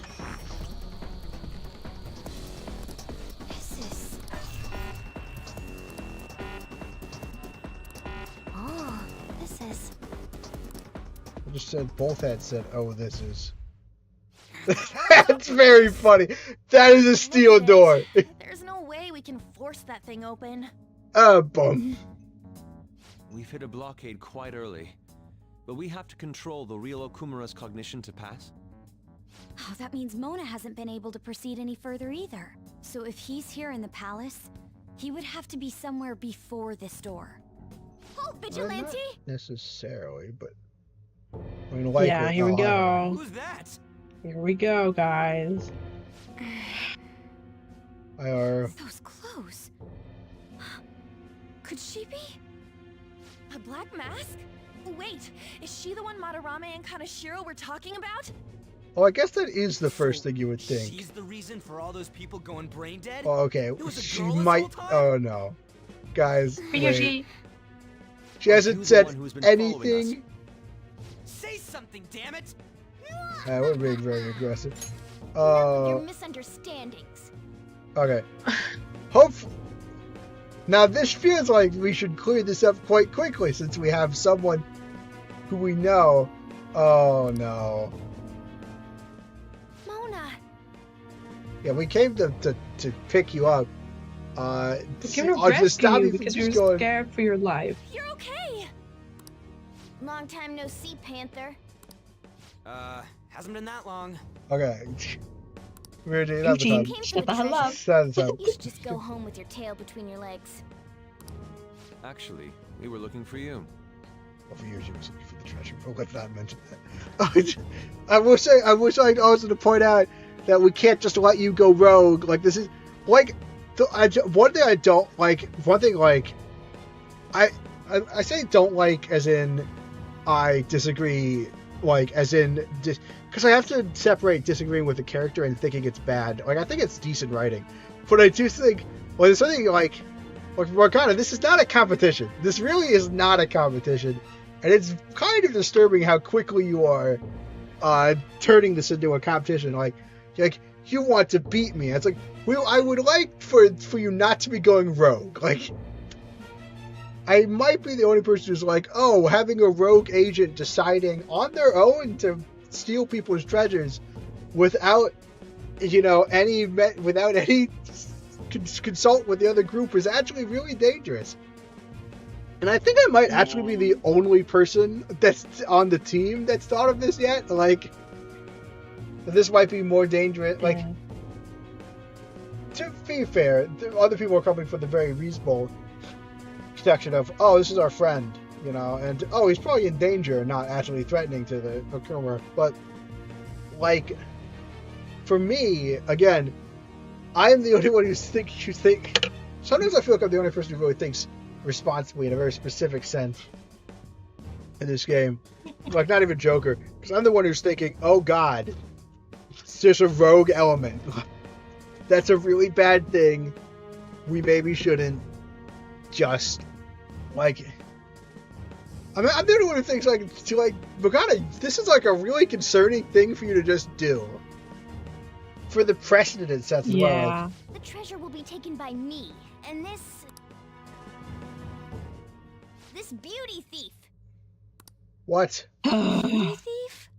I just said, both had said, oh, this is. That's very funny. That is a steel door. There's no way we can force that thing open. Bum. We've hit a blockade quite early, but we have to control the real Okumura's cognition to pass. Oh, that means Mona hasn't been able to proceed any further either. So if he's here in the palace, he would have to be somewhere before this door. Halt, Vigilante! Not necessarily, but... I mean, like yeah, here we go. Who's that? Here we go, guys. Those clothes. Could she be? A black mask? Wait, is she the one Madarame and Kaneshiro were talking about? Oh, I guess that is the first thing you would think. She's the reason for all those people going brain dead? Oh, okay. It was a She girl this might... whole time? Oh, no. Guys, Ryuji. She hasn't said anything. Say something, damn it! We're being very aggressive. Your misunderstandings. Okay. Hopefully. Now this feels like we should clear this up quite quickly since we have someone who we know. Oh no. Mona. Yeah, we came to pick you up. We came to rescue you because you're scared for your life. You're okay. Long time no see, Panther. Hasn't been that long. Okay. We're doing that Eugene, shut the hell up. You should just go home with your tail between your legs. Actually, we were looking for you. Well, for years you were looking for the treasure, but let's not mention that. I wish I'd also to point out that we can't just let you go rogue. Like, this is, like, one thing I don't like, I say don't like as in I disagree, like, as in, because I have to separate disagreeing with the character and thinking it's bad. Like, I think it's decent writing, but I do think, well, there's something like Morgana, this is not a competition. This really is not a competition, and it's kind of disturbing how quickly you are turning this into a competition. Like you want to beat me. It's like, well, I would like for you not to be going rogue. Like, I might be the only person who's like, oh, having a rogue agent deciding on their own to steal people's treasures without, without any consult with the other group is actually really dangerous. And I think I might actually be the only person that's on the team that's thought of this yet. Like, this might be more dangerous. Like, to be fair, other people are coming from the very reasonable section of, oh, this is our friend, and oh, he's probably in danger, not actually threatening to the Okuma. But, like, for me, again, I'm the only one who think. Sometimes I feel like I'm the only person who really thinks responsibly in a very specific sense in this game. Like, not even Joker, because I'm the one who's thinking, oh God, there's a rogue element. That's a really bad thing. We maybe shouldn't just, like, I'm the only one who thinks, Morgana, this is like a really concerning thing for you to just do. For the precedent it sets as well. Like, the treasure will be taken by me, and this beauty thief. What? Beauty thief?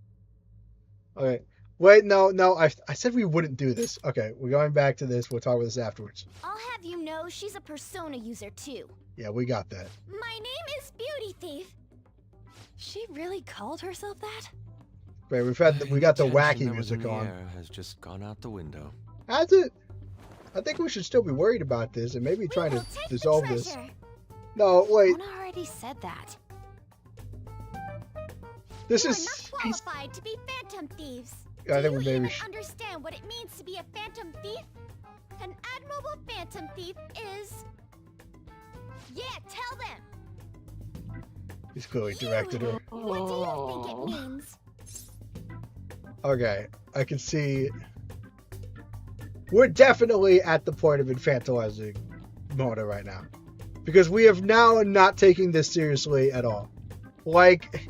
Okay. Wait, no, I said we wouldn't do this. Okay, we're going back to this. We'll talk about this afterwards. I'll have you know she's a Persona user too. Yeah, we got that. My name is Beauty Thief. She really called herself that? Great, we got the wacky music in the on. air has just gone out the window. Has it? I think we should still be worried about this and maybe trying to dissolve this. treasure. No, wait. Mona already said that. This You're is. not qualified to be phantom thieves. I Do think we you maybe even understand what it means to be a phantom thief? An admirable phantom thief is... Yeah, tell them! He's clearly directed her. What do you think it means? Okay, I can see. We're definitely at the point of infantilizing Mona right now. Because we have now not taking this seriously at all. Like,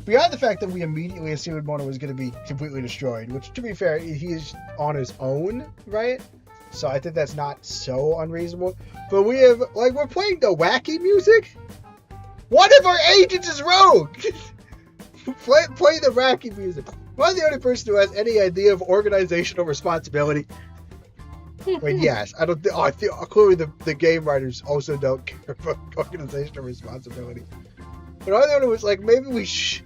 beyond the fact that we immediately assumed Mona was going to be completely destroyed, which, to be fair, he's on his own, right? So I think that's not so unreasonable. But we have, like, we're playing the wacky music? One of our agents is rogue! play the wacky music. Am I the only person who has any idea of organizational responsibility? Wait, yes. I don't. I think clearly the game writers also don't care about organizational responsibility. But I thought it was like maybe we should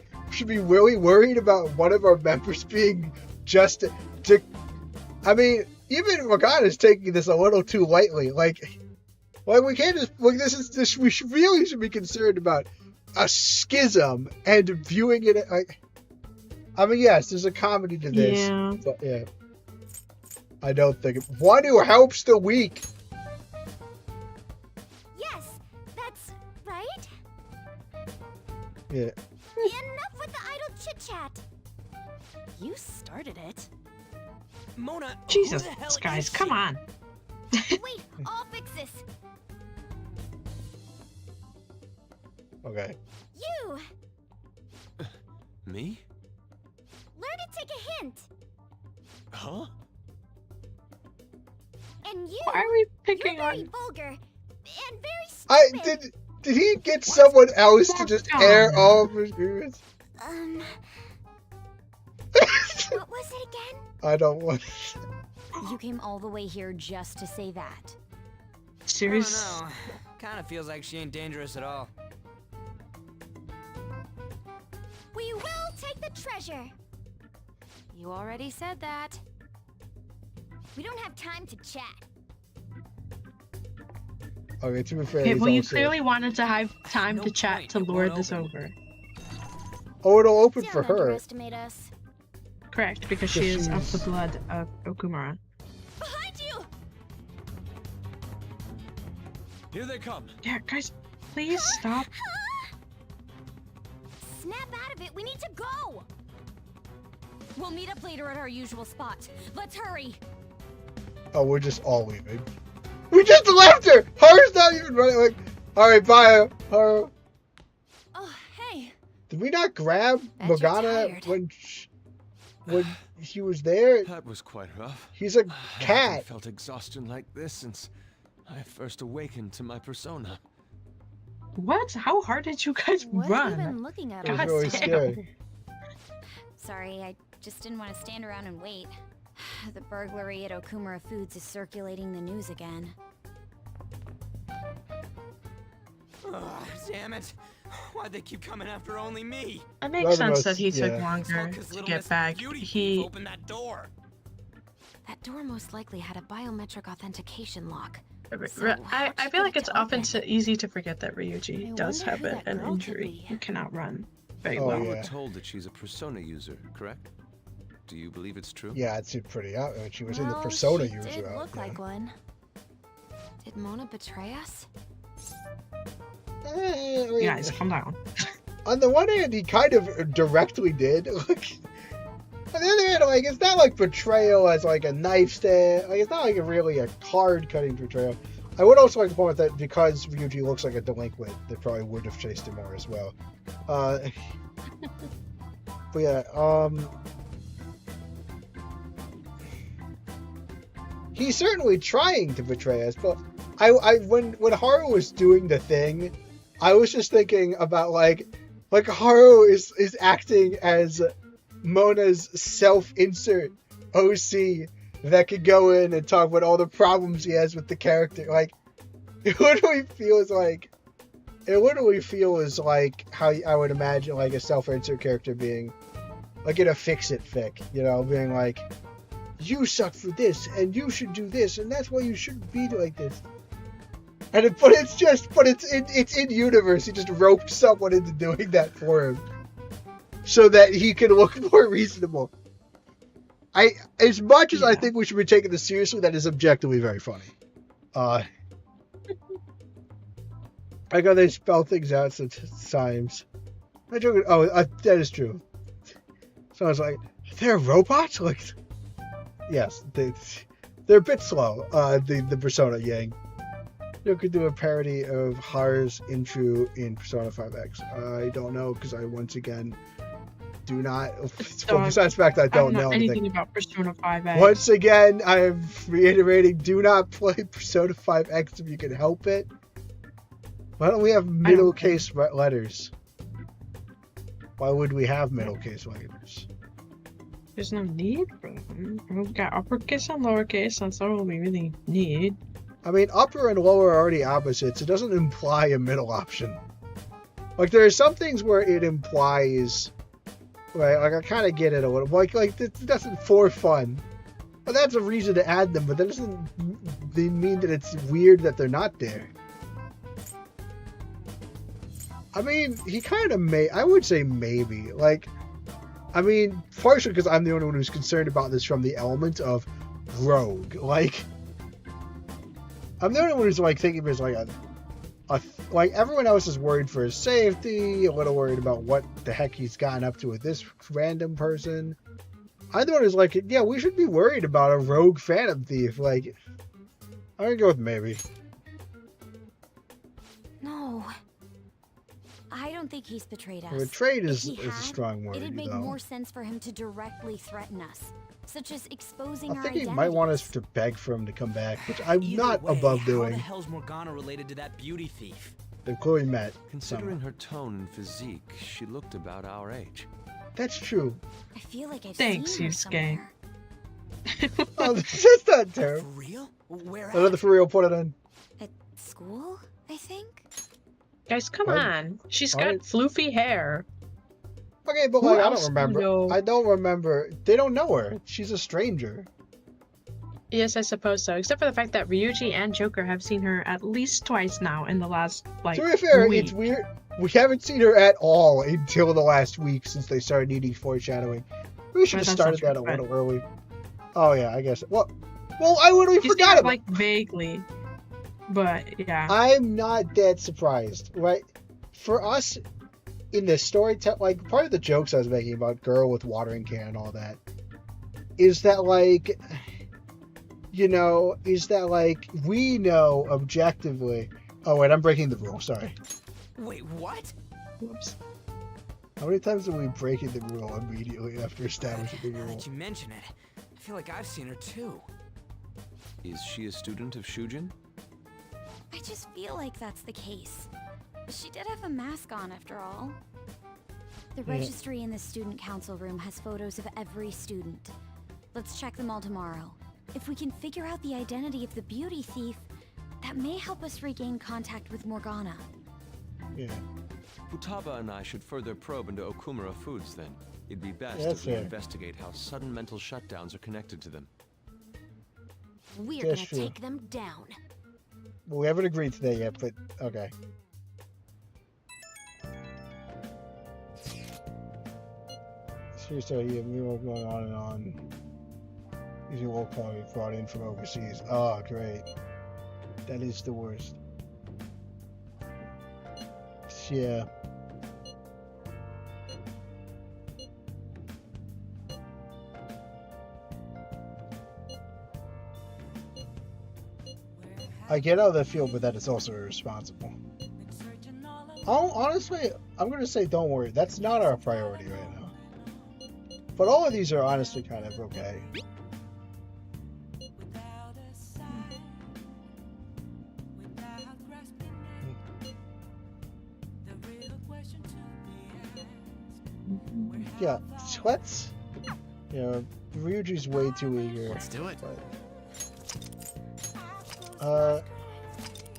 be really worried about one of our members being just to. I mean, even Morgana's taking this a little too lightly. Like we can't just like this. We really should be concerned about a schism and viewing it like. I mean, yes, there's a comedy to this. Yeah. But yeah. I don't think it. One who helps the weak. Yes, that's right. Yeah. Enough with the idle chit-chat. You started it. Mona, Jesus, who the hell guys, is come she? on. Wait, I'll fix this. Okay. You! Me? Learn to take a hint. Huh? And you! Why are we picking You're very on? vulgar and very stupid. Did he get someone else to just air all of his grievance? What was it again? I don't want. You came all the way here just to say that. Serious? I don't know. Kind of feels like she ain't dangerous at all. We will take the treasure. You already said that. We don't have time to chat. Okay, to be fair, Okay, he's well, you also- clearly wanted to have time to chat point, to it lure won't this open. over. Oh, it'll open Don't for her. underestimate us. Correct, because she is of the blood of Okumura. Behind you! Here they come. Yeah, guys, please stop. Snap out of it. We need to go. We'll meet up later at our usual spot. Let's hurry. Oh, we're just all leaving. We just left her. Haru's not even running. Like, all right, bye, Haru. Oh, hey. Did we not grab Bet you're Morgana tired. when she was there? That was quite rough. He's a I haven't cat. felt exhaustion like this since I first awakened to my persona. What? How hard did you guys What run? have you been looking at? It was God really damn. scary. Sorry, I just didn't want to stand around and wait. The burglary at Okumura Foods is circulating the news again. Ugh, damn it. Why'd they keep coming after only me? It makes Rather sense most- that he took yeah. longer It's all 'cause to little get Miss back. Beauty Thief He opened that door. That door most likely had a biometric authentication lock. I So how'd I you feel get like it it's to often open? so easy to forget that Ryuji I does wonder have who that an girl could injury. be. He cannot run very Oh, well. We yeah. were told that she's a persona user, correct? Do you believe it's true? Yeah, it seemed pretty out. She was in the Well, persona she user did out. look like one. Did Mona betray us? I mean, You guys, calm down. on the one hand, he kind of directly did. Like, on the other hand, like, it's not like betrayal as like a knife stab. Like, it's not like really a card-cutting betrayal. I would also like to point out that because Ryuji looks like a delinquent, they probably would have chased him more as well. But yeah, he's certainly trying to betray us. But when Haru was doing the thing, I was just thinking about like Haru is acting as Mona's self-insert OC that could go in and talk about all the problems he has with the character. Like, it literally feels like how I would imagine like a self-insert character being like in a fix-it fic, you know, being like, you suck for this, and you should do this, and that's why you shouldn't be like this. And it's in universe. He just roped someone into doing that for him, so that he can look more reasonable. As much as I think we should be taking this seriously, that is objectively very funny. I got they spell things out sometimes. That is true. So I was like, they're robots? Like, yes, they're a bit slow. The Persona Yang. You could do a parody of Haru's intro in Persona 5X. I don't know, because I once again do not. Besides the fact that I don't know anything about Persona 5X. Once again, I'm reiterating: do not play Persona 5X if you can help it. Why don't we have middle case letters? Why would we have middle case letters? There's no need for them. We've got uppercase and lowercase. That's all we really need. I mean, upper and lower are already opposites. It doesn't imply a middle option. Like, there are some things where it implies, right? Like, I kind of get it a little. Like it doesn't for fun. But that's a reason to add them. But that doesn't mean that it's weird that they're not there. I mean, he kind of I would say maybe. Like, I mean, partially because I'm the only one who's concerned about this from the element of rogue. Like, I'm the only one who's like thinking of it as like like everyone else is worried for his safety, a little worried about what the heck he's gotten up to with this random person. I'm the one who's like, yeah, we should be worried about a rogue Phantom Thief. Like, I'm gonna go with maybe. No. I don't think he's betrayed us. Betrayed is a strong word. It'd make more sense for him to directly threaten us, such as exposing our I think he identities. might want us to beg for him to come back, which I'm not above doing. How the hell's Morgana related to that beauty thief? They've clearly met. Considering her tone and physique, she looked about our age. That's true. I feel like I've Thanks, seen her Yusuke. Oh, that's not terrible. For real? Where at? Another for real, put it on. At school, I think? Guys, come on. She's got floofy hair. Okay, but Who like, I else don't remember. know? I don't remember. They don't know her. She's a stranger. Yes, I suppose so. Except for the fact that Ryuji and Joker have seen her at least twice now in the last, like, To be fair, week. it's weird. We haven't seen her at all until the last week since they started needing foreshadowing. We should have started that a little early. Oh yeah, I guess. Well, I literally forgot about. Like vaguely, but yeah. I'm not that surprised, right? For us, in the story, like part of the jokes I was making about girl with watering can and all that, is that like, you know, we know objectively. Oh wait, I'm breaking the rule. Sorry. Wait, what? Whoops. How many times are we breaking the rule immediately after establishing the Now rule? that you mention it, I feel like I've seen her too. Is she a student of Shujin? I just feel like that's the case. She did have a mask on after all. The registry in the student council room has photos of every student. Let's check them all tomorrow. If we can figure out the identity of the beauty thief, that may help us regain contact with Morgana. Yeah. Futaba and I should further probe into Okumura Foods then. It'd be best Yeah, if we fair. investigate how sudden mental shutdowns are connected to them. We're That's gonna true. take them down. Well, we haven't agreed to that yet, but okay. Seriously, you have mural going on and on. These are all probably brought in from overseas. Oh, great. That is the worst. Yeah. I get how they feel, but that is also irresponsible. Oh, honestly, I'm going to say don't worry. That's not our priority right now. But all of these are honestly kind of okay. Yeah, let's. You know, Ryuji's way too eager. Let's do it. But,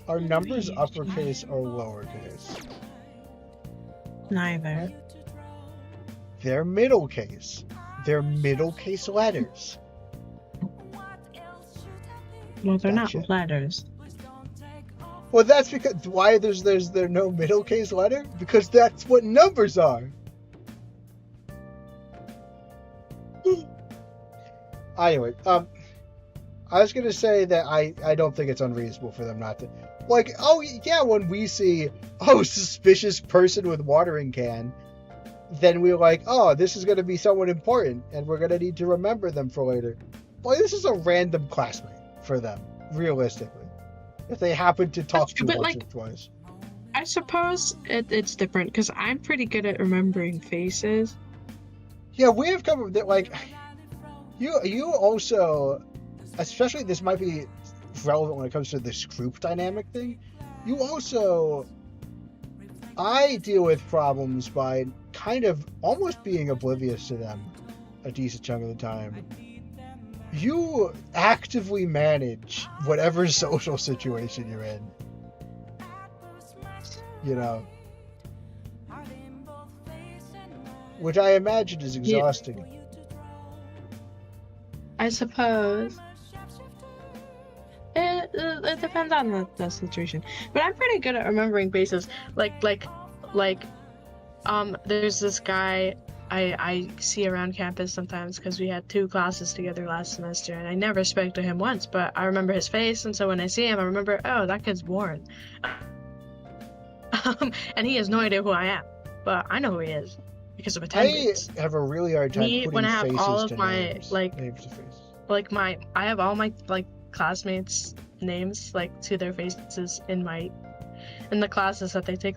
are numbers uppercase or lowercase? Neither. They're middle case. They're middle case letters. Well, they're Gotcha. not letters. Well, that's because why there's no middle case letter? Because that's what numbers are. Anyway, I was gonna say that I don't think it's unreasonable for them not to, like, oh yeah, when we see suspicious person with watering can, then we're like, oh, this is gonna be someone important, and we're gonna need to remember them for later. Boy, this is a random classmate for them, realistically, if they happen to talk to once or twice. I suppose it's different because I'm pretty good at remembering faces. Yeah, we have come that like. You also, especially this might be relevant when it comes to this group dynamic thing. You also, I deal with problems by kind of almost being oblivious to them a decent chunk of the time. You actively manage whatever social situation you're in. You know. Which I imagine is exhausting. Yeah. I suppose it depends on the situation, but I'm pretty good at remembering faces. There's this guy I see around campus sometimes because we had 2 classes together last semester, and I never spoke to him once, but I remember his face, and so when I see him, I remember, oh, that kid's Warren, and he has no idea who I am, but I know who he is. Because of attendance. I have a really hard time putting when I have faces all of to my names. Names to faces. I have all my classmates' names to their faces in the classes that they take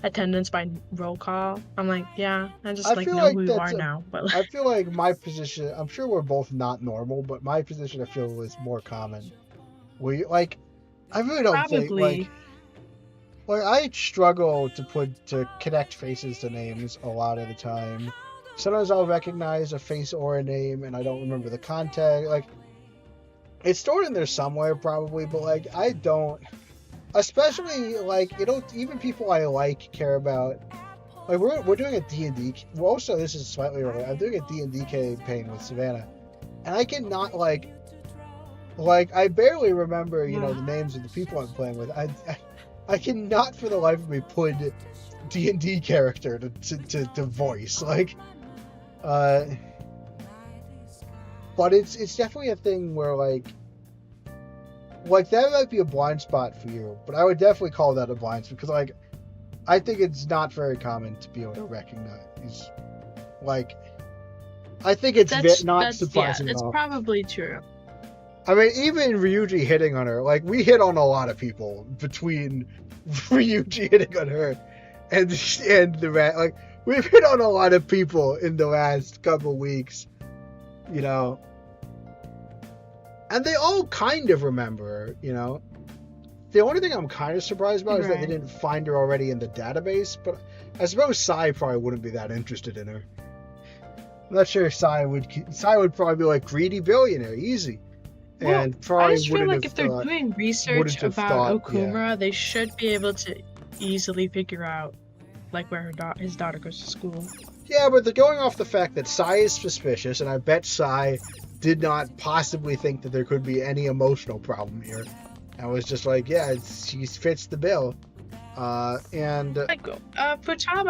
attendance by roll call. I'm like, yeah, I just know who you are now. But I feel like my position. I'm sure we're both not normal, but my position I feel is more common. Where you, I really don't think I struggle to connect faces to names a lot of the time. Sometimes I'll recognize a face or a name and I don't remember the context. It's stored in there somewhere probably, but I don't. Especially even people I care about. We're doing a D&D. Well, also this is slightly early. I'm doing a D&D campaign with Savannah, and I cannot I barely remember the names of the people I'm playing with. I cannot for the life of me put D&D character to voice. But it's definitely a thing where that might be a blind spot for you, but I would definitely call that a blind spot because I think it's not very common to be able to recognize. I think it's not surprising at all. It's probably true. I mean, even Ryuji hitting on her, we hit on a lot of people between Ryuji hitting on her and the rat. We've hit on a lot of people in the last couple weeks, and they all kind of remember her, The only thing I'm kind of surprised about is that they didn't find her already in the database, but I suppose Sai probably wouldn't be that interested in her. I'm not sure Sai would probably be greedy billionaire, easy. And I just feel if they're doing research about Okumura, they should be able to easily figure out where his daughter goes to school. Yeah, but they're going off the fact that Sai is suspicious, and I bet Sai did not possibly think that there could be any emotional problem here. And was just she fits the bill. Futaba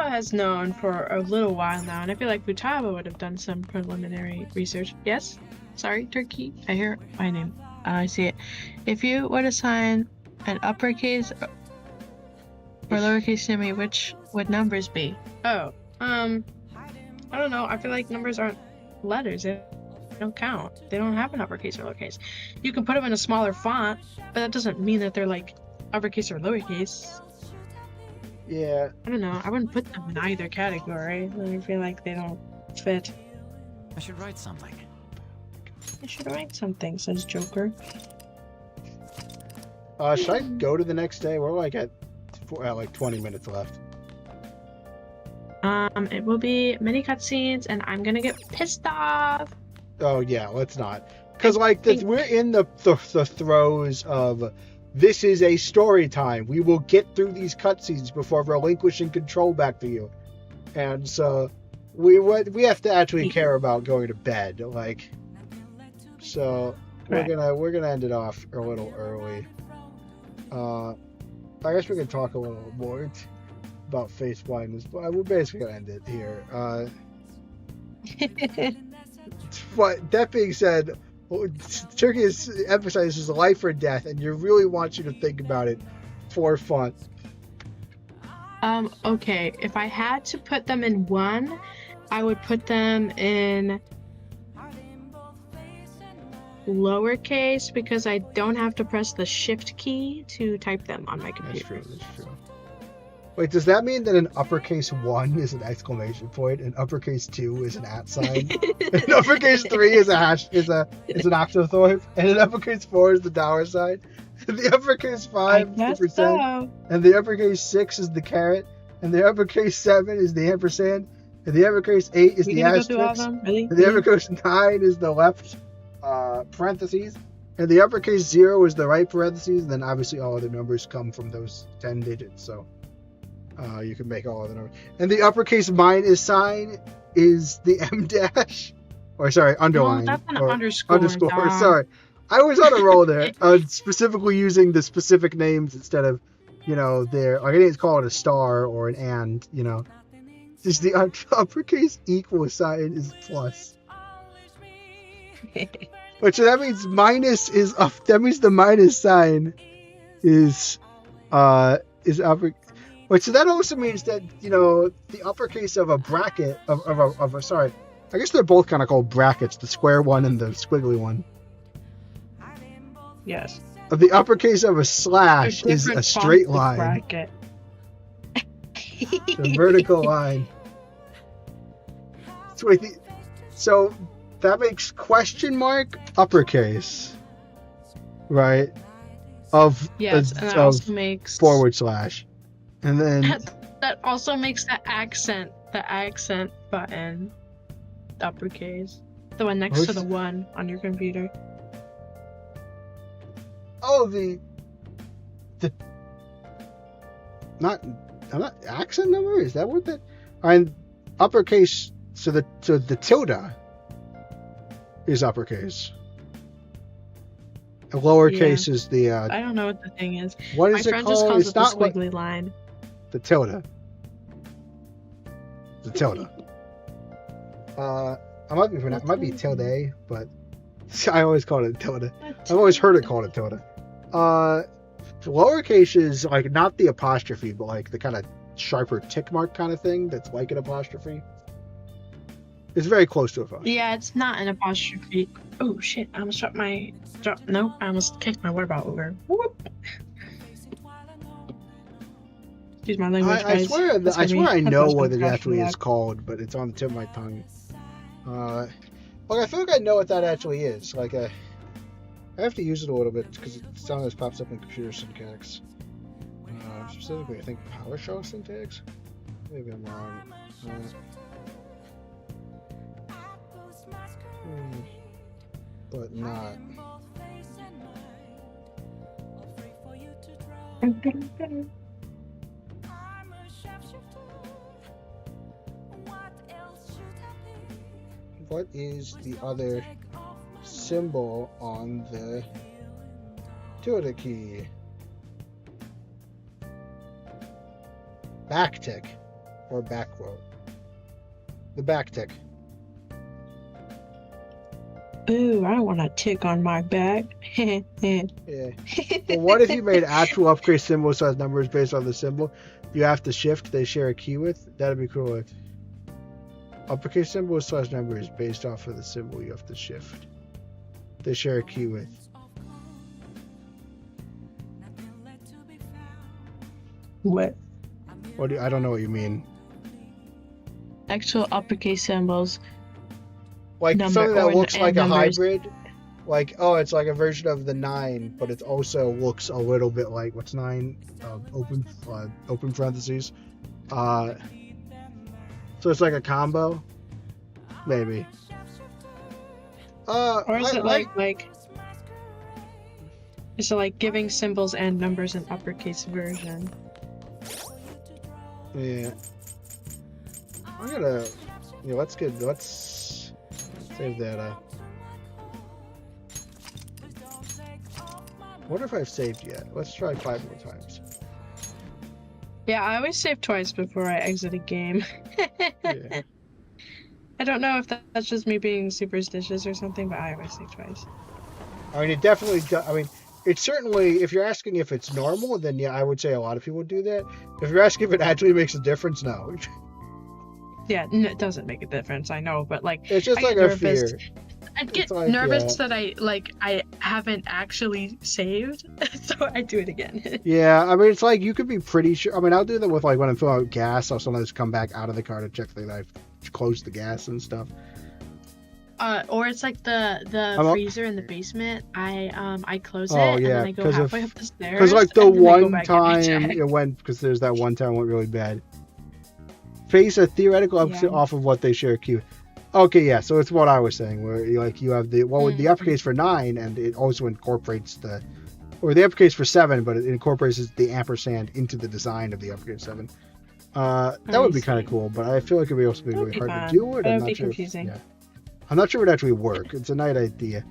has known for a little while now, and I feel like Futaba would have done some preliminary research. Yes? Sorry, Turkey. I hear my name. I see it. If you would assign an uppercase or lowercase to me, which would numbers be? Oh, I don't know. I feel like numbers aren't letters. They don't count. They don't have an uppercase or lowercase. You can put them in a smaller font, but that doesn't mean that they're uppercase or lowercase. Yeah. I don't know. I wouldn't put them in either category. I feel like they don't fit. I should write something. I should write something, says Joker. Should I go to the next day? We're at 20 minutes left. It will be many cutscenes, and I'm gonna get pissed off. Oh yeah, let's not. Because we're in the throes of this is a story time. We will get through these cutscenes before relinquishing control back to you, and so we have to actually care about going to bed. So we're gonna end it off a little early. I guess we can talk a little more about face blindness, but we're basically gonna end it here. But that being said, Turkey emphasizes life or death, and you really want you to think about it for fun. Okay, if I had to put them in one, I would put them in lowercase because I don't have to press the shift key to type them on my computer. That's true. Wait, does that mean that an uppercase 1 is an exclamation point, and uppercase 2 is an @ sign, and uppercase 3 is a hash is an octothorpe, and an uppercase 4 is the $sign, and the uppercase 5 is the percent, and the uppercase 6 is the caret, and the uppercase 7 is the ampersand, and the uppercase 8 is the asterisk, really? and the uppercase 9 is the left parentheses, and the uppercase 0 is the right parentheses, and then obviously all other numbers come from those 10 digits, so you can make all other numbers. And the uppercase minus sign is the M dash, or sorry, underline. That's an or underscore. Sorry, I was on a roll there, specifically using the specific names instead of, their, like I didn't call it a star or an and, just the uppercase equal sign is plus. But so that means minus is up. That means the minus sign is upper. But so that also means that the uppercase of a bracket of a sorry, I guess they're both kind of called brackets, the square one and the squiggly one. Yes. The uppercase of a slash is a straight line. Bracket. The vertical line. So that makes question mark uppercase, right? Yes, and that also makes forward slash, and then that also makes the accent button uppercase, the one next to the 1 on your computer. Oh, not accent number, is that what that? And uppercase. So the tilde is uppercase. And lowercase is the. I don't know what the thing is. What is My it friend called? just calls It's it the not squiggly line. The tilde. The tilde. I might be pronounced. It might be tilde, but I always call it tilde. I've always heard it called a tilde. Lowercase is like not the apostrophe, but like the kind of sharper tick mark kind of thing that's like an apostrophe. It's very close to a apostrophe. Yeah, it's not an apostrophe. Oh shit! I almost Nope, I almost kicked my water bottle over. Whoop. Excuse my language, I guys. swear I know what it actually is called, but it's on the tip of my tongue. I feel like I know what that actually is. Like I have to use it a little bit because it sometimes pops up in computer syntax. Specifically, I think PowerShell syntax. Maybe I'm wrong. But not. What is the other symbol on the tilde key? Backtick or backquote? The backtick. Ooh, I want a tick on my back. Yeah. Well, what if you made actual upgrade symbol size numbers based on the symbol you have to shift they share a key with? That'd be cool. If uppercase symbol size numbers based off of the symbol you have to shift they share a key with. What? I don't know what you mean. Actual uppercase symbols. Like something that looks like a hybrid. Like, it's like a version of the 9, but it also looks a little bit like, what's 9? Open parentheses. So it's like a combo? Maybe. Or is it like... Is it like giving symbols and numbers an uppercase version? Yeah. I'm gonna... let's save that I wonder if I've saved yet. Let's try 5 more times. Yeah, I always save twice before I exit a game. Yeah. I don't know if that's just me being superstitious or something, but I always save twice. I mean, it definitely. I mean, it's certainly. If you're asking if it's normal, then yeah, I would say a lot of people do that. If you're asking if it actually makes a difference, no. Yeah, it doesn't make a difference. I know, but like, It's just I like get a nervous. fear. I'd get like, nervous that I haven't actually saved, so I do it again. Yeah, I mean, it's like you could be pretty sure. I mean, I'll do that with like when I'm filling out gas. I'll sometimes come back out of the car to check that I've closed the gas and stuff. Or it's like the freezer in the basement. I close it and then I go halfway up the stairs. Because like the and then I go one back in and time check. it went, because there's that one time it went really bad. Face a theoretical opposite off of what they share queue. Okay, yeah, so it's what I was saying, where you have the with the uppercase for 9, and it also incorporates the uppercase for 7, but it incorporates the ampersand into the design of the uppercase 7. That would be kind of cool, but I feel like it'd also be really hard to do it. That would be confusing. I'm not sure it would actually work. It's a nice idea.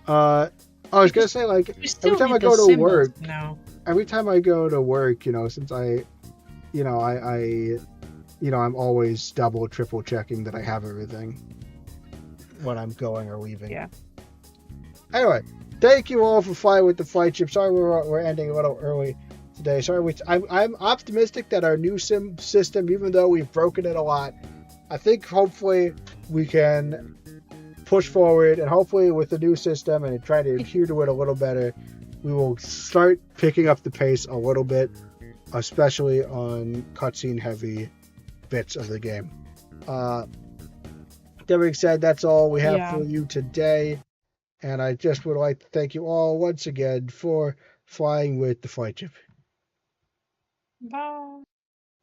I was gonna say, like, every time I go to work, since I'm always double, triple checking that I have everything when I'm going or leaving. Yeah. Anyway, thank you all for flying with the Flightship. Sorry we're ending a little early today. Sorry, I'm optimistic that our new sim system, even though we've broken it a lot, I think hopefully we can push forward, and hopefully with the new system and try to adhere to it a little better, we will start picking up the pace a little bit, especially on cutscene heavy bits of the game. That being said, that's all we have for you today, and I just would like to thank you all once again for flying with the Flightship. Bye.